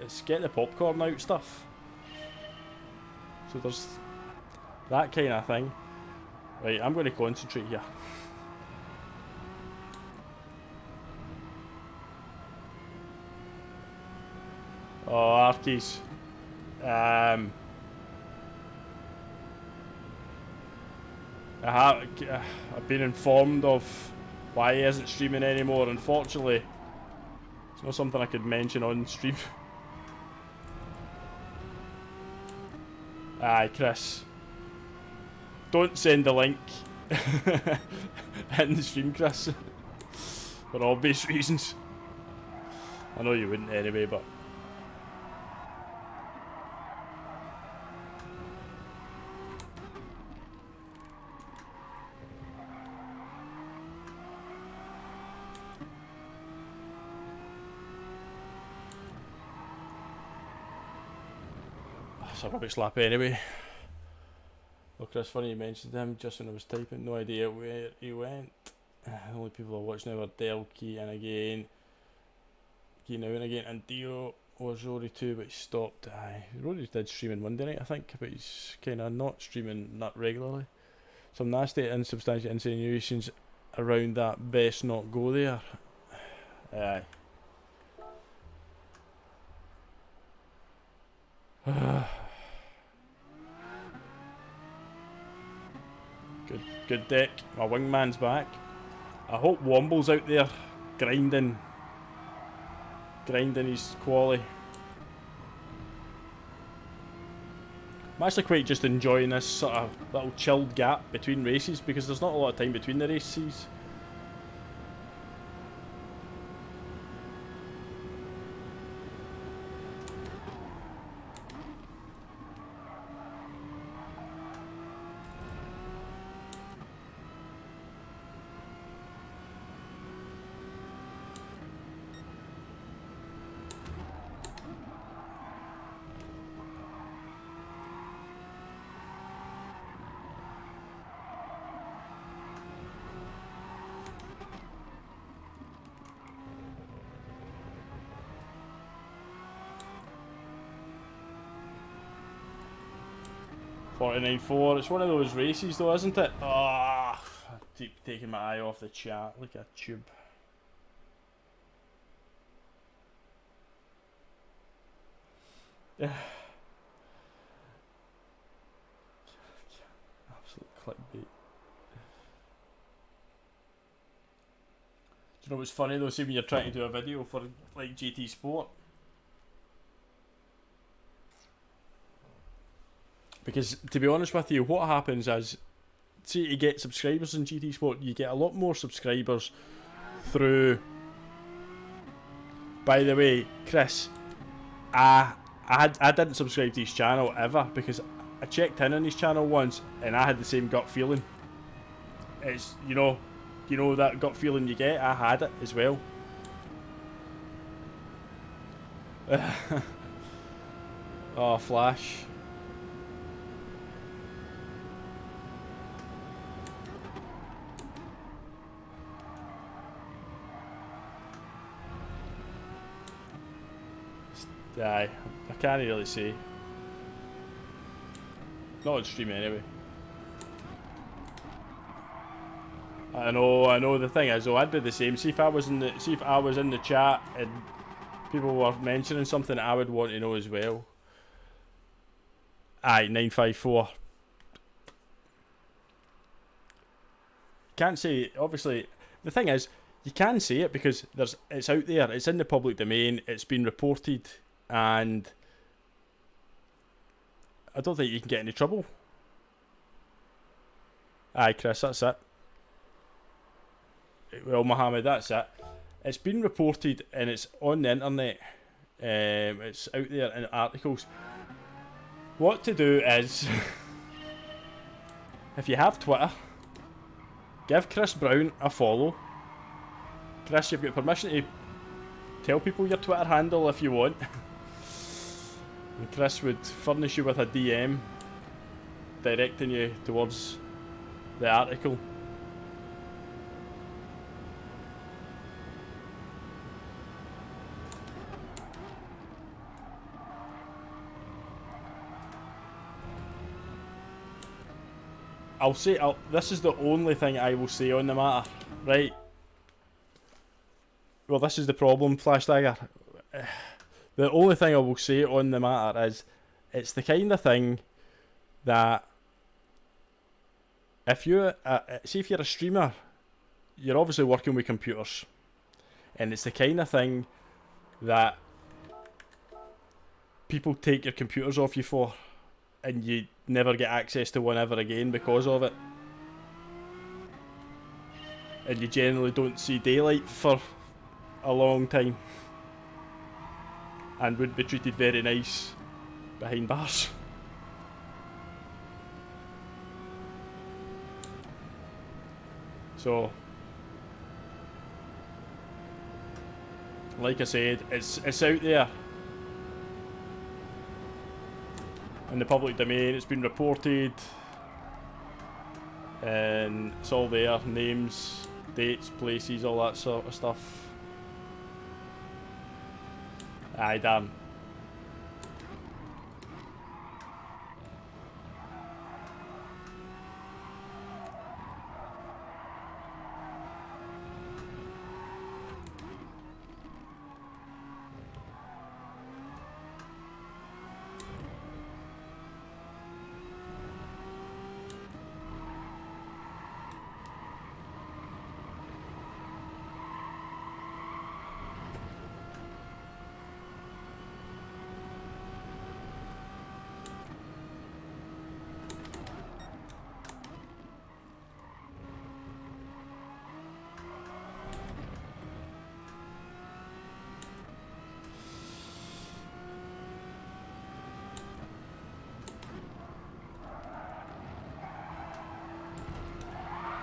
it's get the popcorn out stuff. So there's that kind of thing. Right, I'm going to concentrate here. Oh, Arkies. I've been informed of why he isn't streaming anymore. Unfortunately, it's not something I could mention on stream. Aye, Chris. Don't send the link in the stream, Chris. For obvious reasons. I know you wouldn't anyway, but... It's a rubbish lap anyway. Well, Chris, funny you mentioned him just when I was typing. No idea where he went. The only people I watch now are Del, Key, and again. Key now and again. And Dio was Rory too, but he stopped. Aye, Rory did stream on Monday night, I think, but he's kind of not streaming that regularly. Some nasty insubstantial insinuations around that. Best not go there. Aye. Good deck. My wingman's back. I hope Womble's out there grinding his quali. I'm actually quite just enjoying this sort of little chilled gap between races because there's not a lot of time between the races. .49.4. It's one of those races though, isn't it? Ah, I keep taking my eye off the chat like a tube. Absolute clickbait. Do you know what's funny though? See when you're trying to do a video for like GT Sport. Because, to be honest with you, what happens is, see, to get subscribers in GT Sport, you get a lot more subscribers through... By the way, Chris, I didn't subscribe to his channel ever, because I checked in on his channel once, and I had the same gut feeling. It's, you know that gut feeling you get? I had it as well. Oh, Flash. Aye, I can't really say. Not on stream anyway. I know. The thing is, though, I'd be the same. See if I was in the chat and people were mentioning something, I would want to know as well. Aye, 954. Can't say. Obviously, the thing is, you can say it because it's out there. It's in the public domain. It's been reported. And I don't think you can get any trouble. Aye, Chris, that's it. Well, Mohammed, that's it. It's been reported and it's on the internet. It's out there in articles. What to do is, if you have Twitter, give Chris Brown a follow. Chris, you've got permission to tell people your Twitter handle if you want. And Chris would furnish you with a DM directing you towards the article. I'll say, this is the only thing I will say on the matter, right? Well, this is the problem, Flash Dagger. The only thing I will say on the matter is, it's the kind of thing that if you, see if you're a streamer, you're obviously working with computers, and it's the kind of thing that people take your computers off you for, and you never get access to one ever again because of it, and you generally don't see daylight for a long time, and would be treated very nice behind bars. So, like I said, it's out there in the public domain. It's been reported, and it's all there, names, dates, places, all that sort of stuff. Aye, damn.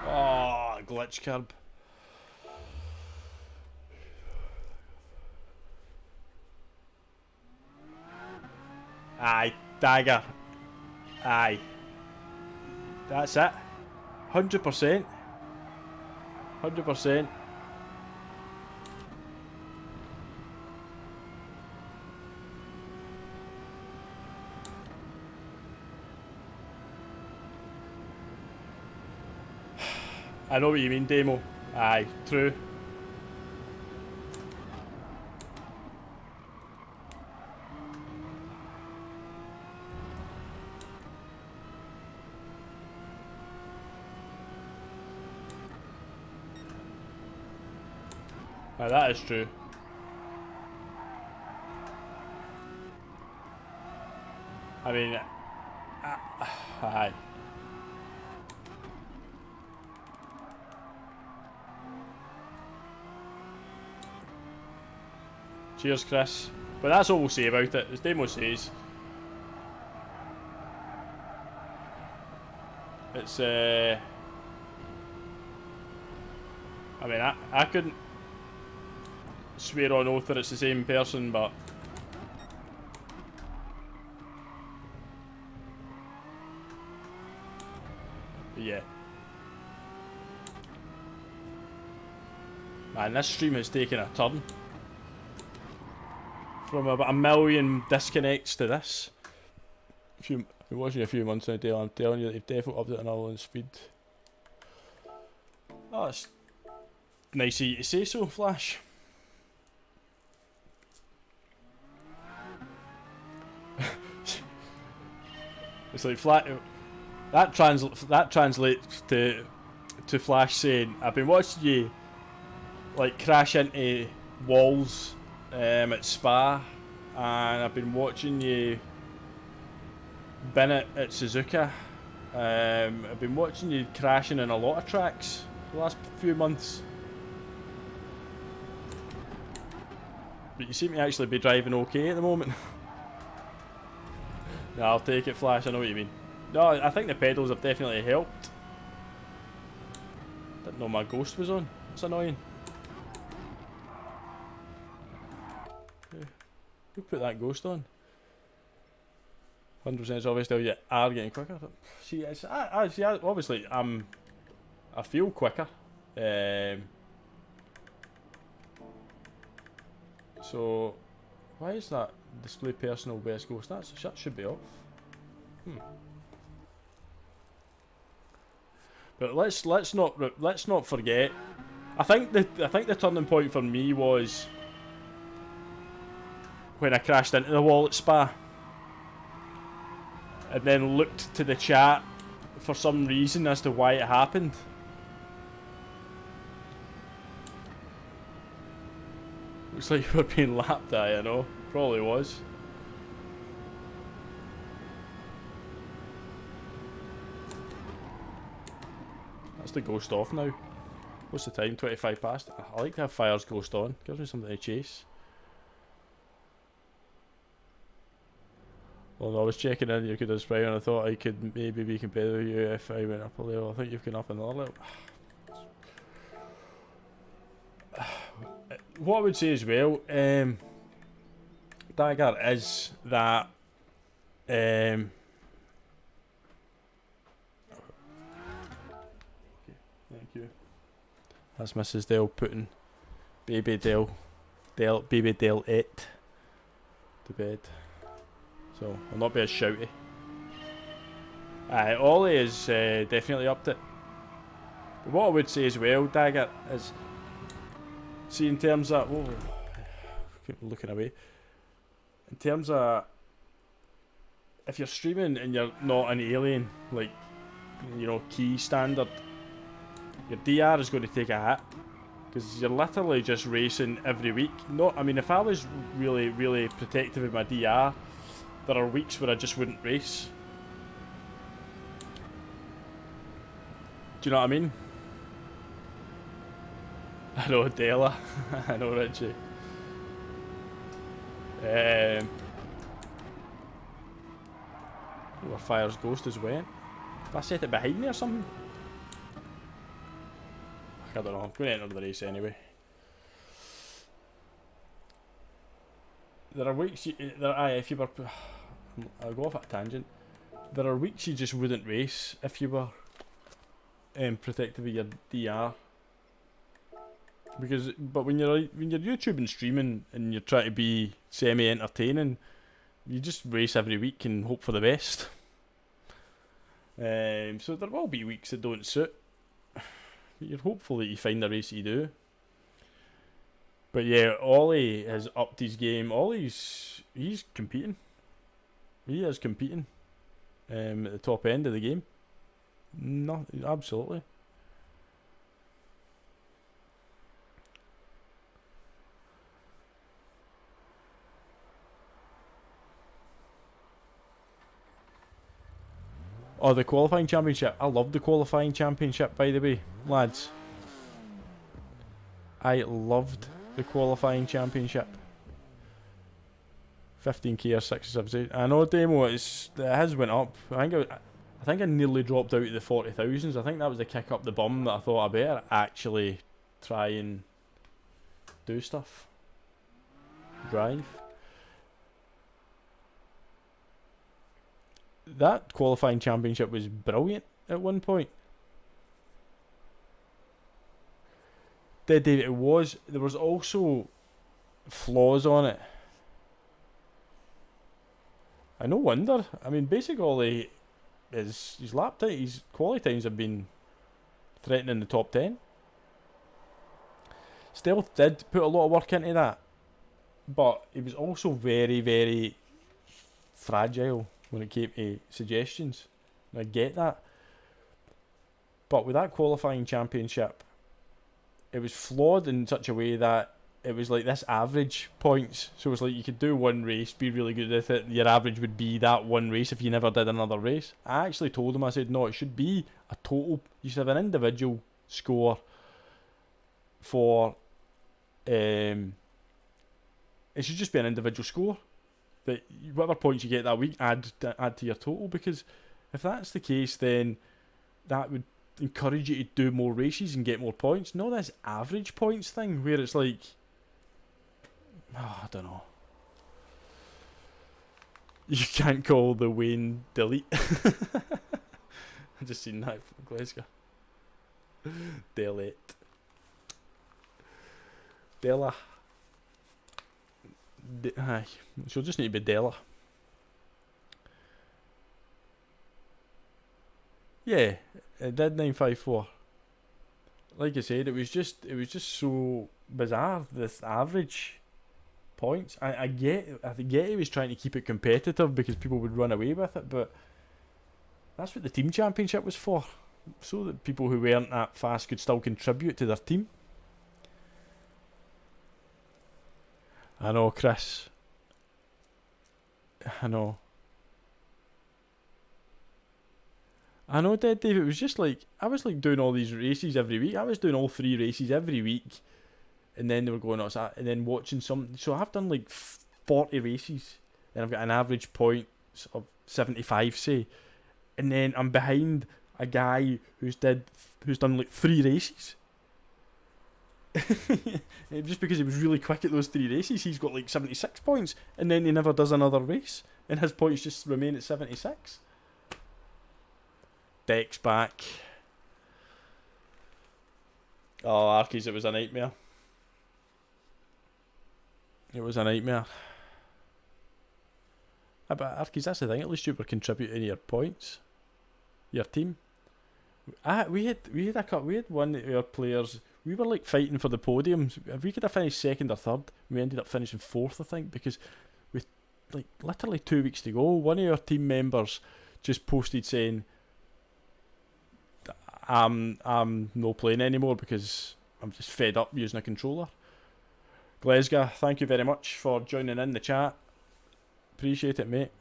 Oh, glitch curb. Aye, Dagger. Aye. That's it. 100%. 100%. I know what you mean, Demo. Aye, true. Aye, that is true. I mean, aye. Cheers, Chris. But that's all we'll say about it. As Demo says, it's I mean, I couldn't swear on oath that it's the same person, but yeah. Man, this stream has taken a turn. From about 1 million disconnects to this. If you're watching a few months now, Dale, I'm telling you, they've definitely upped it another speed. Oh, it's nice of you to say so, Flash. It's like flat. That translates to Flash saying, "I've been watching you like crash into walls at Spa, and I've been watching you bin it at Suzuka. I've been watching you crashing in a lot of tracks the last few months." But you seem to actually be driving okay at the moment. No, I'll take it, Flash, I know what you mean. No, I think the pedals have definitely helped. Didn't know my ghost was on. That's annoying. Who put that ghost on? 100% it's obvious now you are getting quicker. See, obviously I feel quicker. So why is that display personal best ghost? That should be off. But let's not forget. I think the turning point for me was when I crashed into the wall at Spa, and then looked to the chat for some reason as to why it happened. Looks like you were being lapped at, I know. Probably was. That's the ghost off now. What's the time? 25 past? I like to have Fire's ghost on. Gives me something to chase. Well, no, I was checking in, you could have spray, and I thought I could maybe be competitive with you if I went up a level. I think you've gone up another level. What I would say as well, Dagger, is that thank you. That's Mrs. Dell putting baby Dell it to bed. So I'll not be as shouty. Ollie is definitely upped it. But what I would say as well, Dagger, is see in terms of keep looking away. In terms of if you're streaming and you're not an alien, like key standard, your DR is going to take a hit because you're literally just racing every week. I mean, if I was really, really protective of my DR, there are weeks where I just wouldn't race. Do you know what I mean? I know, Della. I know, Richie. Where Fire's ghost has went. If I set it behind me or something? I don't know. I'm going to enter the race anyway. There are weeks if you were... I'll go off at a tangent. There are weeks you just wouldn't race if you were protective of your DR. But when you're YouTube and streaming and you're trying to be semi-entertaining, you just race every week and hope for the best. So there will be weeks that don't suit. But you're hopeful that you find the race that you do. But yeah, Ollie has upped his game. He's competing. He is competing at the top end of the game. No, absolutely. Oh, the qualifying championship. I love the qualifying championship, by the way, lads. I loved the qualifying championship. 15k or 67. I know, Demo. It has went up. I think I nearly dropped out of the 40,000s. I think that was the kick up the bum that I thought I better actually try and do stuff. Drive. That qualifying championship was brilliant at one point. David, it was. There was also flaws on it. And no wonder. I mean, basically, his lap time, his quality times have been threatening the top 10. Stealth did put a lot of work into that, but he was also very, very fragile when it came to suggestions. And I get that. But with that qualifying championship, it was flawed in such a way that it was like this average points. So it was like you could do one race, be really good at it, your average would be that one race if you never did another race. I actually told him, I said, no, it should be a total, you should have an individual score for it should just be an individual score. That whatever points you get that week, add to your total. Because if that's the case, then that would encourage you to do more races and get more points. Not this average points thing where it's like, I don't know. You can't call the Wayne delete. I just seen that from Glasgow. Delete. Della. Aye, she'll just need to be Della. Yeah, it did 954. Like I said, it was just so bizarre. This average points. I get he was trying to keep it competitive because people would run away with it, but that's what the team championship was for, so that people who weren't that fast could still contribute to their team. I know, Chris. I know, Dave. It was just like I was like doing all these races every week. I was doing all 3 races every week, and then they were going outside, and then watching some. So I've done like 40 races, and I've got an average points of 75, say, and then I'm behind a guy who's done like 3 races. Just because he was really quick at those 3 races, he's got like 76 points, and then he never does another race, and his points just remain at 76. Deck's back. Oh, Arkies, it was a nightmare. It was a nightmare. But Arkies, that's the thing. At least you were contributing your points, your team. We had one of our players. We were like fighting for the podiums. If we could have finished 2nd or 3rd, we ended up finishing 4th, I think, because with like literally 2 weeks to go, one of our team members just posted saying, I'm no playing anymore because I'm just fed up using a controller. Glasgow, thank you very much for joining in the chat. Appreciate it, mate.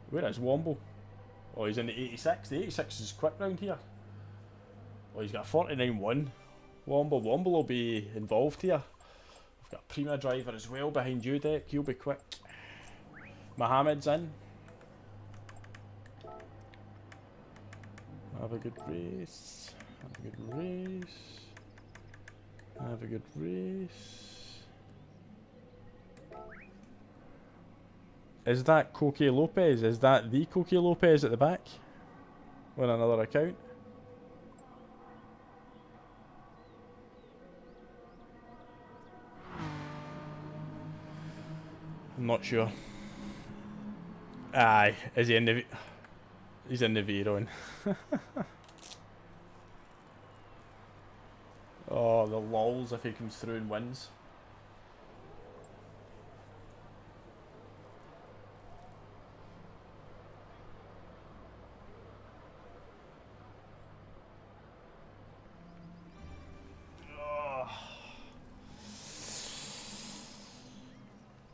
Where is Womble? Oh, he's in the 86. The 86 is quick round here. Oh, he's got a 49-1. Womble will be involved here. We've got a Prima driver as well behind you, Deck. He'll be quick. Mohammed's in. Have a good race. Have a good race. Have a good race. Is that Coque Lopez? Is that the Coque Lopez at the back? On another account? I'm not sure. Aye, is he in the... He's in the Veyron. Oh, the lols if he comes through and wins. Oh.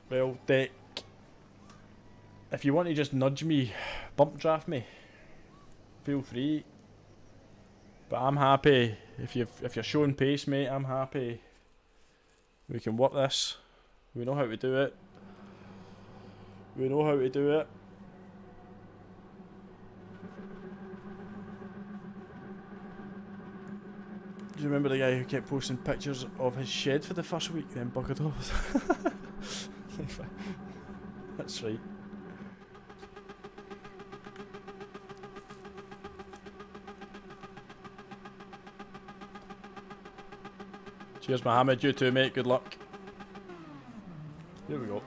Well, Deck, if you want to just nudge me, bump draft me, feel free. But I'm happy if you're showing pace, mate. I'm happy. We can work this. We know how to do it. We know how to do it. Do you remember the guy who kept posting pictures of his shed for the first week, then buggered off? That's right. Cheers, Mohammed. You too, mate. Good luck. Here we go.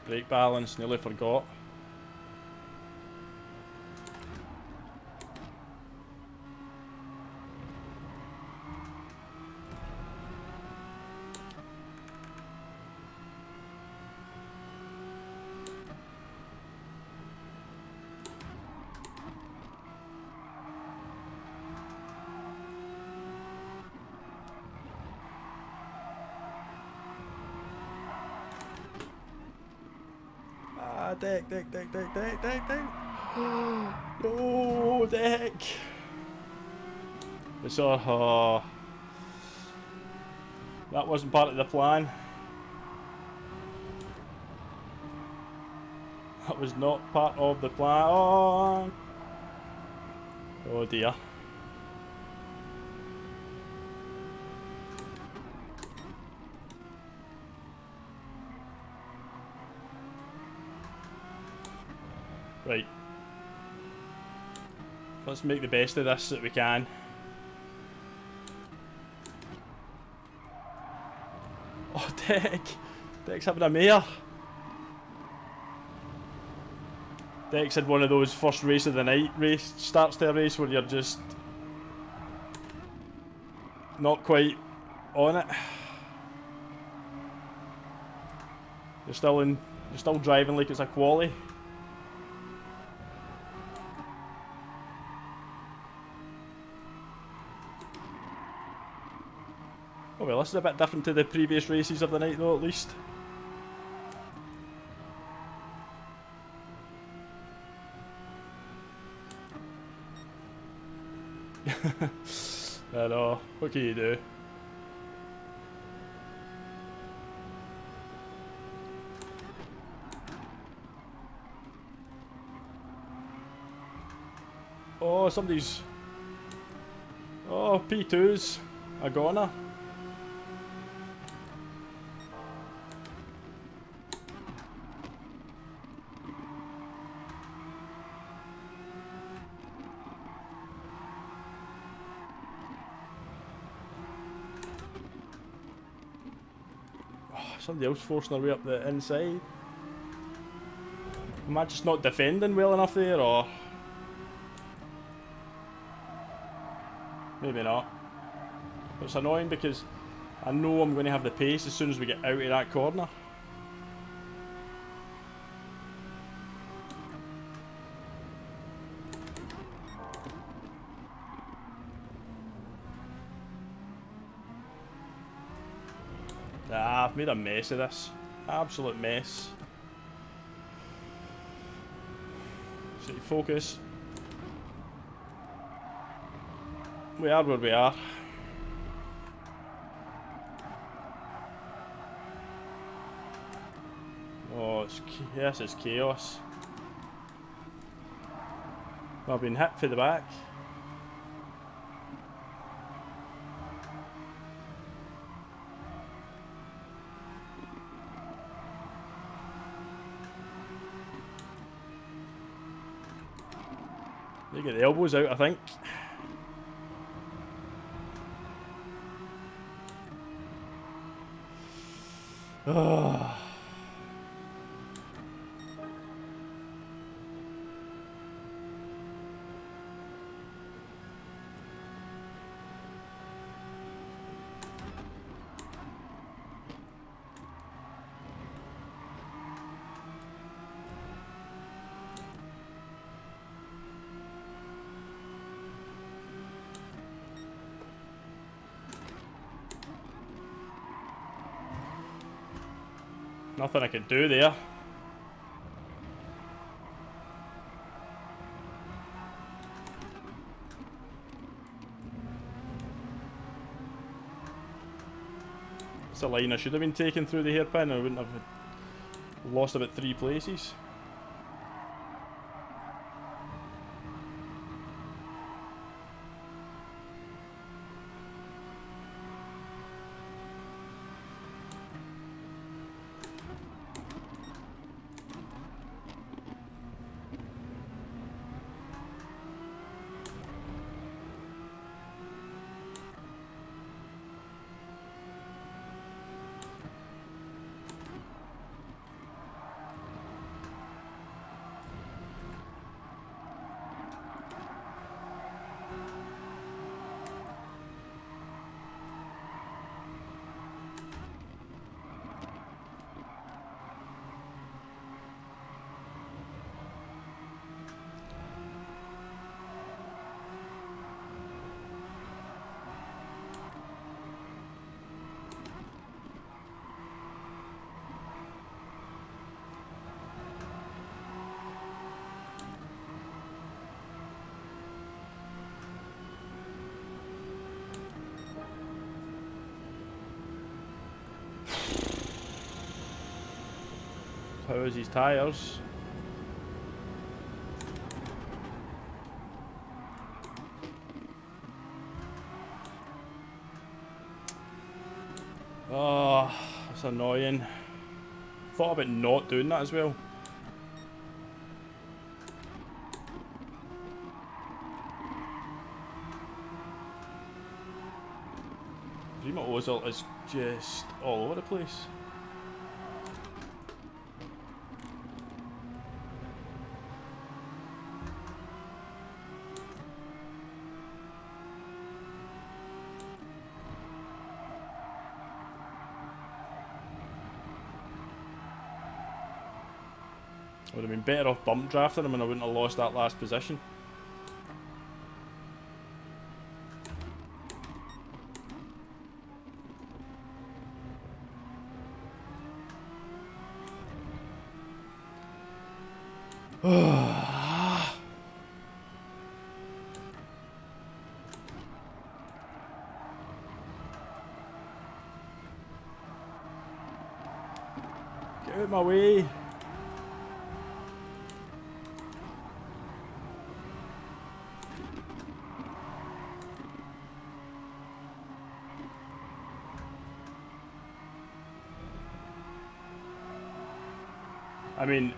Brake balance, nearly forgot. deck, deck, deck, deck, deck, deck, deck. No, deck. It's oh, that wasn't part of the plan. That was not part of the plan. Oh, oh dear. Right. Let's make the best of this that we can. Oh, Deck! Deck's having a mare. Deck's had one of those first race of the night race starts to a race where you're just not quite on it. You're still driving like it's a quali. Oh well, this is a bit different to the previous races of the night though, at least. I know, what can you do? Oh, somebody's... Oh, P2's a goner. Somebody else forcing their way up the inside. Am I just not defending well enough there, or...? Maybe not. But it's annoying because I know I'm going to have the pace as soon as we get out of that corner. Ah, I've made a mess of this. Absolute mess. So focus. We are where we are. Oh, this is chaos. I've been hit for the back. They get the elbows out, I think. Oh. Nothing I could do there. It's a line I should have been taken through the hairpin. I wouldn't have lost about 3 places. How is his tyres? Oh, that's annoying. Thought about not doing that as well. Remote Ozil is just all over the place. Would have been better off bump drafting him and I wouldn't have lost that last position. Get out of my way. I mean,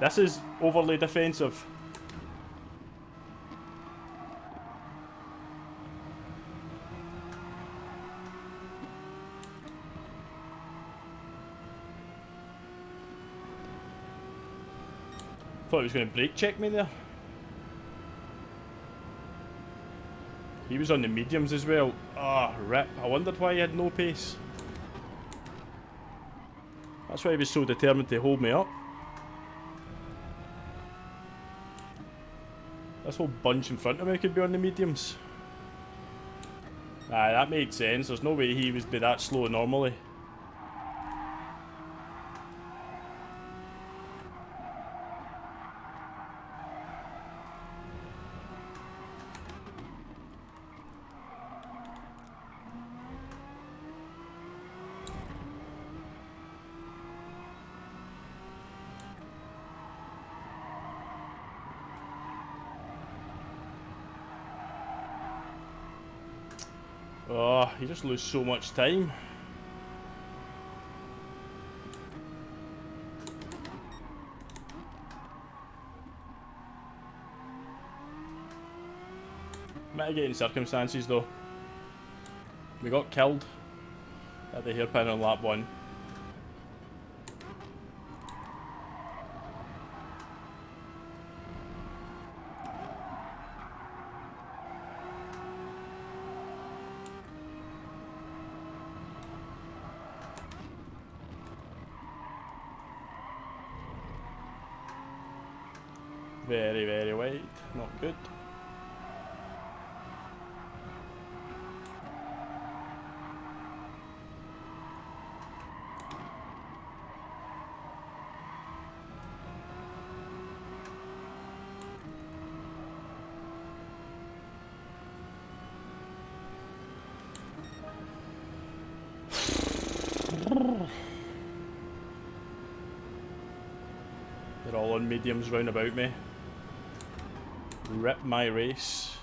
this is overly defensive. Thought he was going to brake check me there. He was on the mediums as well. Ah, rip. I wondered why he had no pace. That's why he was so determined to hold me up. This whole bunch in front of me could be on the mediums. Aye, that made sense. There's no way he would be that slow normally. Oh, you just lose so much time. Mitigating circumstances though. We got killed at the hairpin on lap 1. Very, very wide. Not good. They're all on mediums round about me. Rip my race.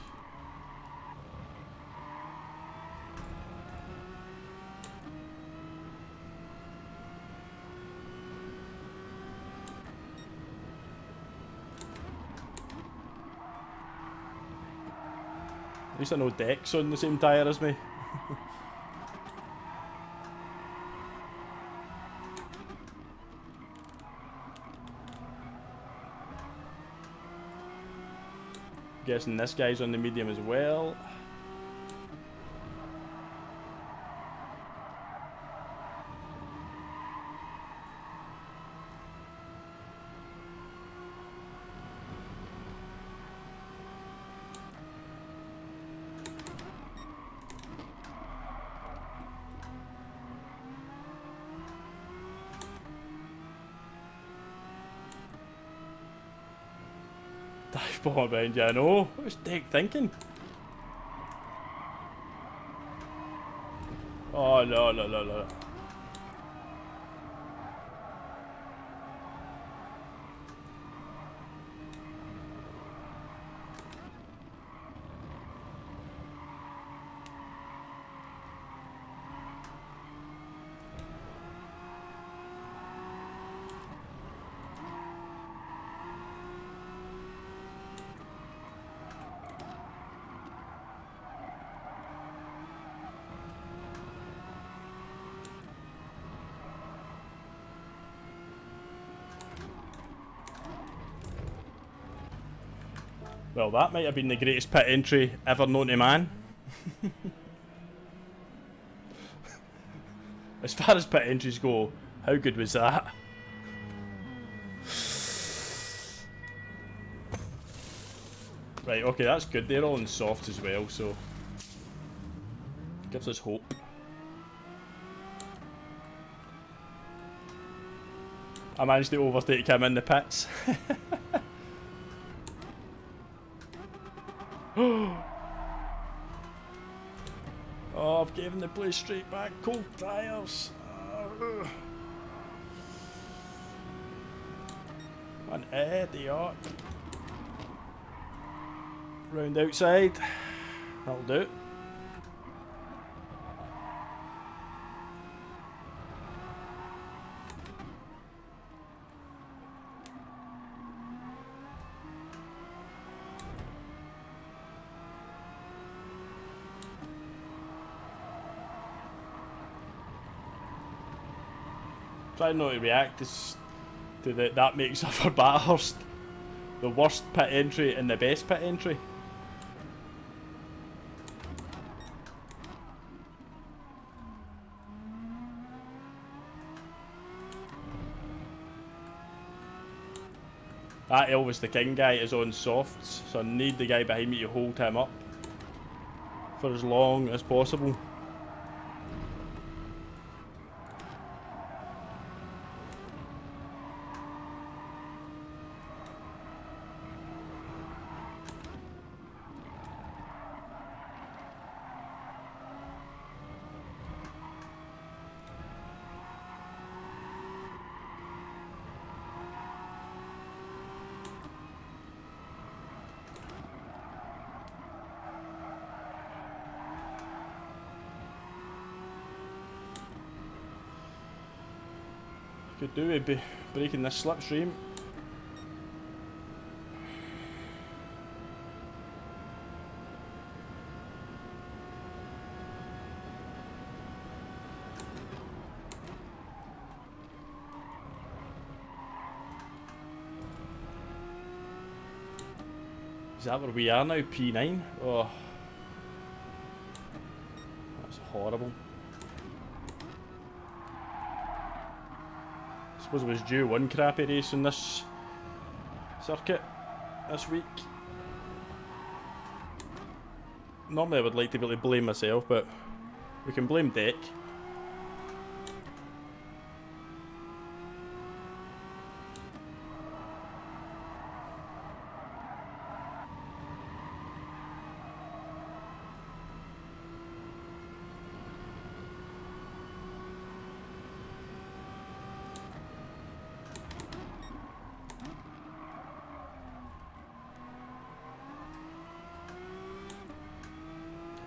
At least I know Deck's on the same tyre as me. Guessing this guy's on the medium as well. Dive bomb behind you, I know. What was Deck thinking? Oh, no, no, no, no. Well, that might have been the greatest pit entry ever known to man. As far as pit entries go, how good was that? Right, okay, that's good. They're all in softs as well, so gives us hope. I managed to overtake him in the pits. Oh, I've given the place straight back. Cold tyres. An idiot. Round outside. That'll do. Try not to react to that makes up for Bathurst. The worst pit entry and the best pit entry. That Elvis the King guy is on softs, so I need the guy behind me to hold him up for as long as possible. Could do with breaking this slipstream. Is that where we are now? P9? Oh. That's horrible. I suppose it was due one crappy race in this circuit this week. Normally I would like to be able to blame myself, but we can blame Deck.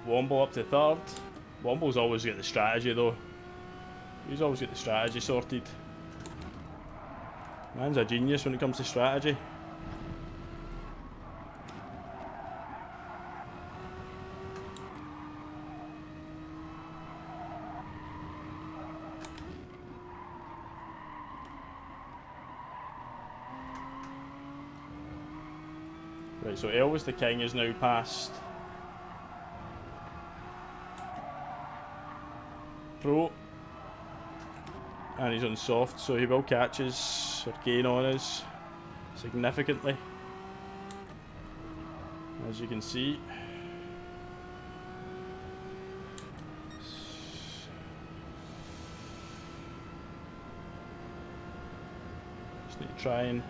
Womble up to third. Womble's always got the strategy though. He's always got the strategy sorted. Man's a genius when it comes to strategy. Right, so Elvis the King is now past Pro, and he's on soft, so he will catch us or gain on us significantly, as you can see. Just need to try and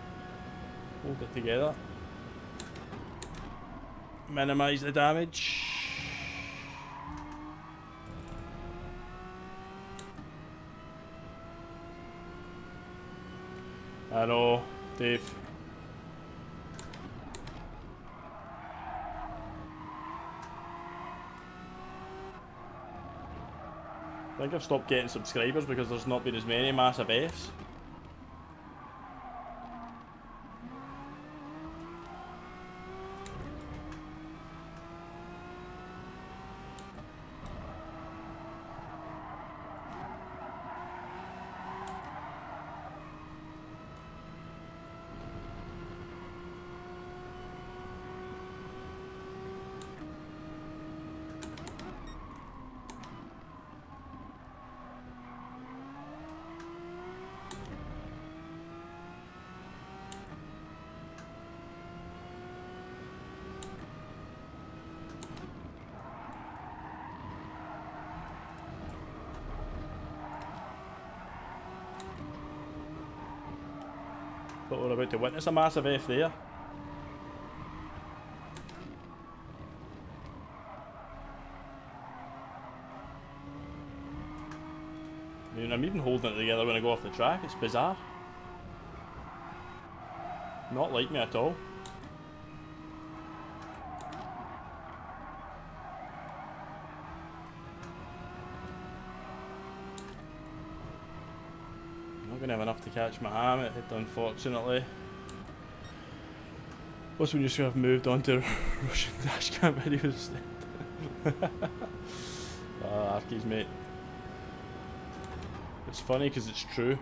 hold it together, minimise the damage. I know, Dave. I think I've stopped getting subscribers because there's not been as many massive Fs. But we're about to witness a massive F there. I mean, I'm even holding it together when I go off the track. It's bizarre. Not like me at all. Not going to have enough to catch my Hammett, unfortunately. Plus, we just have moved on to Russian dashcam videos instead. Arkies, mate. It's funny because it's true.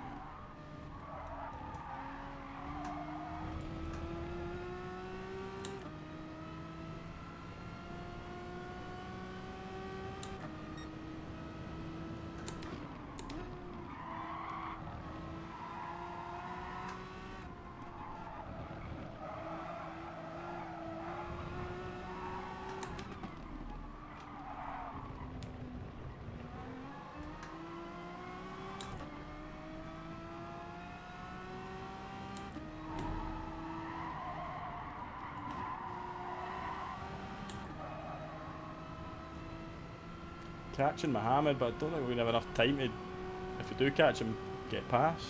Catching Mohammed, but I don't think we're going to have enough time to, if we do catch him, get past.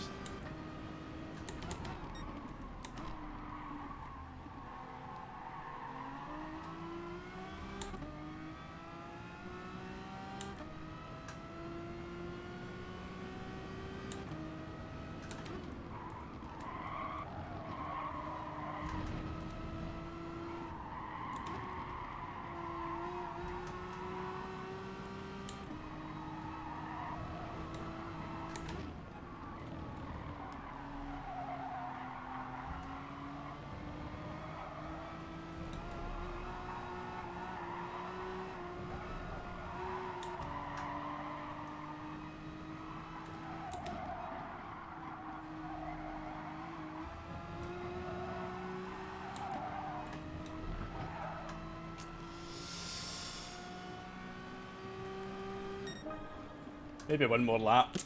Maybe one more lap.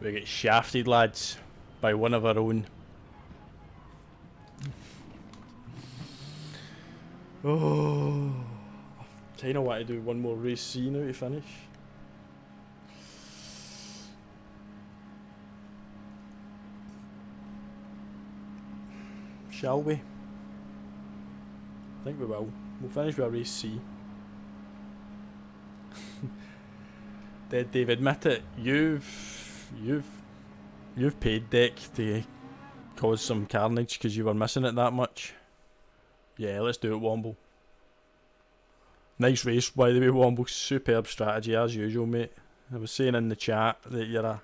We get shafted, lads, by one of our own. Oh, I kind of want to do one more race C now to finish. Shall we? I think we will. We'll finish with a race C. Did Dave admit it? You've paid Deck to cause some carnage because you were missing it that much. Yeah, let's do it, Womble. Nice race, by the way, Womble. Superb strategy as usual, mate. I was saying in the chat that you're a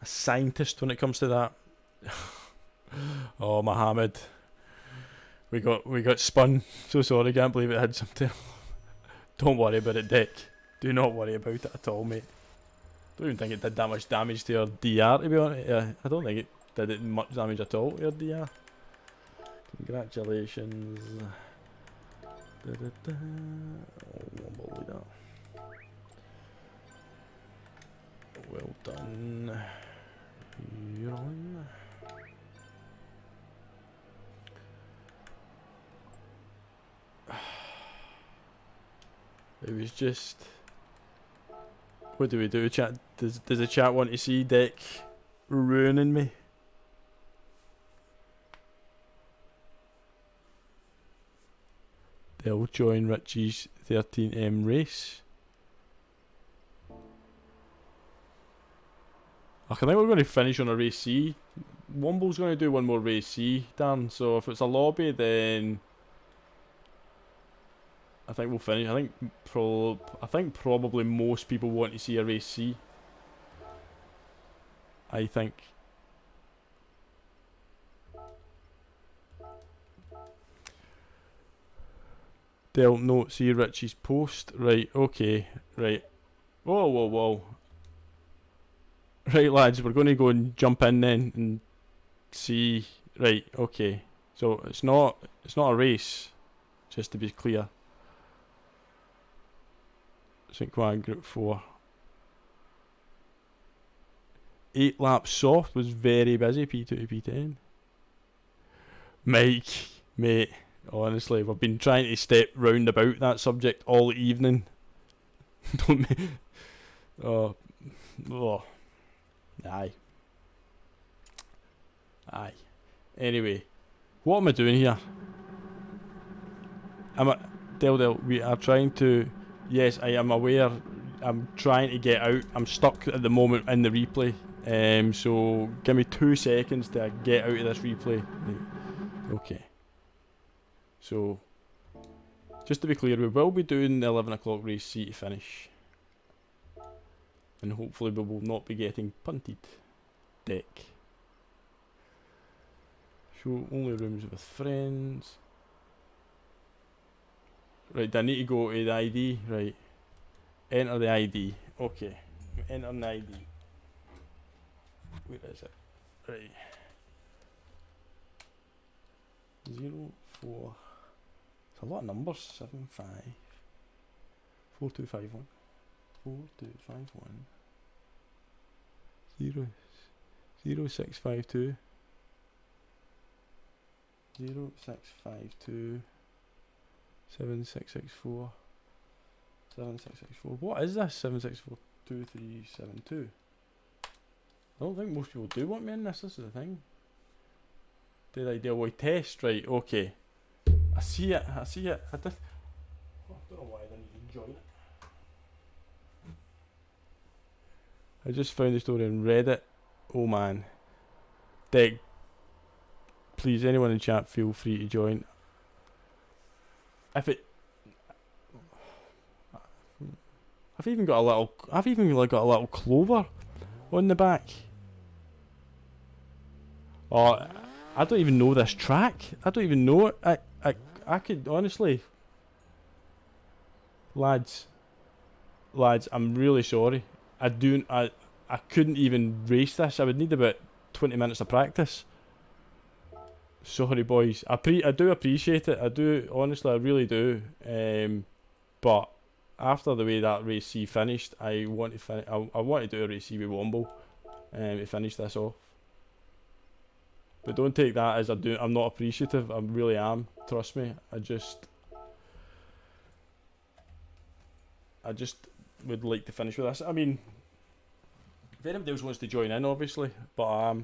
scientist when it comes to that. Oh, Mohammed. We got spun. So sorry, can't believe it had something. Don't worry about it, Dick. Do not worry about it at all, mate. Don't even think it did that much damage to your DR, to be honest. Yeah, I don't think it did it much damage at all to your DR. Congratulations. Oh, won't believe that. Well done. You're on. It was just... What do we do, chat? Does the chat want to see Dick ruining me? They'll join Richie's 13M race. I think we're going to finish on a race C. Womble's going to do one more race C, Dan. So if it's a lobby, then I think we'll finish. I think probably most people want to see a race C. I think. They'll not see Richie's post. Right, okay. Right. Whoa, whoa, whoa. Right, lads, we're going to go and jump in then and see. Right, okay. So it's not a race, just to be clear. St. Quag Group 4. 8 laps soft was very busy, P2 to P10. Mike, mate, honestly, we've been trying to step round about that subject all evening. Don't me. Oh. Aye. Anyway, what am I doing here? We are trying to. Yes, I am aware. I'm trying to get out. I'm stuck at the moment in the replay. So give me 2 seconds to get out of this replay. Okay. So, just to be clear, we will be doing the 11 o'clock race C to finish. And hopefully we will not be getting punted. Deck. Show only rooms with friends. Right, do I need to go to the ID? Right. Enter the ID. Okay. Enter the ID. Where is it? Right. 0, 4. It's a lot of numbers. 7, 5. 4, 2, 5, 1. 4, 2, 5, 1. 0, 0, 6, 5, 2. 0, 6, 5, 2. 7, 6, 6, 4. 7, 6, 6, 4. What is this? 7, 6, 4, 2, 3, 7, 2. I don't think most people do want me in this. This is the thing. Did I do a test? Right, okay. I see it. I did. I don't know why I didn't even join it. I just found the story on Reddit. Oh man. Deck. Please, anyone in chat, feel free to join. I've even got a little clover on the back. Oh, I don't even know this track. I don't even know it. I could honestly, lads, I'm really sorry. I couldn't even race this. I would need about 20 minutes of practice. Sorry, boys. I do appreciate it. I do, honestly, I really do. But after the way that race C finished, I want to do a race C with Womble to finish this off. But don't take that as I'm not appreciative. I really am. Trust me. I just would like to finish with this. I mean, if anybody else wants to join in, obviously, but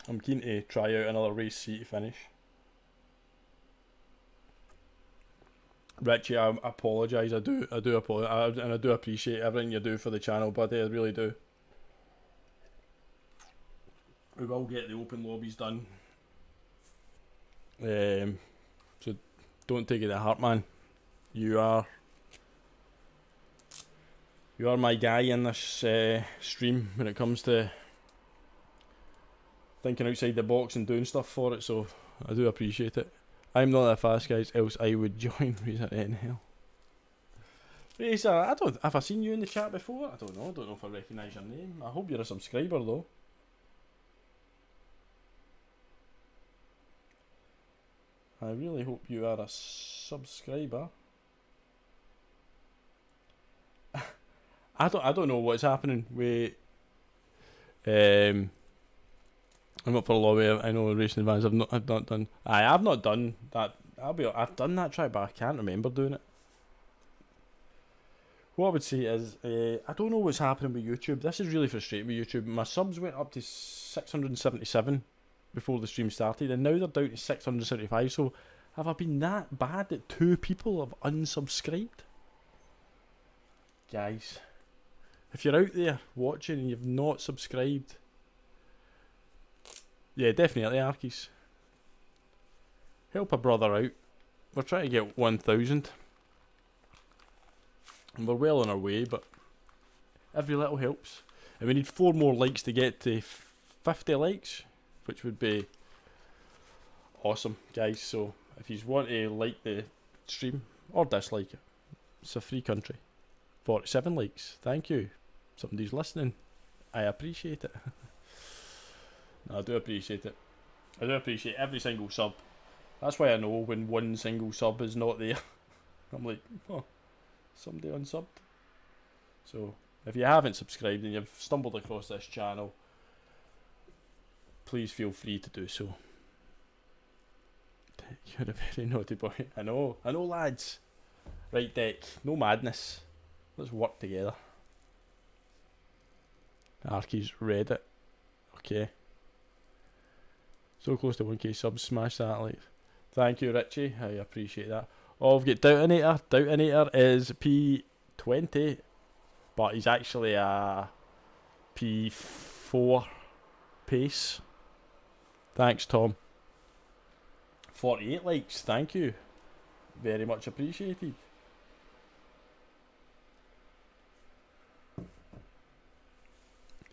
I'm keen to try out another race C to finish. Richie, I apologise. I do apologise, and I do appreciate everything you do for the channel, buddy. I really do. We will get the open lobbies done. So don't take it to heart, man. You are my guy in this stream when it comes to thinking outside the box and doing stuff for it. So I do appreciate it. I'm not that fast, guys, else I would join Razor NHL. Razor, have I seen you in the chat before? I don't know if I recognise your name. I hope you're a subscriber though. I really hope you are a subscriber. I don't know what's happening with I'm up for a lobby. I know racing advance. I've not done. I've not done that. I've done that track, but I can't remember doing it. What I would say is, I don't know what's happening with YouTube. This is really frustrating with YouTube. My subs went up to 677 before the stream started, and now they're down to 675. So, have I been that bad that 2 people have unsubscribed? Guys, if you're out there watching and you've not subscribed, yeah, definitely, Arkies. Help a brother out. We're trying to get 1,000. And we're well on our way, but every little helps. And we need 4 more likes to get to 50 likes, which would be awesome, guys. So if you want to like the stream or dislike it, it's a free country. 47 likes. Thank you. Somebody's listening. I appreciate it. No, I do appreciate it. I do appreciate every single sub. That's why I know when one single sub is not there. I'm like, oh, somebody unsubbed. So, if you haven't subscribed and you've stumbled across this channel, please feel free to do so. You're a very naughty boy. I know, lads. Right, Deck, no madness. Let's work together. Arky's read it. Okay. So close to 1k subs, smash that like. Thank you, Richie. I appreciate that. Oh, we've got Doubtinator. Doubtinator is P20, but he's actually a P4 pace. Thanks, Tom. 48 likes, thank you. Very much appreciated.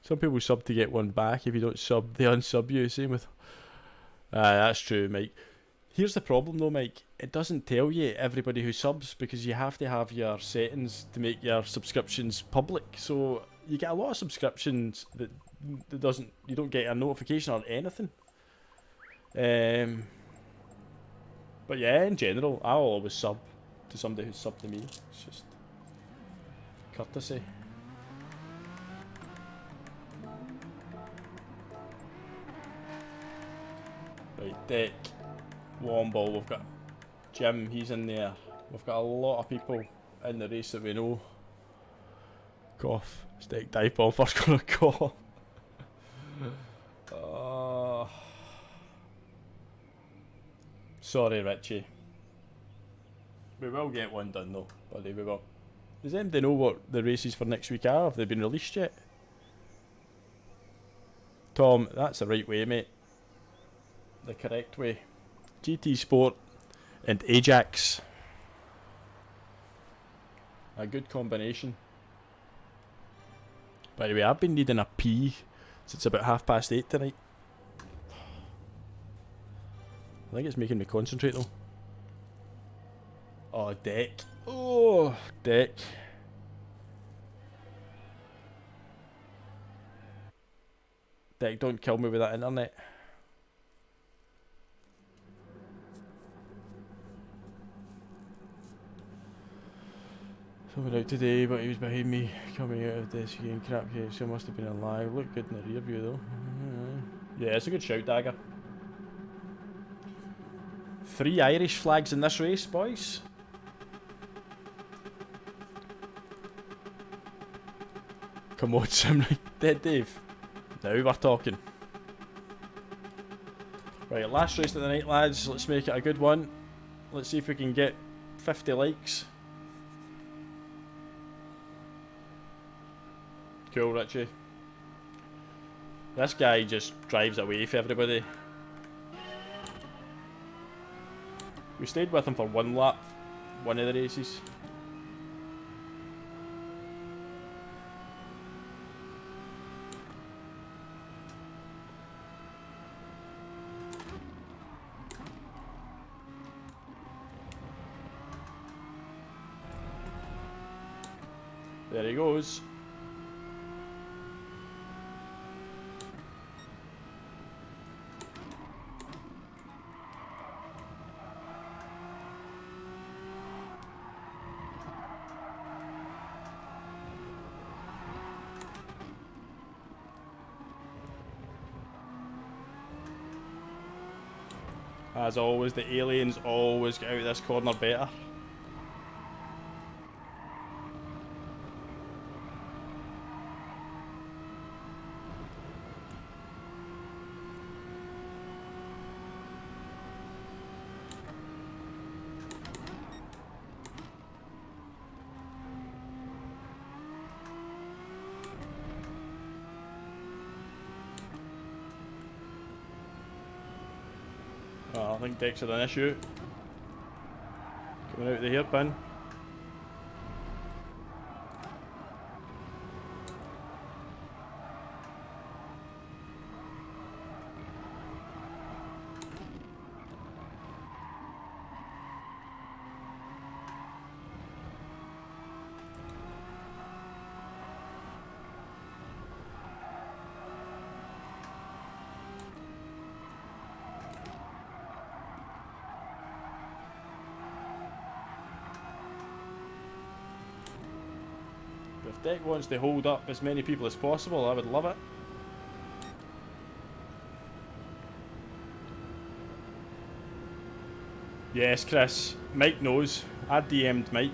Some people sub to get one back. If you don't sub, they unsub you. Same with... that's true, Mike. Here's the problem though, Mike. It doesn't tell you everybody who subs because you have to have your settings to make your subscriptions public. So you get a lot of subscriptions that you don't get a notification or anything. But yeah, in general, I'll always sub to somebody who's subbed to me. It's just courtesy. Right, Deck, Womball, we've got Jim, he's in there. We've got a lot of people in the race that we know. Cough, Steak Dive Bomb first gonna go. Sorry, Richie. We will get one done though, buddy, we will. Does anybody know what the races for next week are? Have they been released yet? Tom, that's the right way, mate. The correct way. GT Sport and Ajax. A good combination. By the way, I've been needing a pee since about 8:30 tonight. I think it's making me concentrate though. Oh, Deck. Oh, Deck. Deck, don't kill me with that internet. Someone out today, but he was behind me coming out of this again. Crap, yeah, so must have been a lie. Looked good in the rear view though. Yeah, it's a good shout, Dagger. 3 Irish flags in this race, boys. Come on, Simran. Dead Dave. Now we're talking. Right, last race of the night, lads. Let's make it a good one. Let's see if we can get 50 likes. Cool, Richie. This guy just drives away for everybody. We stayed with him for one lap, one of the races. There he goes. As always, the aliens always get out of this corner better. Oh, I think Dex had an issue. Coming out of the hairpin. deck wants to hold up as many people as possible, I would love it. Yes, Chris. Mike knows. I DM'd Mike.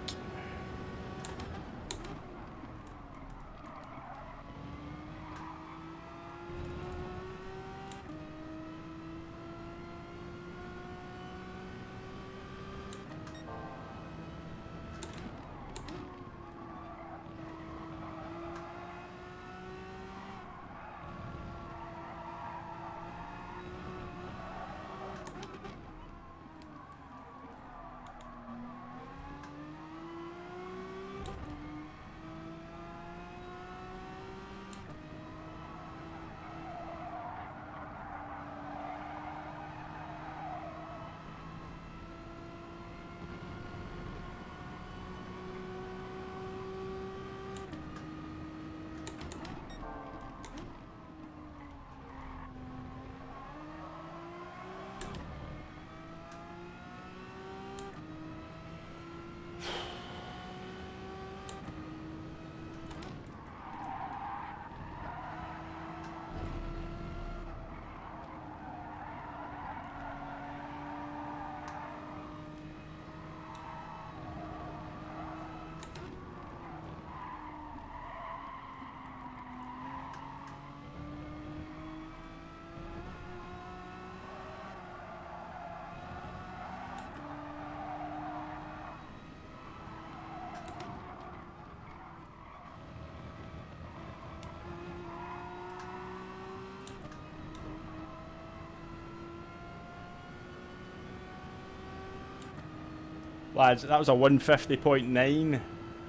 Lads, that was a 150.9.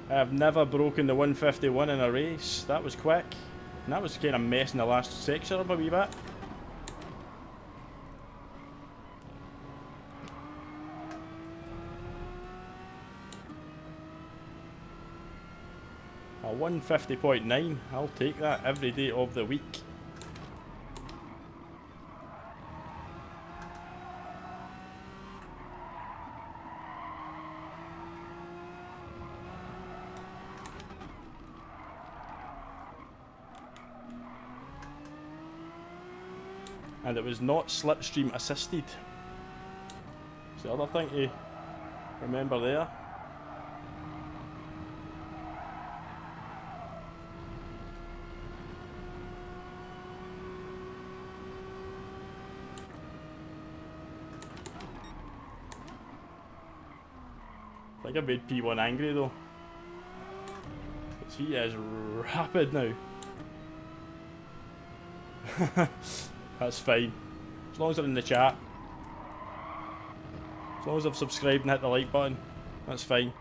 I have never broken the 151 in a race. That was quick. And that was kind of messing the last section up a wee bit. A 150.9. I'll take that every day of the week. And it was not slipstream assisted. It's the other thing to remember there. I think I made P1 angry though. Because he is rapid now. That's fine. As long as they're in the chat. As long as I've subscribed and hit the like button. That's fine.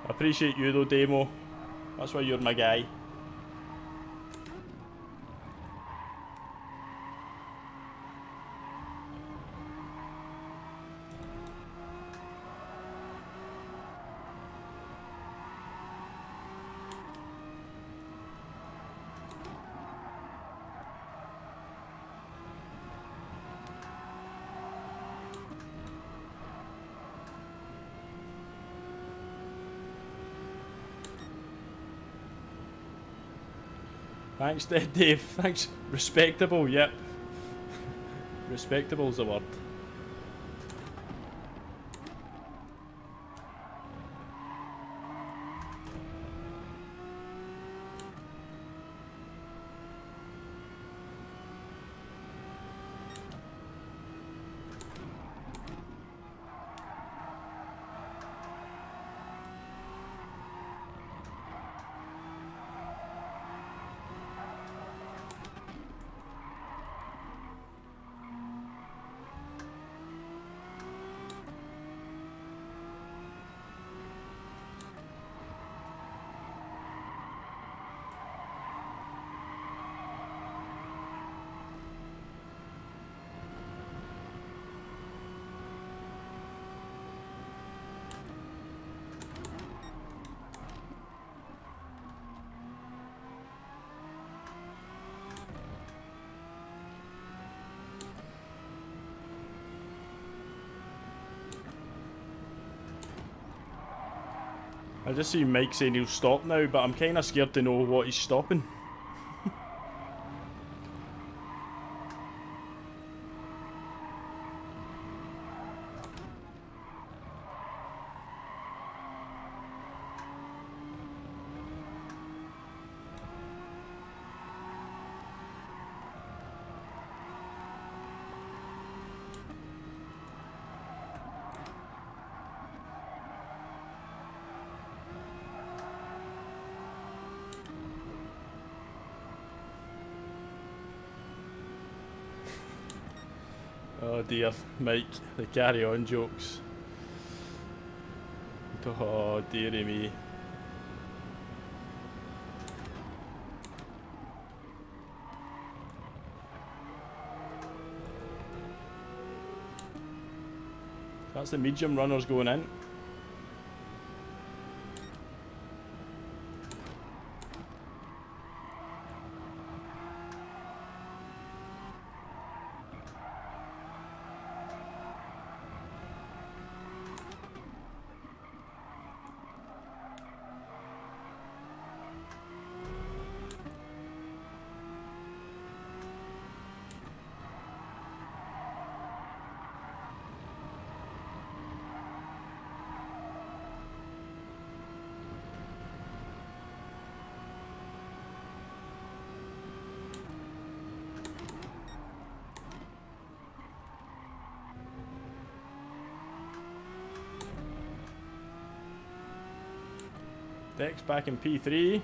I appreciate you though, Demo. That's why you're my guy. Thanks, Dave. Thanks. Respectable, yep. Respectable's the word. I just see Mike saying he'll stop now, but I'm kind of scared to know what he's stopping. Oh dear, Mike, the carry on jokes. Oh dearie me. That's the medium runners going in. Deck's back in P3.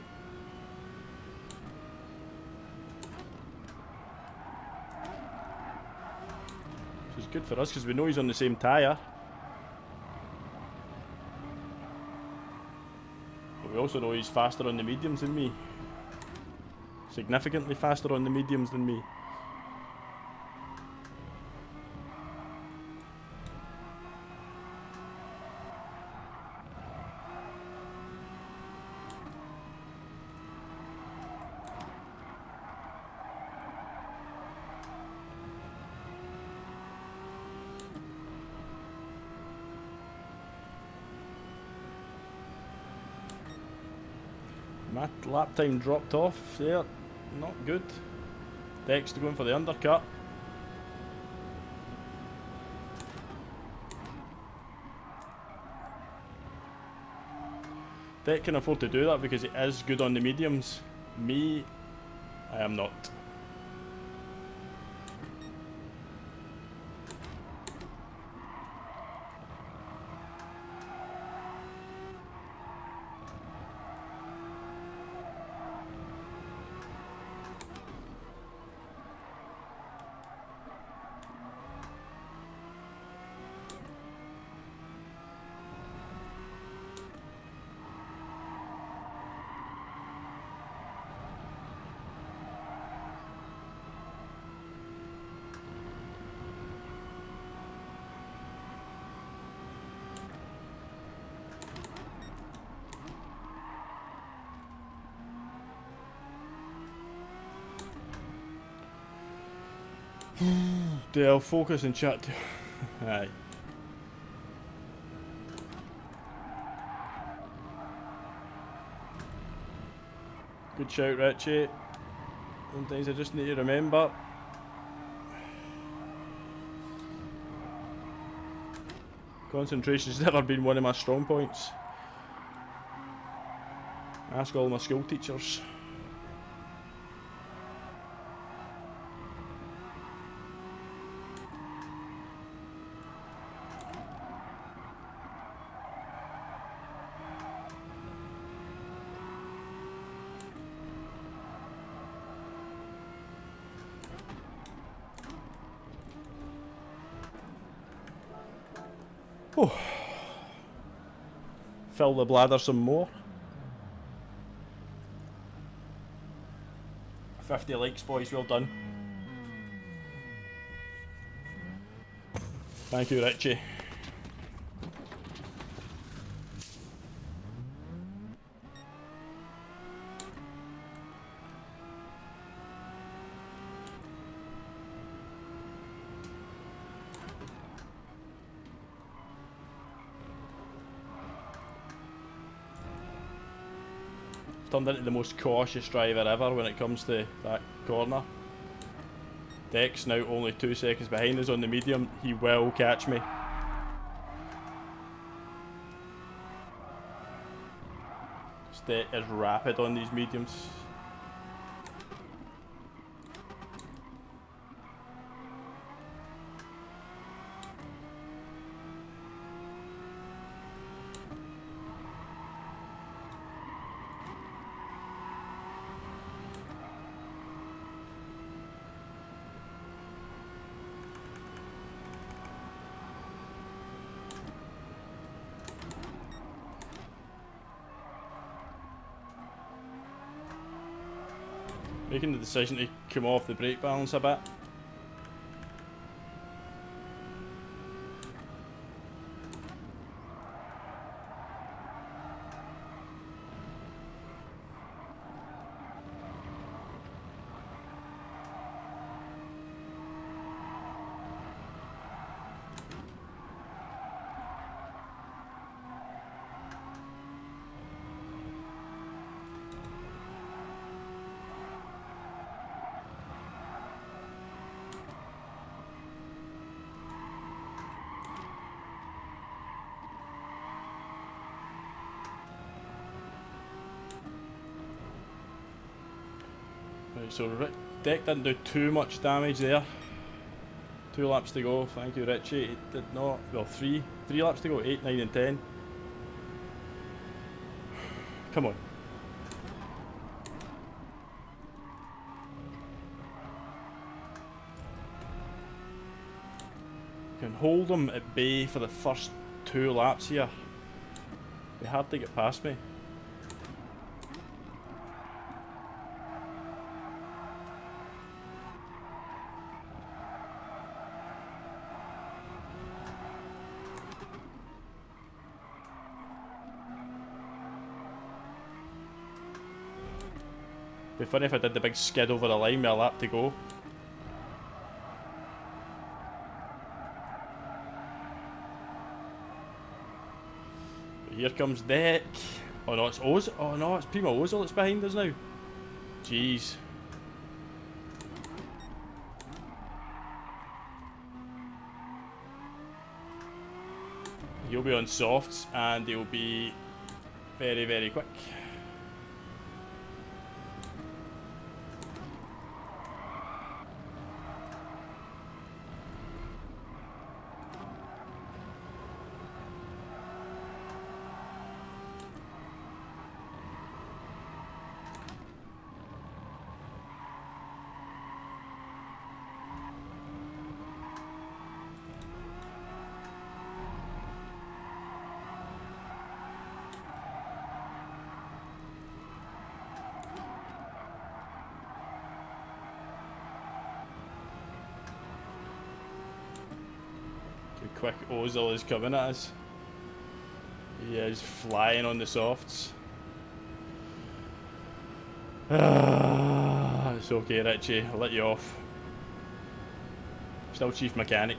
Which is good for us because we know he's on the same tyre. But we also know he's faster on the mediums than me. Significantly faster on the mediums than me. My lap time dropped off there, not good. Dex going for the undercut. Deck can afford to do that because he is good on the mediums. Me, I am not. Dale, focus and chat. Aye. Good shout, Richie. Sometimes I just need to remember. Concentration's never been one of my strong points. Ask all my school teachers. Oh. Fill the bladder some more. 50 likes, boys, well done. Thank you, Richie. turned into the most cautious driver ever when it comes to that corner. Deck's now only 2 seconds behind us on the medium. He will catch me. Deck is rapid on these mediums. Making the decision to come off the brake balance a bit. Right, so Deck didn't do too much damage there. 2 laps to go, thank you Richie. It did not, well 3 laps to go, 8, 9 and 10. Come on. Can hold him at bay for the first 2 laps here. It'd be hard to get past me. It'd be funny if I did the big skid over the line with a lap to go. But here comes Deck. Oh no, it's Ozil. Oh no, it's Primo Ozil that's behind us now. Jeez. He'll be on softs and he'll be very, very quick. Quick Ozil is coming at us. He is flying on the softs. It's okay Richie, I'll let you off. Still chief mechanic.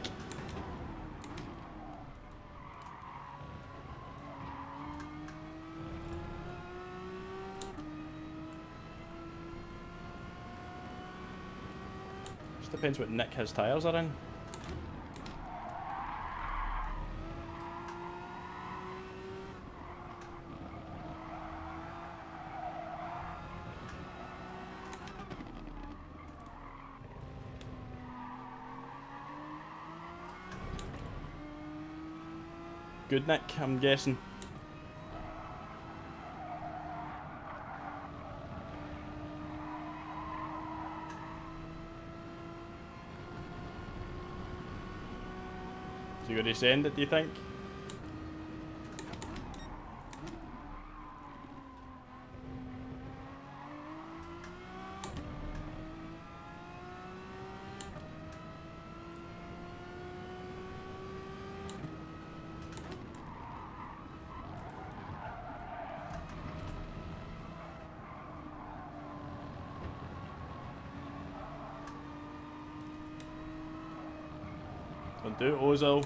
Just depends what nick his tyres are in. Good nick, I'm guessing. Is he going to send it, do you think? Don't do it, Ozil.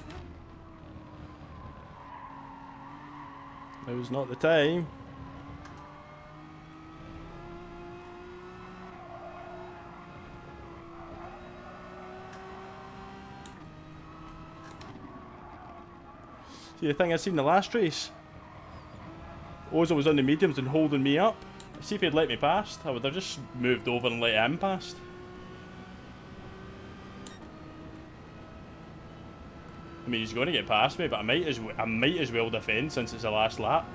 Now's not the time. See, the thing I seen the last race, Ozil was on the mediums and holding me up. See, if he'd let me past, I would have just moved over and let him past. I mean, he's going to get past me, but I might as well defend since it's the last lap.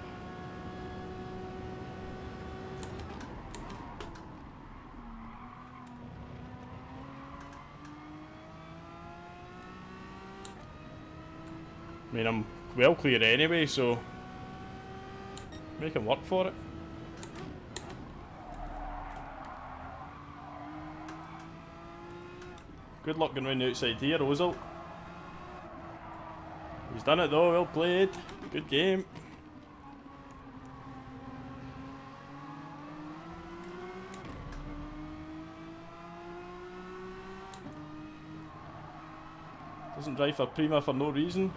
I mean, I'm well clear anyway, so make him work for it. Good luck going round the outside here, Ozil. He's done it though, well played. Good game. Doesn't drive for Prima for no reason.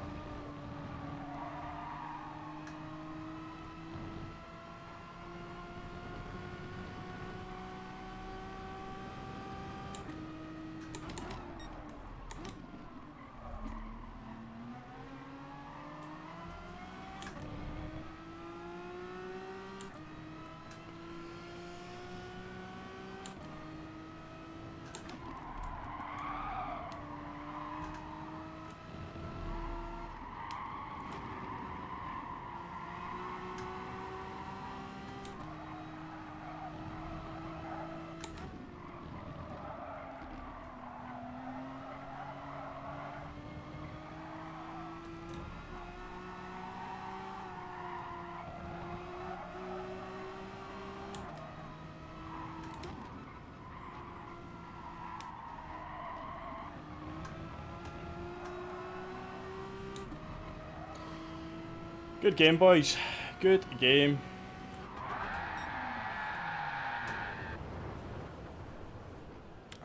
Good game, boys. Good game.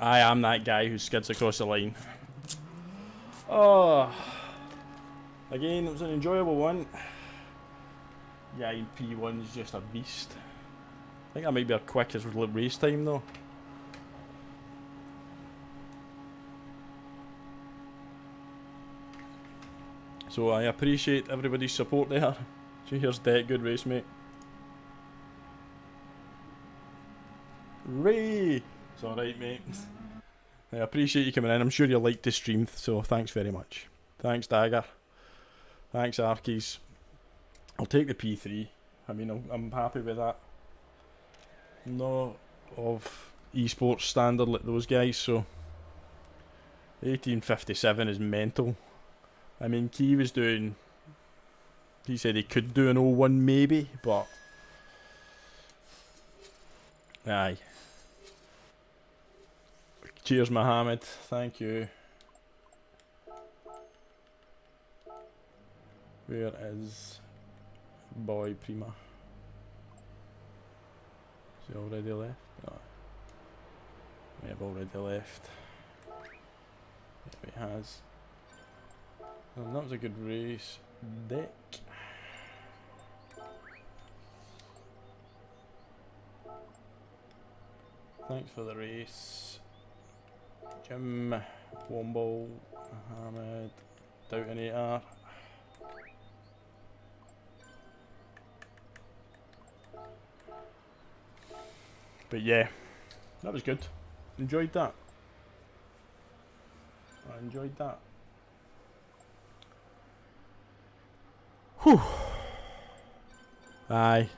I am that guy who skids across the line. Oh. Again, it was an enjoyable one. Yeah, P1 is just a beast. I think that might be our quickest race time though. So I appreciate everybody's support there. So here's Deck, good race, mate. Ray! It's alright, mate. I appreciate you coming in. I'm sure you liked the stream, so thanks very much. Thanks, Dagger. Thanks, Arkies. I'll take the P3. I mean, I'm happy with that. Not of esports standard like those guys, so 1857 is mental. I mean, Key was doing, he said he could do an 01 maybe, but aye. Cheers, Mohammed. Thank you. Where is boy Prima? Is he already left? No. May have already left. Yeah, he has. And that was a good race. Deck. Thanks for the race. Jim, Womble, Mohammed, Doubtinator. But yeah, that was good. Enjoyed that. I enjoyed that. Whew. Aye.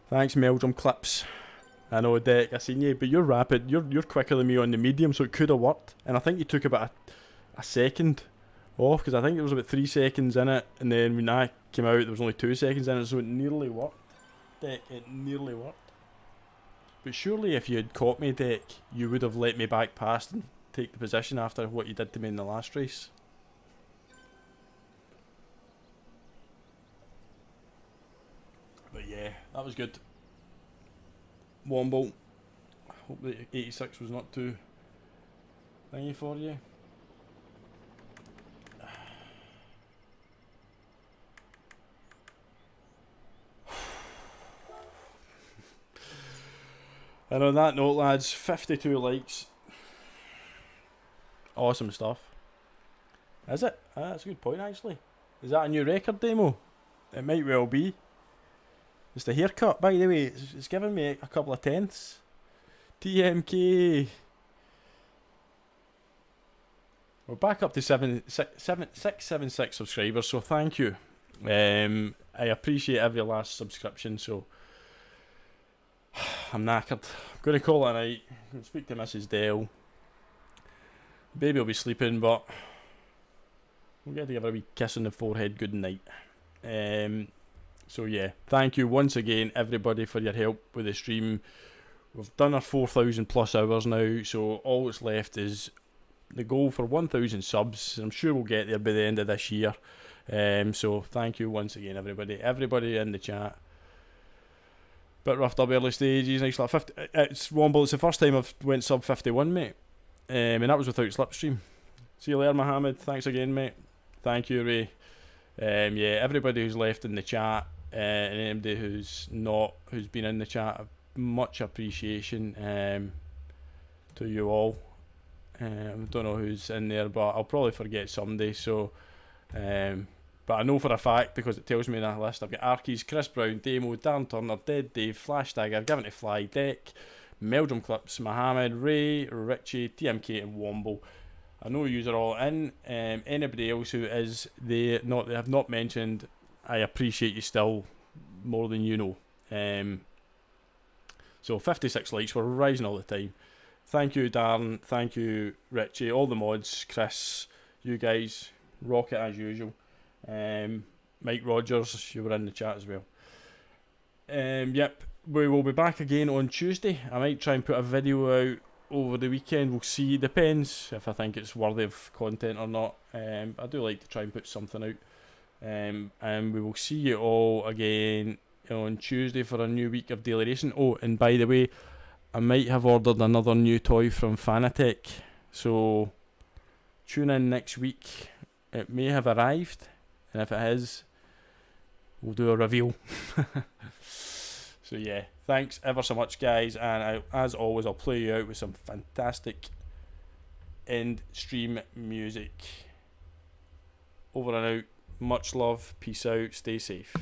Thanks, Meldrum Clips. I know, Deck, I seen you, but you're rapid. You're quicker than me on the medium, so it could have worked. And I think you took about a second off, because I think there was about 3 seconds in it, and then when I came out, there was only 2 seconds in it, so it nearly worked. Deck, it nearly worked. But surely if you had caught me, Deck, you would have let me back past and take the position after what you did to me in the last race. But yeah, that was good. Womble. Hope the 86 was not too thingy for you. And on that note, lads, 52 likes. Awesome stuff. Is it? That's a good point, actually. Is that a new record demo? It might well be. It's the haircut, by the way. It's giving me a couple of tenths. TMK. We're back up to 676 subscribers, so thank you. I appreciate every last subscription, so I'm knackered. I'm going to call it a night. I'll speak to Mrs. Dell. Baby will be sleeping, but we'll get to give her a wee kiss on the forehead good night. So yeah, thank you once again everybody for your help with the stream. We've done our 4,000 plus hours now, so all that's left is the goal for 1,000 subs. I'm sure we'll get there by the end of this year. So thank you once again everybody in the chat. Bit roughed up early stages, nice like 50. It's Womble, it's the first time I've went sub 51, mate. And that was without Slipstream. See you later, Mohammed. Thanks again, mate. Thank you, Ray. Yeah, everybody who's left in the chat, and anybody who's been in the chat, much appreciation to you all. Don't know who's in there, but I'll probably forget somebody. So, but I know for a fact because it tells me in that list. I've got Arkies, Chris Brown, Damo, Dan Turner, Dead Dave, Flash Dagger, Giving to Fly, Deck, Meldrum Clips, Mohammed, Ray, Richie, TMK, and Womble. I know you are all in. Anybody else who is they have not mentioned, I appreciate you still more than you know. So 56 likes, we're rising all the time. Thank you, Darren. Thank you, Richie. All the mods, Chris, you guys, rock it as usual. Mike Rogers, you were in the chat as well. Yep, we will be back again on Tuesday. I might try and put a video out over the weekend. We'll see. Depends if I think it's worthy of content or not. I do like to try and put something out. And we will see you all again on Tuesday for a new week of Daily Racing. Oh, and by the way, I might have ordered another new toy from Fanatec, so tune in next week. It may have arrived, and if it has, we'll do a reveal. So yeah, thanks ever so much, guys, and as always, I'll play you out with some fantastic end stream music. Over and out. Much love. Peace out. Stay safe.